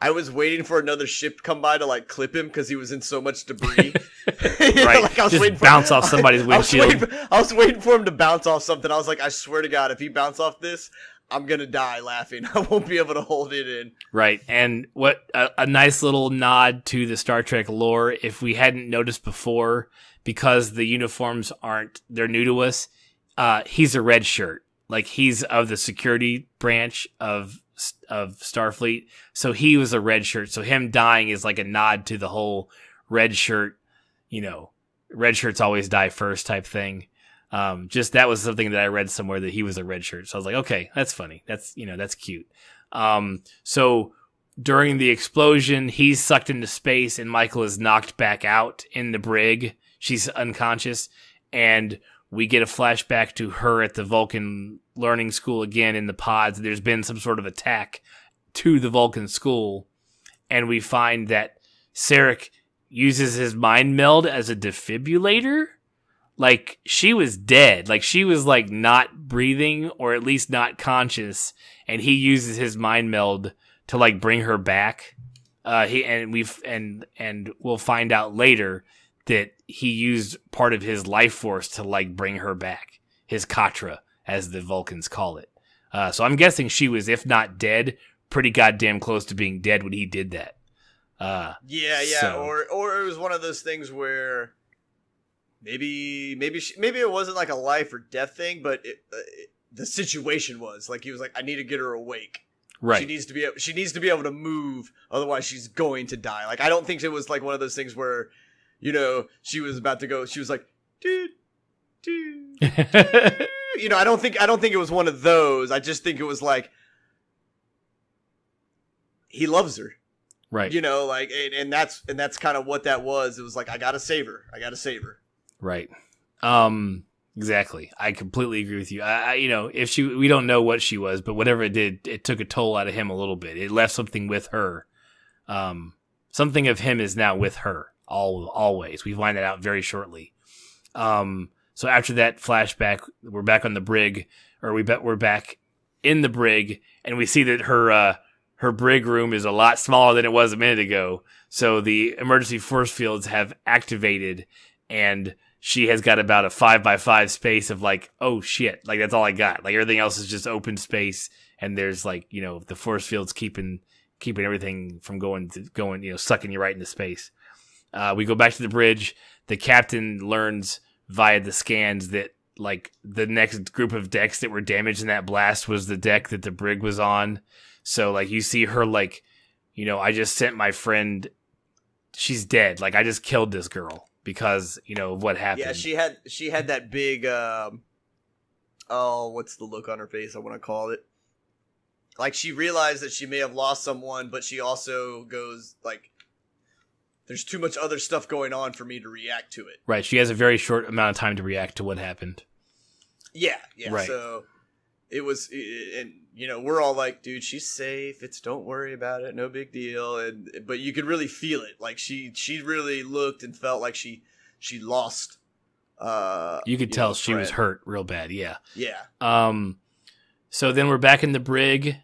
I was waiting for another ship to come by to like clip him because he was in so much debris. Right, like I was just bounce off somebody's windshield. I was waiting for him to bounce off something. I was like, I swear to God, if he bounce off this, I'm gonna die laughing. I won't be able to hold it in. Right, and what a nice little nod to the Star Trek lore. If we hadn't noticed before, because the uniforms they're new to us. He's a red shirt, like he's of the security branch of Starfleet, so he was a red shirt. So him dying is like a nod to the whole red shirt. Red shirts always die first type thing. Just that was something that I read somewhere that he was a red shirt. So I was like, okay, that's funny. That's cute. So during the explosion, he's sucked into space and Michael is knocked back out in the brig. She's unconscious and we get a flashback to her at the Vulcan learning school again in the pods. There's been some sort of attack to the Vulcan school and we find that Sarek uses his mind meld as a defibrillator. Like, she was dead. Like, she was, like, not breathing or at least not conscious. And he uses his mind meld to, like, bring her back. We'll find out later that he used part of his life force to, like, bring her back. His Katra, as the Vulcans call it. So I'm guessing she was, if not dead, pretty goddamn close to being dead when he did that. Or it was one of those things where maybe it wasn't like a life or death thing, but the situation was like he was like, I need to get her awake. Right. She needs to be able to move, otherwise she's going to die. Like I don't think it was like one of those things where, she was about to go. She was like, dude. I don't think it was one of those. I just think it was like he loves her. Right. And that's kind of what that was. It was like, I gotta save her. Right. Exactly. I completely agree with you. We don't know what she was, but whatever it did, it took a toll out of him a little bit. It left something with her. Something of him is now with her always. We find that out very shortly. So after that flashback, we're back on the brig, or we're back in the brig, and we see that her brig room is a lot smaller than it was a minute ago. So the emergency force fields have activated, and she has got about a 5x5 space of like, oh shit, like that's all I got. Like everything else is just open space, and there's like, the force fields keeping everything from going, sucking you right into space. We go back to the bridge. The captain learns via the scans that like the next group of decks that were damaged in that blast was the deck that the brig was on. So like you see her like, I just sent my friend, she's dead. Like I just killed this girl because, of what happened. Yeah, she had that big what's the look on her face I want to call it? Like she realized that she may have lost someone, but she also goes like, there's too much other stuff going on for me to react to it. Right. She has a very short amount of time to react to what happened. Yeah. Right. So it was, and we're all like, dude, she's safe. Don't worry about it. No big deal. But you could really feel it. Like she really looked and felt like she lost. You could tell she was hurt real bad. Yeah. Yeah. So then we're back in the brig,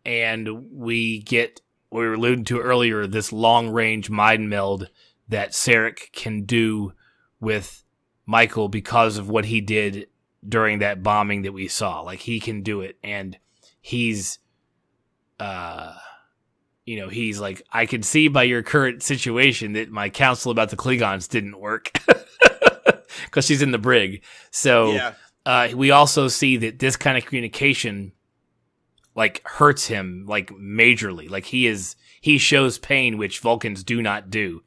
and we get what we were alluding to earlier, this long-range mind meld that Sarek can do with Michael because of what he did during that bombing that we saw. Like, he can do it, and he's, he's like, I can see by your current situation that my counsel about the Klingons didn't work. Because she's in the brig. So, yeah. We also see that this kind of communication like hurts him like majorly. Like he shows pain, which Vulcans do not do.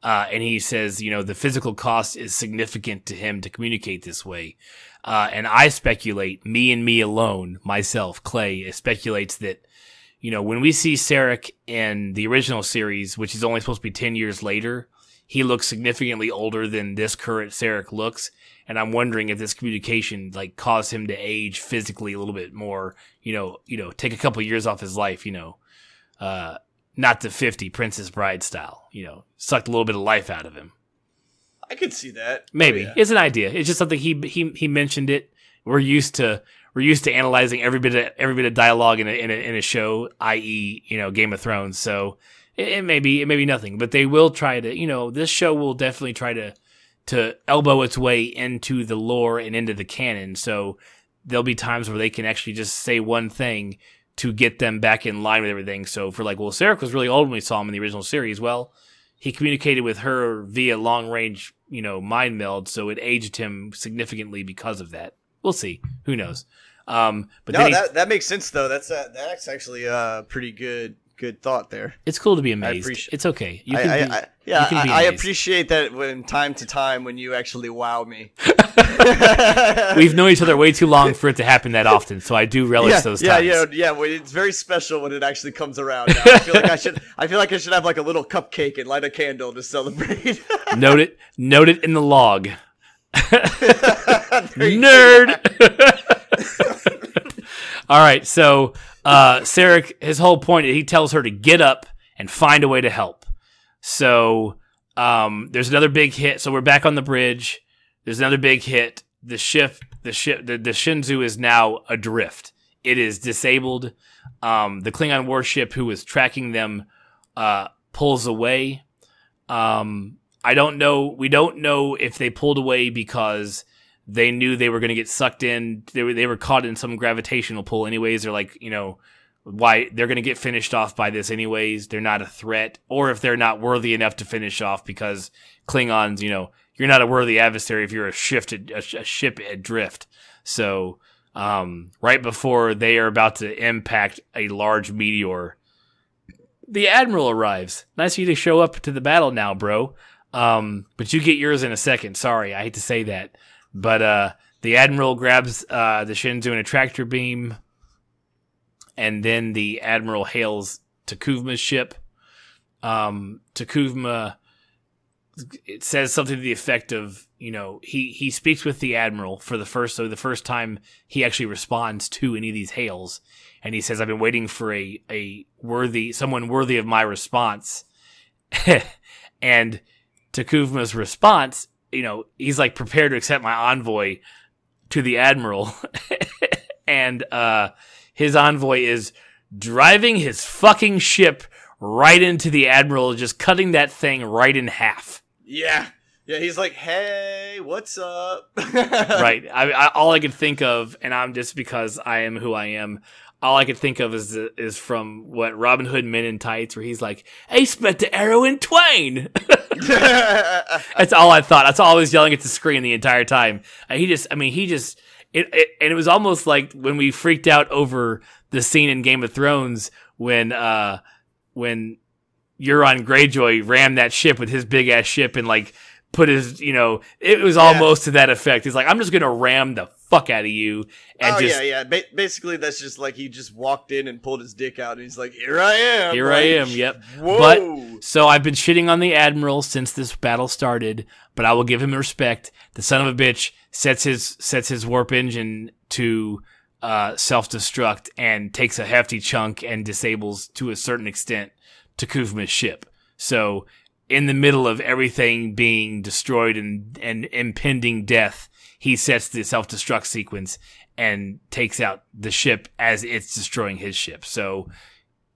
And he says, the physical cost is significant to him to communicate this way. And I speculate, me and me alone, myself, Clay, speculates that, when we see Sarek in the original series, which is only supposed to be 10 years later, he looks significantly older than this current Sarek looks. And I'm wondering if this communication like caused him to age physically a little bit more, take a couple years off his life, not to 50 Princess Bride style, sucked a little bit of life out of him. I could see that. Maybe it's an idea. It's just something he mentioned it. We're used to analyzing every bit of dialogue in a show, i.e., Game of Thrones. So it may be nothing, but they will try to. This show will definitely try to elbow its way into the lore and into the canon. So there'll be times where they can actually just say one thing to get them back in line with everything. So for Sarek was really old when we saw him in the original series. Well, he communicated with her via long range, mind meld, so it aged him significantly because of that. We'll see. Who knows? But that makes sense though. That's actually a pretty good thought there. It's cool to be amazed. It's okay. I appreciate that when time to time when you actually wow me. We've known each other way too long for it to happen that often, so I do relish those times. Yeah. Well, it's very special when it actually comes around. Now. I feel like I should have like a little cupcake and light a candle to celebrate. Note it in the log. Nerd. All right, so Sarek, his whole point is he tells her to get up and find a way to help. So there's another big hit. So we're back on the bridge. There's another big hit. The Shinzu is now adrift. It is disabled. The Klingon warship who was tracking them pulls away. I don't know. We don't know if they pulled away because they knew they were going to get sucked in. They were caught in some gravitational pull anyways. They're like, why they're going to get finished off by this anyways. They're not a threat. Or if they're not worthy enough to finish off because Klingons, you're not a worthy adversary if you're a ship adrift. So right before they are about to impact a large meteor, the Admiral arrives. Nice of you to show up to the battle now, bro. But you get yours in a second. Sorry, I hate to say that. But the Admiral grabs the Shinzu in a tractor beam, and then the Admiral hails Takuvma's ship. Takuvma, it says something to the effect of, he speaks with the Admiral for the first time he actually responds to any of these hails, and he says, "I've been waiting for someone worthy of my response." And Takuvma's response, he's like prepared to accept my envoy to the Admiral. And his envoy is driving his fucking ship right into the Admiral, just cutting that thing right in half. Yeah, he's like, "Hey, what's up?" Right. All I could think of, and I'm just because I am who I am, all I could think of is from what Robin Hood Men in Tights, where he's like, "Hey, split the arrow in twain." That's all I thought. That's all I was yelling at the screen the entire time. And it was almost like when we freaked out over the scene in Game of Thrones when Euron Greyjoy rammed that ship with his big ass ship and like put his, it was almost to that effect. He's like, "I'm just gonna ram the fuck out of you." And basically that's just like he just walked in and pulled his dick out and he's like, "Here I am." I am. Yep. Whoa. But so I've been shitting on the Admiral since this battle started, but I will give him respect. The son of a bitch sets his warp engine to self-destruct and takes a hefty chunk and disables to a certain extent Takuvma's ship. So in the middle of everything being destroyed and impending death, he sets the self-destruct sequence and takes out the ship as it's destroying his ship. So,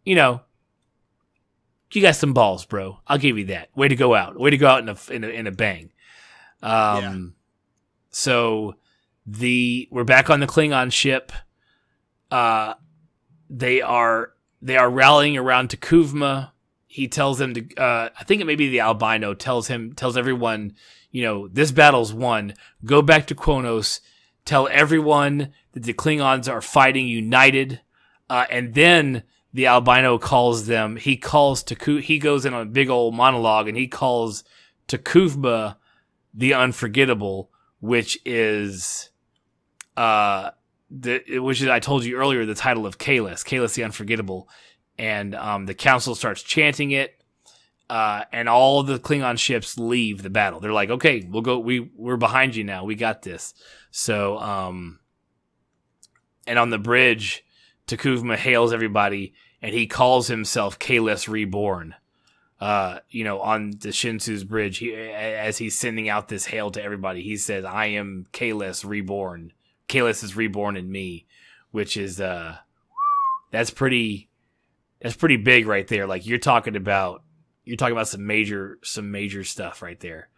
you got some balls, bro. I'll give you that. Way to go out. Way to go out in a bang. So we're back on the Klingon ship. They are rallying around Takuvma. He tells them to, I think it may be the albino, tells everyone, this battle's won. Go back to Kronos. Tell everyone that the Klingons are fighting united. And then the albino calls them, he goes in on a big old monologue and he calls Takuvma the Unforgettable, which is, I told you earlier, the title of Kahless the Unforgettable. And the council starts chanting it, and all the Klingon ships leave the battle. They're like, "Okay, we'll go. We're behind you now. We got this." So, and on the bridge, Takuvma hails everybody, and he calls himself Kahless Reborn. on the Shinsu's bridge, as he's sending out this hail to everybody, he says, "I am Kalis reborn. Kalis is reborn in me," which is that's pretty big right there. Like you're talking about some major stuff right there.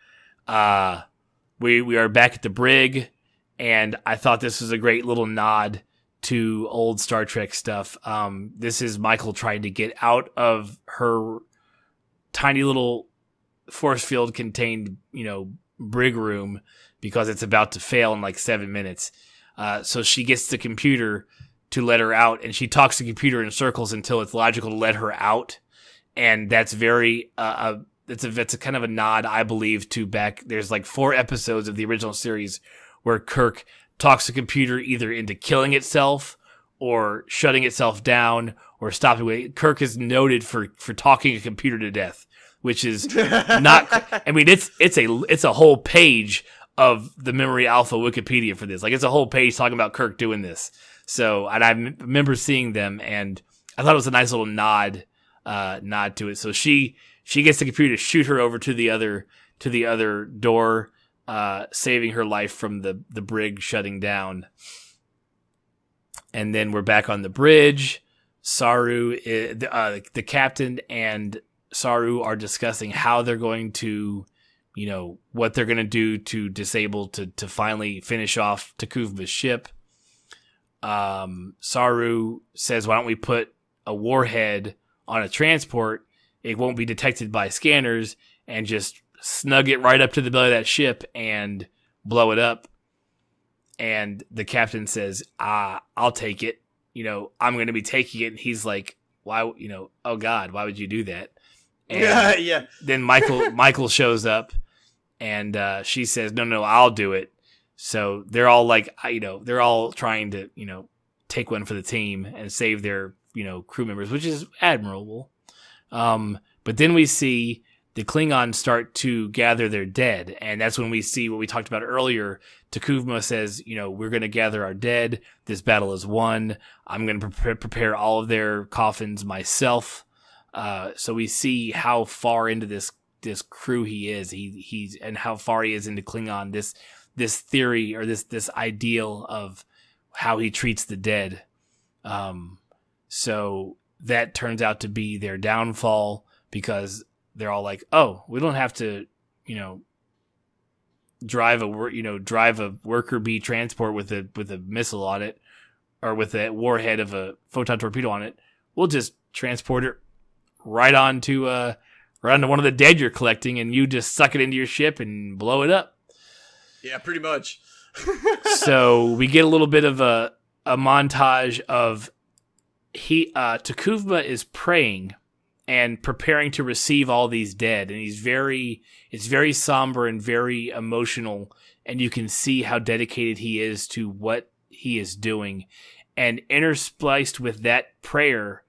We are back at the brig, and I thought this was a great little nod to old Star Trek stuff. This is Michael trying to get out of her tiny little force field contained, brig room because it's about to fail in like 7 minutes. So she gets the computer to let her out, and she talks the computer in circles until it's logical to let her out. And that's very, it's a kind of a nod, I believe, to back. There's like 4 episodes of the original series where Kirk talks the computer either into killing itself or shutting itself down or stopping it. Kirk is noted for talking a computer to death, which is not, I mean, it's a whole page of the Memory Alpha Wikipedia for this. Like it's a whole page talking about Kirk doing this. So, and I remember seeing them, and I thought it was a nice little nod to it. So she gets the computer to shoot her over to the other door, saving her life from the brig shutting down. And then we're back on the bridge. Saru, the captain and Saru are discussing how they're going to, what they're going to do to disable, to finally finish off Takuvma's ship. Saru says, why don't we put a warhead on a transport? It won't be detected by scanners, and just snug it right up to the belly of that ship and blow it up. And the captain says, I'll take it. I'm going to be taking it. And he's like, why, oh God, why would you do that? And yeah. Then Michael shows up, and she says, no, I'll do it. So they're all like, they're all trying to, take one for the team and save their, crew members, which is admirable. But then we see the Klingons start to gather their dead. And that's when we see what we talked about earlier. Takuvma says, we're going to gather our dead. This battle is won. I'm going to prepare all of their coffins myself. So we see how far into this crew he is. He's and how far he is into Klingon, this theory or this ideal of how he treats the dead. So that turns out to be their downfall, because they're all like, oh, we don't have to, drive a worker bee transport with a missile on it, or with a warhead of a photon torpedo on it. We'll just transport it right onto one of the dead you're collecting, and you just suck it into your ship and blow it up. Yeah, pretty much. So we get a little bit of a montage of Takuvma is praying and preparing to receive all these dead, and it's very somber and very emotional, and you can see how dedicated he is to what he is doing. And interspliced with that prayer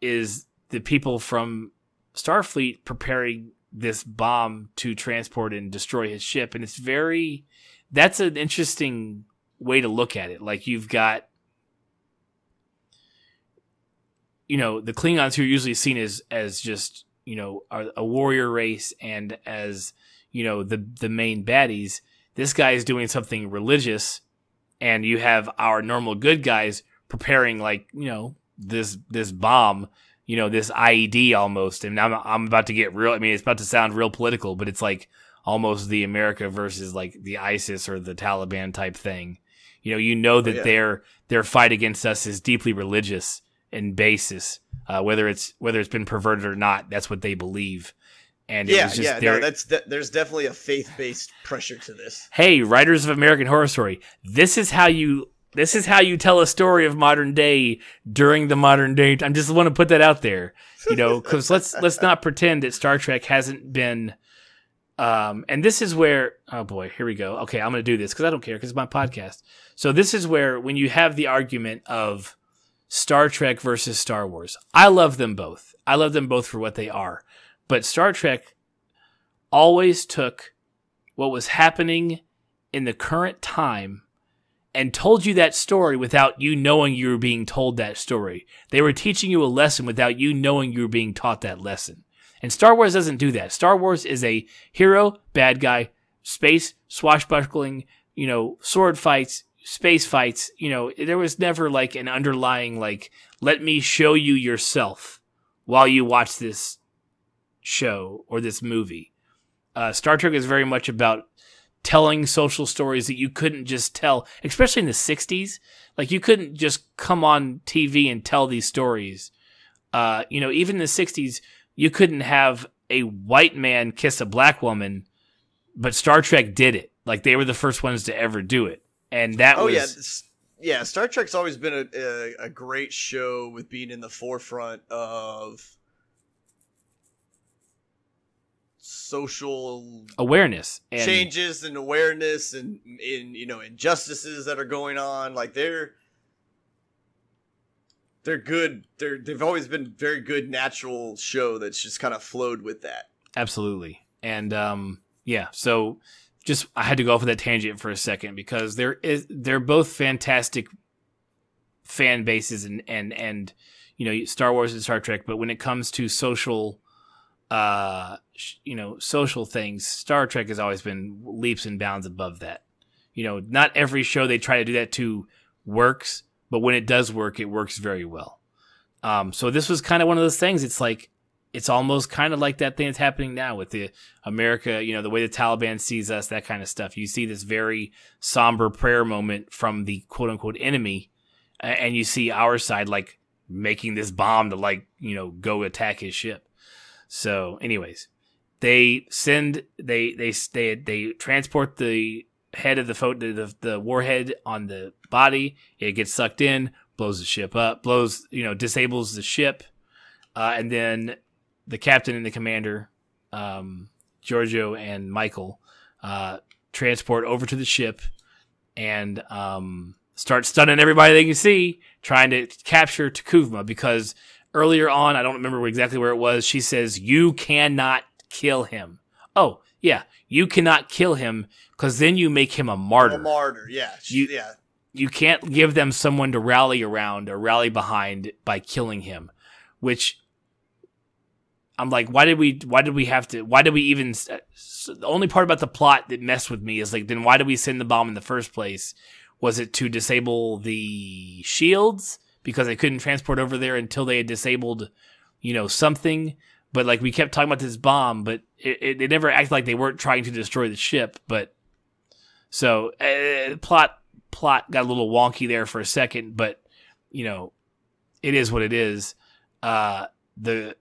is the people from Starfleet preparing this bomb to transport and destroy his ship. And that's an interesting way to look at it. Like, you've got, the Klingons, who are usually seen as just, are a warrior race, and as, the main baddies. This guy is doing something religious, and you have our normal good guys preparing, like, this bomb, this IED almost. And I'm about to get real. I mean, it's about to sound real political, but it's like almost the America versus like the ISIS or the Taliban type thing. That their fight against us is deeply religious in basis, whether it's been perverted or not. That's what they believe. And there's definitely a faith-based pressure to this. Hey, writers of American Horror Story, this is how you tell a story of modern day during the modern day. I just want to put that out there, because let's not pretend that Star Trek hasn't been. And this is where, oh boy, here we go. Okay, I'm going to do this because I don't care, because it's my podcast. So this is where, when you have the argument of Star Trek versus Star Wars, I love them both. I love them both for what they are. But Star Trek always took what was happening in the current time and told you that story without you knowing you were being told that story. They were teaching you a lesson without you knowing you were being taught that lesson. And Star Wars doesn't do that. Star Wars is a hero, bad guy, space, swashbuckling, sword fights, space fights. There was never like an underlying, like, let me show you yourself while you watch this show or this movie. Star Trek is very much about telling social stories that you couldn't just tell, especially in the 60s. Like, you couldn't just come on TV and tell these stories. Even in the 60s, you couldn't have a white man kiss a black woman, but Star Trek did it. Like, they were the first ones to ever do it. And that yeah, Star Trek's always been a great show with being in the forefront of social awareness and changes and awareness and injustices that are going on. Like, they're good. They've always been very good natural show that's just kind of flowed with that. Absolutely. And so just I had to go off of that tangent for a second because they're both fantastic fan bases and Star Wars and Star Trek, but when it comes to social social things, Star Trek has always been leaps and bounds above that. Not every show they try to do that to works, but when it does work, it works very well. So this was kind of one of those things. It's like, it's almost kind of like that thing that's happening now with the America, the way the Taliban sees us, that kind of stuff. You see this very somber prayer moment from the quote unquote enemy. And you see our side, like, making this bomb to, like, go attack his ship. So anyways, they transport the head of the warhead on the body. It gets sucked in, blows the ship up, disables the ship. And then the captain and the commander, Giorgio and Michael, transport over to the ship and start stunning everybody they can see, trying to capture Takuvma, because earlier on, I don't remember exactly where it was, she says, you cannot kill him. Oh, yeah, you cannot kill him because then you make him a martyr. A martyr, yeah. You can't give them someone to rally around or rally behind by killing him, which I'm like, why did we even, the only part about the plot that messed with me is like, then why did we send the bomb in the first place? Was it to disable the shields because they couldn't transport over there until they had disabled, something? But like, we kept talking about this bomb, but it never acted like they weren't trying to destroy the ship. But so plot got a little wonky there for a second, but it is what it is. The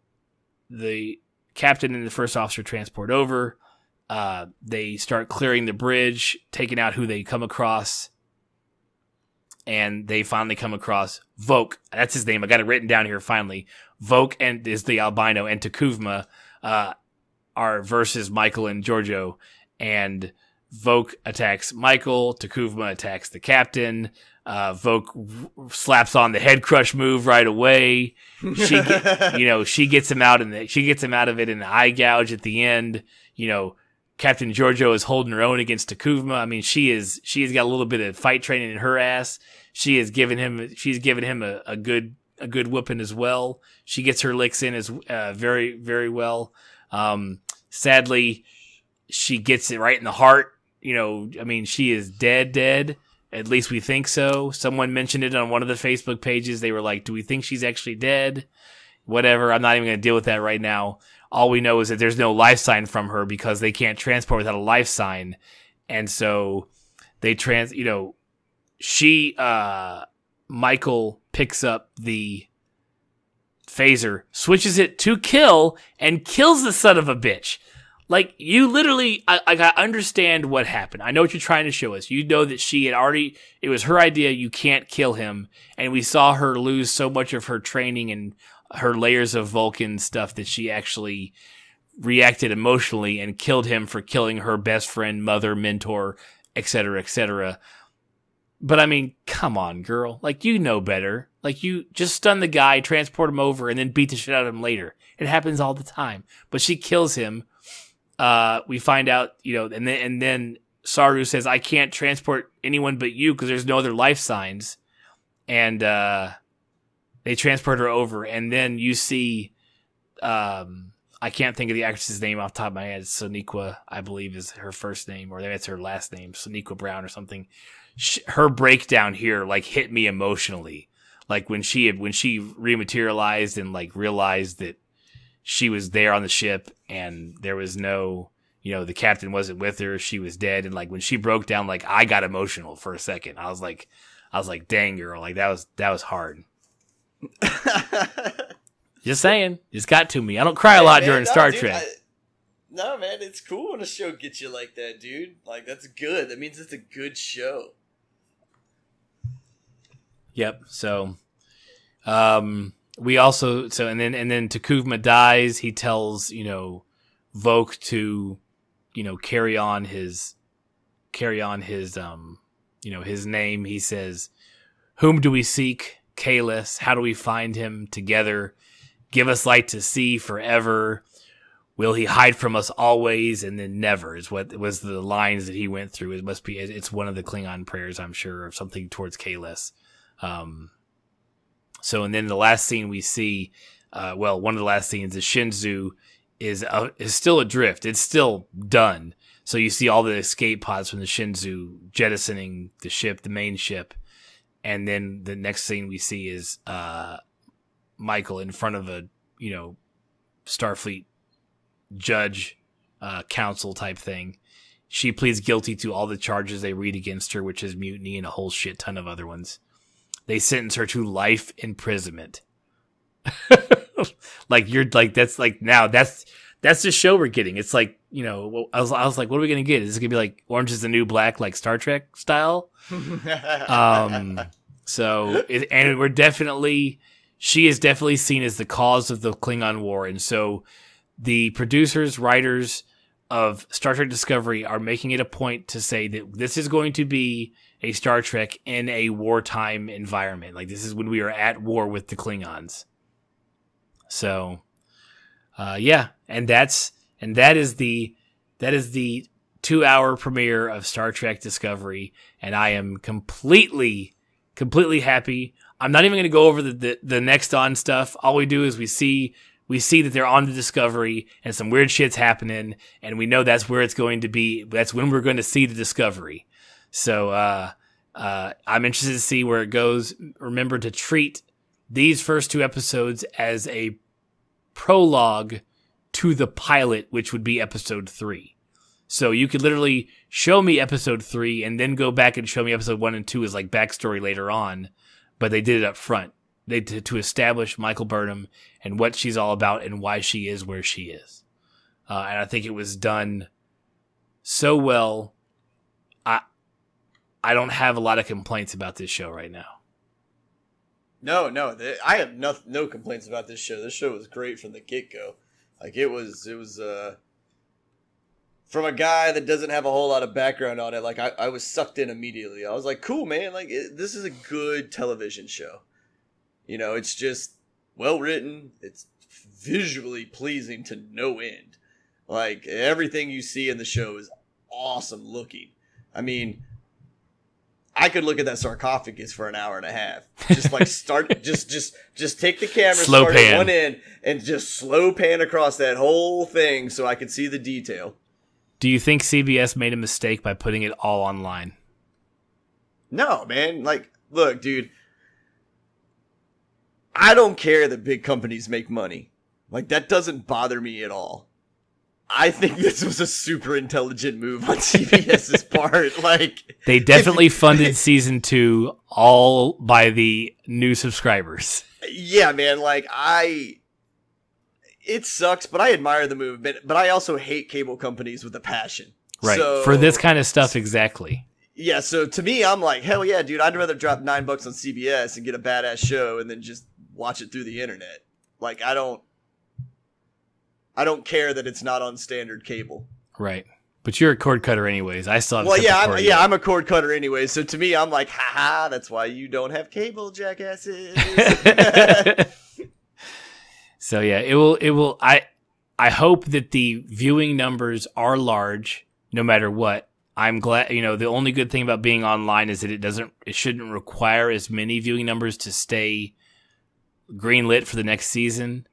captain and the first officer transport over. They start clearing the bridge, taking out who they come across. And they finally come across Voke. That's his name. I got it written down here finally. Voke is the albino, and Takuvma are versus Michael and Giorgio. And Voke attacks Michael. Takuvma attacks the captain. Voke slaps on the head crush move right away. She gets him out of it in the eye gouge at the end. Captain Giorgio is holding her own against Takuvma. I mean, she's got a little bit of fight training in her ass. She's given him a good whooping as well. She gets her licks in as very, very well. Sadly, she gets it right in the heart. She is dead. At least we think so. Someone mentioned it on one of the Facebook pages. They were like, do we think she's actually dead? Whatever. I'm not even going to deal with that right now. All we know is that there's no life sign from her because they can't transport without a life sign. And so they Michael picks up the phaser, switches it to kill, and kills the son of a bitch. Like, you literally, I understand what happened. I know what you're trying to show us. You know that it was her idea, you can't kill him. And we saw her lose so much of her training and her layers of Vulcan stuff that she actually reacted emotionally and killed him for killing her best friend, mother, mentor, etc., etc. But I mean, come on, girl. Like, you know better. Like, you just stun the guy, transport him over, and then beat the shit out of him later. It happens all the time. But she kills him. We find out, and then Saru says, I can't transport anyone but you because there's no other life signs. And they transport her over. And then you see I can't think of the actress's name off the top of my head. Sonequa, I believe, is her first name, or that's her last name, Sonequa Brown or something. Her breakdown here like hit me emotionally. Like when she rematerialized and like realized that she was there on the ship and there was no, the captain wasn't with her, she was dead, and like when she broke down, like I got emotional for a second. I was like, dang girl, like that was hard. Just saying, it's got to me. I don't cry a lot during Star Trek. No, man, it's cool when a show gets you like that, dude. Like that's good. That means it's a good show. Yep. So, we also and then Takuvma dies. He tells Voq to carry on his his name. He says, "Whom do we seek? Kalis. How do we find him? Together. Give us light to see forever. Will he hide from us always and then never?" Is what was the lines that he went through. It must be. It's one of the Klingon prayers, I'm sure, or something towards Kalis. So, and then the last scene we see, one of the last scenes is Shinzu is still adrift. It's still done. So you see all the escape pods from the Shinzu jettisoning the ship, the main ship. And then the next scene we see is, Michael in front of a, Starfleet judge, council type thing. She pleads guilty to all the charges they read against her, which is mutiny and a whole shit ton of other ones. They sentence her to life imprisonment. That's the show we're getting. It's like, I was like, what are we going to get? Is it going to be like Orange is the New Black, like Star Trek style? She is definitely seen as the cause of the Klingon War. And so the producers, writers of Star Trek Discovery are making it a point to say that this is going to be a Star Trek in a wartime environment. Like this is when we are at war with the Klingons. So, and that is the 2-hour premiere of Star Trek Discovery, and I am completely happy. I'm not even going to go over the next on stuff. All we do is we see that they're on the Discovery and some weird shit's happening, and we know that's where it's going to be. That's when we're going to see the Discovery. So I'm interested to see where it goes. Remember to treat these first 2 episodes as a prologue to the pilot, which would be episode 3. So you could literally show me episode 3 and then go back and show me episode 1 and 2 as like backstory later on. But they did it up front. They did to establish Michael Burnham and what she's all about and why she is where she is. And I think it was done so well. I don't have a lot of complaints about this show right now. No, I have no complaints about this show. This show was great from the get-go. Like it was from a guy that doesn't have a whole lot of background on it. Like I was sucked in immediately. I was like, cool, man. Like this is a good television show. It's just well written. It's visually pleasing to no end. Like everything you see in the show is awesome looking. I mean, I could look at that sarcophagus for an hour and a half. Just like just take the camera, slow start pan at one end, and just slow pan across that whole thing so I could see the detail. Do you think CBS made a mistake by putting it all online? No, man. Like, look, dude. I don't care that big companies make money. Like, that doesn't bother me at all. I think this was a super intelligent move on CBS's part. Like, they definitely funded season 2 all by the new subscribers. Yeah, man. Like, it sucks, but I admire the move. But I also hate cable companies with a passion. Right. So, for this kind of stuff, exactly. Yeah. So to me, I'm like, hell yeah, dude. I'd rather drop $9 on CBS and get a badass show and then just watch it through the internet. Like, I don't care that it's not on standard cable. Right. But you're a cord cutter anyways. I still have I'm a cord cutter anyways. So to me, I'm like, haha, that's why you don't have cable, jackasses. So yeah, it will I hope that the viewing numbers are large no matter what. I'm glad, the only good thing about being online is that it shouldn't require as many viewing numbers to stay greenlit for the next season.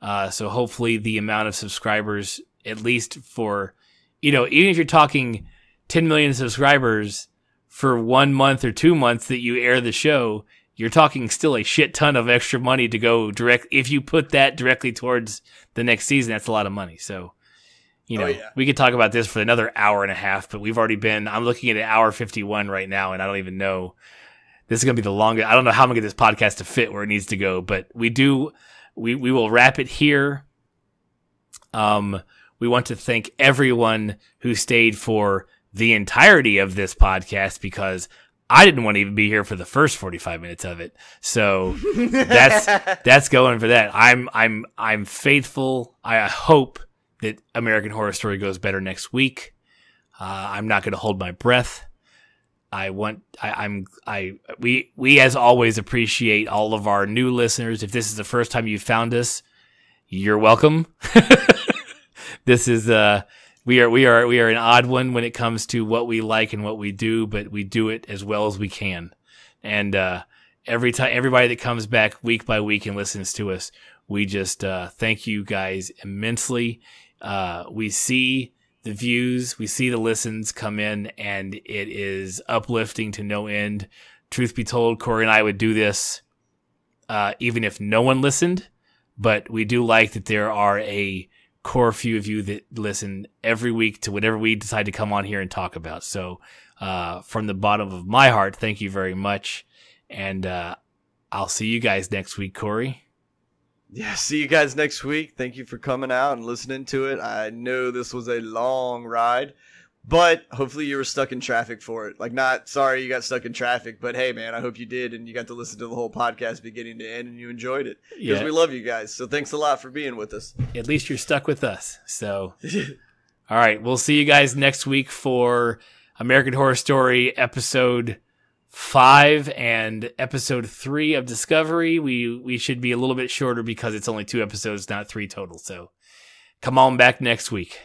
So hopefully the amount of subscribers, at least for, even if you're talking 10 million subscribers for 1 month or 2 months that you air the show, you're talking still a shit ton of extra money to go direct. If you put that directly towards the next season, that's a lot of money. So, we could talk about this for another hour and a half, but I'm looking at an hour 51 right now, and I don't even know. This is going to be the longest. I don't know how I'm going to get this podcast to fit where it needs to go, but we will wrap it here. We want to thank everyone who stayed for the entirety of this podcast, because I didn't want to even be here for the first 45 minutes of it. So that's going for that. I'm faithful. I hope that American Horror Story goes better next week. I'm not going to hold my breath. We as always appreciate all of our new listeners. If this is the first time you found us, you're welcome. This is we are an odd one when it comes to what we like and what we do, but we do it as well as we can. And everybody that comes back week by week and listens to us, we just thank you guys immensely. We see the views, we see the listens come in, and it is uplifting to no end. Truth be told, Corey and I would do this even if no one listened, but we do like that there are a core few of you that listen every week to whatever we decide to come on here and talk about. So from the bottom of my heart, thank you very much, and I'll see you guys next week, Corey. Yeah, see you guys next week. Thank you for coming out and listening to it. I know this was a long ride, but hopefully you were stuck in traffic for it. Like, not sorry you got stuck in traffic, but hey, man, I hope you did, and you got to listen to the whole podcast beginning to end, and you enjoyed it. Because we love you guys, so thanks a lot for being with us. At least you're stuck with us. So, all right, we'll see you guys next week for American Horror Story episode 5 and episode 3 of Discovery. We should be a little bit shorter because it's only 2 episodes, not 3 total. So come on back next week.